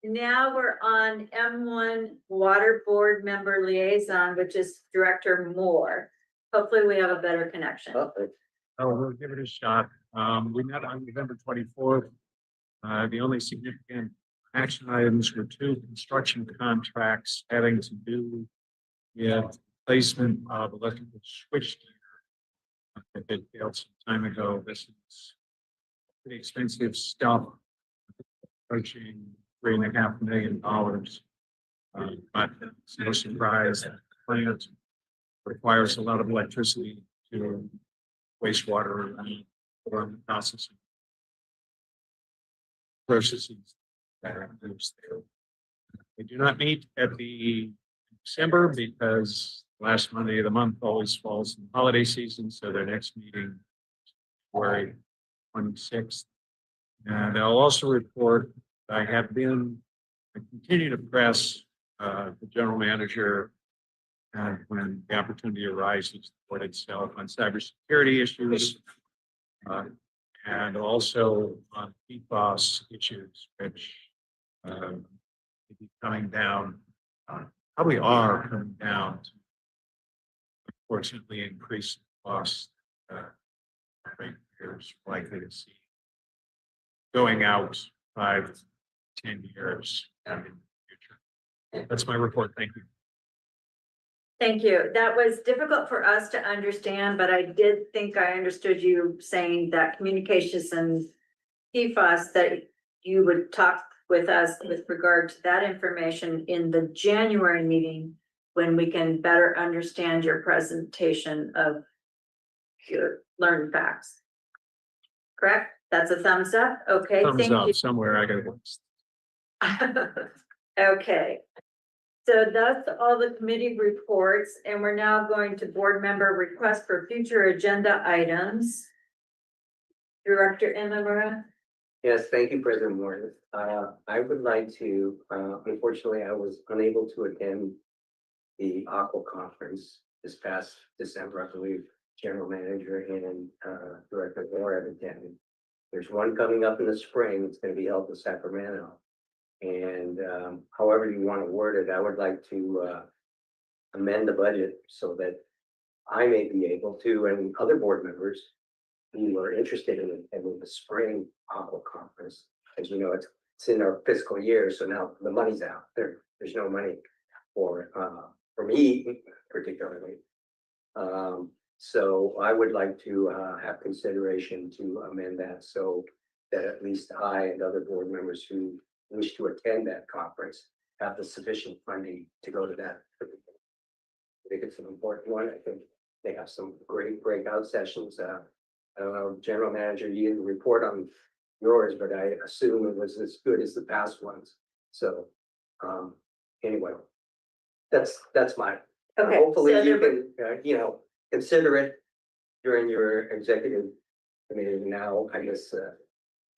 now we're on M1 Water Board Member Liaison, which is Director Moore. Hopefully we have a better connection. Oh, we'll give it a shot. We met on November 24th. The only significant action items were 2 construction contracts having to do with placement of electrical switchgear. That they failed some time ago. This is pretty expensive stuff, approaching $3.5 million. But it's no surprise that the plant requires a lot of electricity to wastewater and processing processes that are used there. They do not meet at the December because last Monday of the month always falls in the holiday season, so their next meeting is February 26th. And I'll also report I continue to press the general manager and when the opportunity arises for itself on cybersecurity issues and also on PFAS issues, which may be coming down, probably are coming down to unfortunately increase costs. There's likely to see going out 5 to 10 years in the future. That's my report. Thank you. Thank you. That was difficult for us to understand, but I did think I understood you saying that communications and PFAS, that you would talk with us with regard to that information in the January meeting when we can better understand your presentation of your learned facts. Correct? That's a thumbs up? Okay, Thumbs thank up you. somewhere. I got it. Okay. So that's all the committee reports, and we're now going to board member requests for future agenda items. Director Emma. Yes, thank you, President Moore. I would like to, unfortunately, I was unable to attend the Aqua Conference this past December. I believe General Manager and Director Moore have attended. There's one coming up in the spring. It's going to be held in Sacramento. And however you want to word it, I would like to amend the budget so that I may be able to, and other board members who are interested in attending the spring Aqua Conference. As you know, it's in our fiscal year, so now the money's out. There's no money for me particularly. So I would like to have consideration to amend that so that at least I and other board members who wish to attend that conference have the sufficient funding to go to that. I think it's an important one. I think they have some great breakout sessions. I don't know, General Manager, you didn't report on yours, but I assume it was as good as the past ones. So anyway, that's mine. Okay. Hopefully so you there- can, consider it during your executive committee. Now, I guess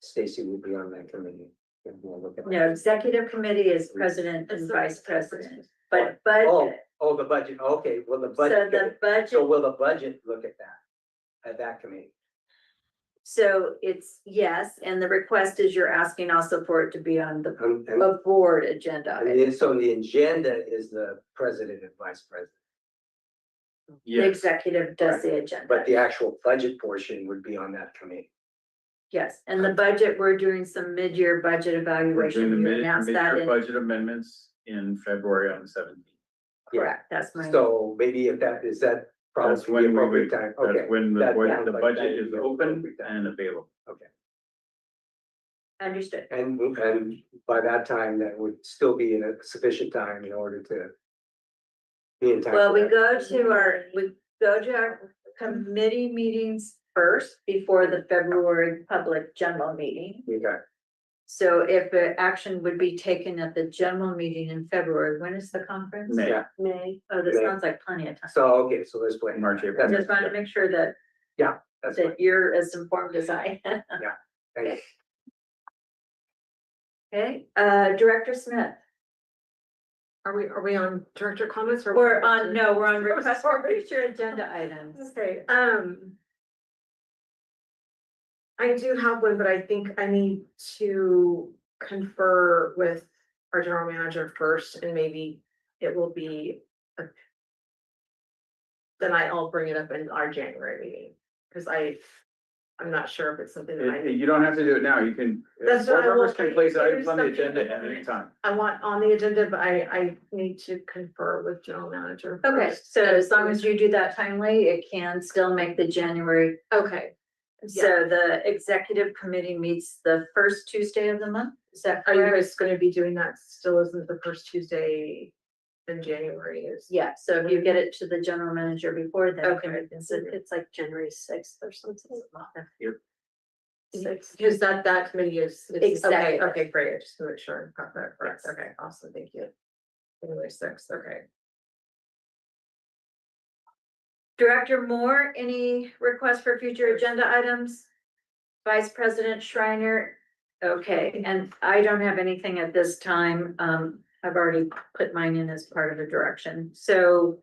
Stacy will be on that committee. And we'll look at that. No, executive committee is president and vice president, but Oh, budget. the budget. Okay, well, the So budget. the budget, So will the budget look at that committee? so it's yes, and the request is you're asking also for it to be on the And board agenda. item. so the agenda is the president and vice president, The Yes, executive does the agenda. but the actual budget portion would be on that committee. Yes, and the budget, we're doing some mid-year budget We're doing the evaluation. You mid, announced that mid-year in, budget amendments in February on the 17th. correct, that's my. So maybe if that, is that probably That's the when we appropriate would, time? Okay. that's when That the sounds like budget that is would be open appropriate time. and available. Okay, Understood. and by that time, that would still be in a sufficient time in order to be in time. Well, for we go to our committee meetings first before the February public general meeting. that. Okay, So if the action would be taken at the general meeting in February, when is the conference? May. yeah, May. Oh, that May. sounds like plenty of time. so, okay, so let's play. March, April. I just wanted to make sure that, That's fine. that you're as informed as I. Thank you. Okay, Director Smith, Are we on director comments or? we're on request for future agenda items. Okay, I do have one, but I think I need to confer with our general manager first, and maybe it will be. Then I'll bring it up in our January meeting, because I'm not sure if it's something that I. You don't have to do it now, you can, That's board what I will members can say. place items Here's on the something agenda that at any time. I want on the agenda, but I need to confer with general manager. Okay, first. so as long as you do that timely, it can still make the January. Okay, So the executive committee meets the first Tuesday of the month, is that are you correct? guys gonna be doing that? Still isn't the first Tuesday in January is? Yeah, so if you get it to the general manager before then. Okay. It's like January 6th or something. Because that committee is. Exactly. Okay, great, I just to make sure I got that correct, okay, awesome, thank you. January 6th, okay. Director Moore, any requests for future agenda items? Vice President Schreiner, okay, and I don't have anything at this time. I've already put mine in as part of the direction. So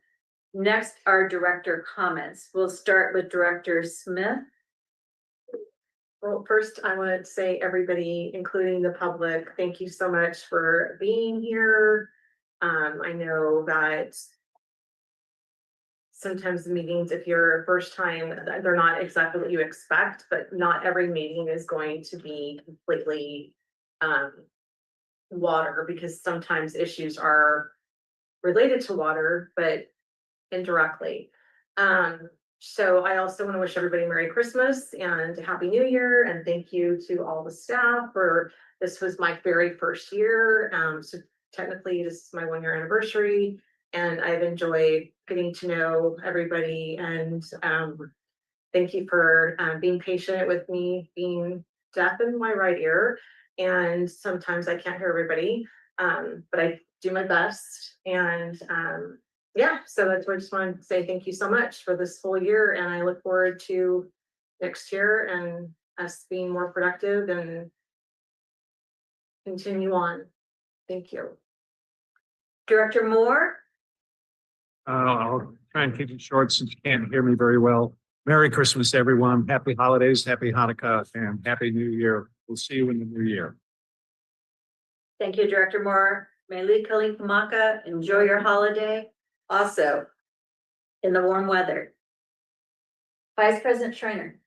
next are director comments. We'll start with Director Smith. Well, first, I want to say everybody, including the public, thank you so much for being here. I know that sometimes the meetings, if you're first time, they're not exactly what you expect, but not every meeting is going to be completely water, because sometimes issues are related to water, but indirectly. So I also want to wish everybody Merry Christmas and Happy New Year, and thank you to all the staff for, this was my very first year. So technically this is my 1-year anniversary, and I've enjoyed getting to know everybody, and thank you for being patient with me, being deaf in my right ear, and sometimes I can't hear everybody, but I do my best, and yeah, so that's what I just wanted to say. Thank you so much for this full year, and I look forward to next year and us being more productive and continue on. Thank you. Director Moore, I'll try and keep it short since you can't hear me very well. Merry Christmas, everyone. Happy holidays, happy Hanukkah, and happy New Year. We'll see you in the new year. thank you, Director Moore. Meli Kalinkamaka, enjoy your holiday. Also, in the warm weather. Vice President Schreiner.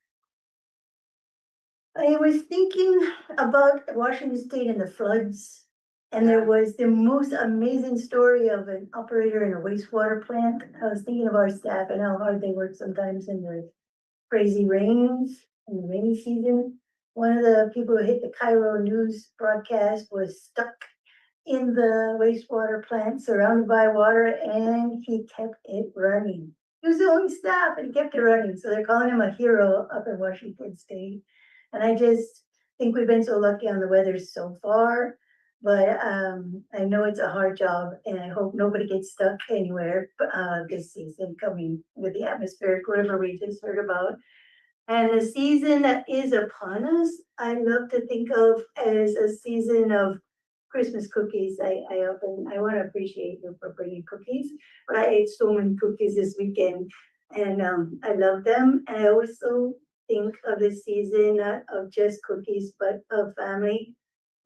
I was thinking about Washington State and the floods. And there was the most amazing story of an operator in a wastewater plant. I was thinking of our staff and how hard they work sometimes in the crazy rains in the rainy season. One of the people who hit the Cairo news broadcast was stuck in the wastewater plant surrounded by water, and he kept it running. He was the only staff and he kept it running. So they're calling him a hero up in Washington State. And I just think we've been so lucky on the weather so far. But I know it's a hard job, and I hope nobody gets stuck anywhere this season coming with the atmospheric river we just heard about. And the season that is upon us, I love to think of as a season of Christmas cookies. I want to appreciate you for bringing cookies, but I ate so many cookies this weekend, and I love them. And I also think of the season not of just cookies, but of family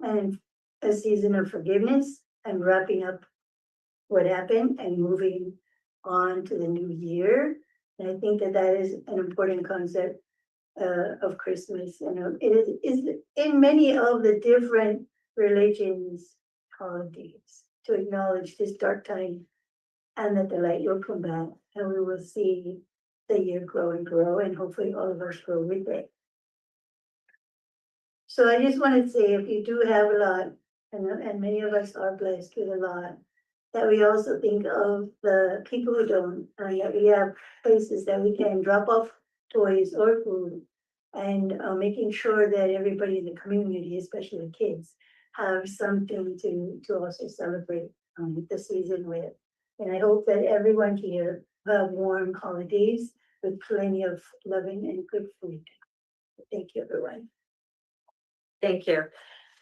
and a season of forgiveness and wrapping up what happened and moving on to the new year. And I think that that is an important concept of Christmas, it is in many of the different religions holidays to acknowledge this dark time and that the light will come back and we will see the year grow and grow and hopefully all of us grow with it. So I just want to say, if you do have a lot, and many of us are blessed with a lot, that we also think of the people who don't, and that we have places that we can drop off toys or food, and making sure that everybody in the community, especially the kids, have something to also celebrate the season with. And I hope that everyone here have warm holidays with plenty of loving and good food. Thank you, everyone. Thank you.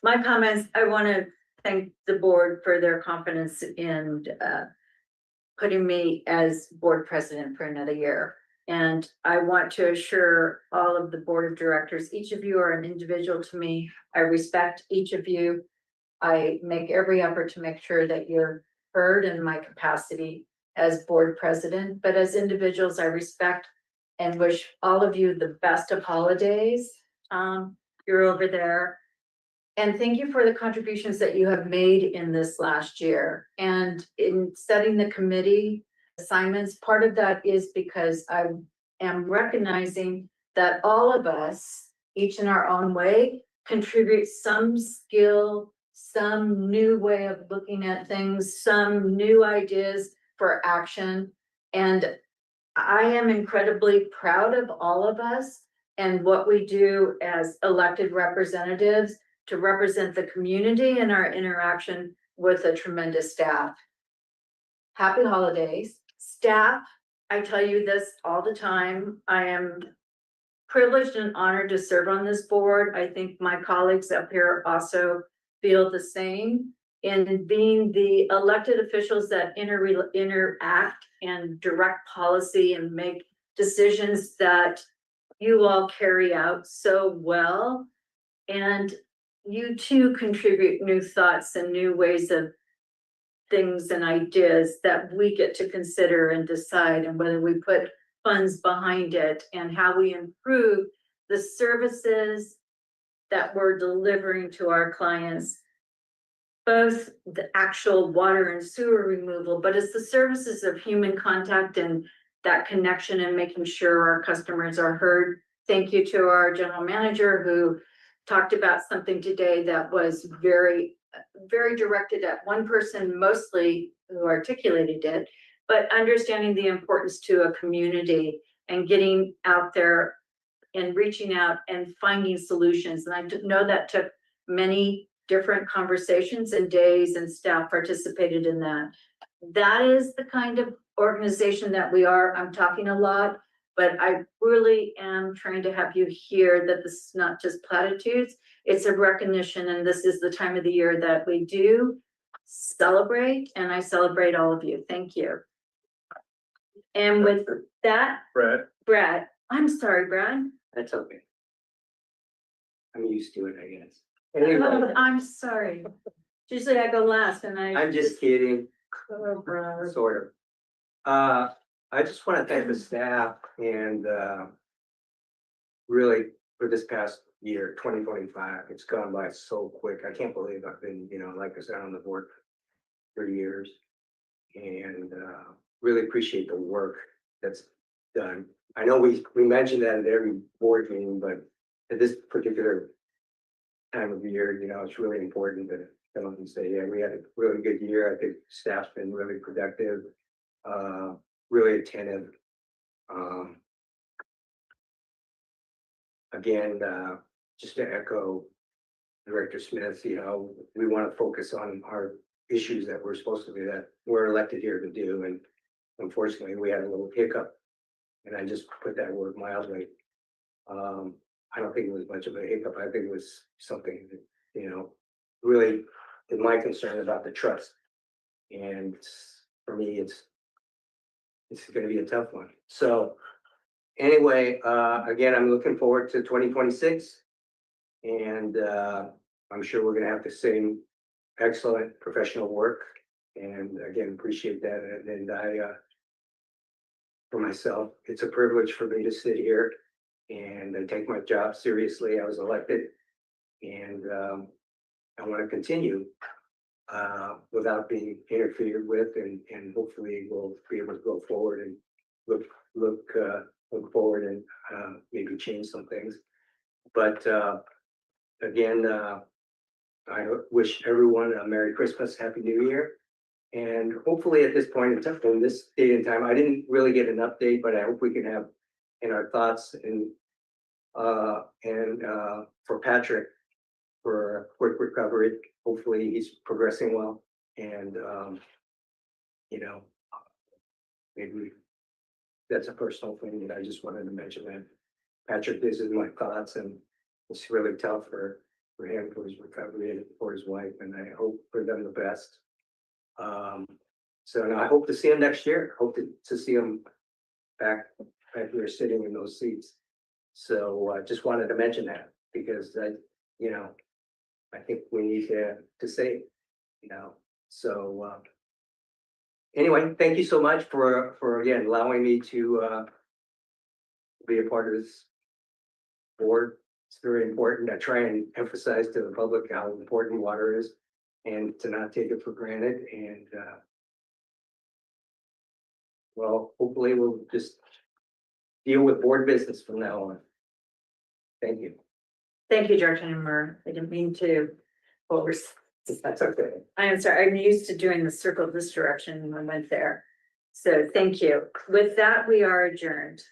My comments, I want to thank the board for their confidence in putting me as board president for another year. And I want to assure all of the board of directors, each of you are an individual to me. I respect each of you. I make every effort to make sure that you're heard in my capacity as board president, but as individuals, I respect and wish all of you the best of holidays. You're over there. And thank you for the contributions that you have made in this last year. And in setting the committee assignments, part of that is because I am recognizing that all of us, each in our own way, contribute some skill, some new way of looking at things, some new ideas for action. And I am incredibly proud of all of us and what we do as elected representatives to represent the community and our interaction with a tremendous staff. Happy holidays. Staff, I tell you this all the time. I am privileged and honored to serve on this board. I think my colleagues up here also feel the same in being the elected officials that interact and direct policy and make decisions that you all carry out so well. And you too contribute new thoughts and new ways of things and ideas that we get to consider and decide, and whether we put funds behind it and how we improve the services that we're delivering to our clients, both the actual water and sewer removal, but it's the services of human contact and that connection and making sure our customers are heard. Thank you to our general manager who talked about something today that was very directed at one person, mostly who articulated it, but understanding the importance to a community and getting out there and reaching out and finding solutions. And I know that took many different conversations and days, and staff participated in that. That is the kind of organization that we are. I'm talking a lot, but I really am trying to have you hear that this is not just platitudes, it's a recognition, and this is the time of the year that we do celebrate, and I celebrate all of you. Thank you. And with that, Brad, I'm sorry, Brad. That's okay. I'm used to it, I guess. Anyway, I'm sorry. Usually I go last and I'm just kidding, Oh, Brad. sort of. I just want to thank the staff and really for this past year, 2025, it's gone by so quick. I can't believe I've been, like I said, on the board for 3 years. And really appreciate the work that's done. I know we mentioned that at every board meeting, but at this particular time of the year, it's really important to come up and say, yeah, we had a really good year. I think staff's been really productive, really attentive. Again, just to echo Director Smith, we want to focus on our issues that we're supposed to be, that we're elected here to do. And unfortunately, we had a little hiccup, and I just put that word mildly. I don't think it was much of a hiccup. I think it was something that, really is my concern about the trust. And for me, it's going to be a tough one. So anyway, again, I'm looking forward to 2026, and I'm sure we're going to have the same excellent professional work. And again, appreciate that. And I, for myself, it's a privilege for me to sit here And I take my job seriously. I was elected. And I want to continue without being interfered with, and hopefully we'll be able to go forward and look forward and maybe change some things. But again, I wish everyone a Merry Christmas, Happy New Year. And hopefully at this point in time, in this date and time, I didn't really get an update, but I hope we can have in our thoughts and for Patrick for a quick recovery. Hopefully he's progressing well, and you know, maybe that's a personal thing that I just wanted to mention, that Patrick is in my thoughts, and it's really tough for him, for his recovery, and for his wife, and I hope for them the best. So I hope to see him next year. Hope to see him back here sitting in those seats. So I just wanted to mention that, because I think we need to say, so anyway, thank you so much for again allowing me to be a part of this board. It's very important. I try and emphasize to the public how important water is, and to not take it for granted. And well, hopefully we'll just deal with board business from now on. Thank you. Thank you, Director Nimmer. I didn't mean to over. That's okay. I am sorry, I'm used to doing the circle this direction and I went there. So thank you. With that, we are adjourned.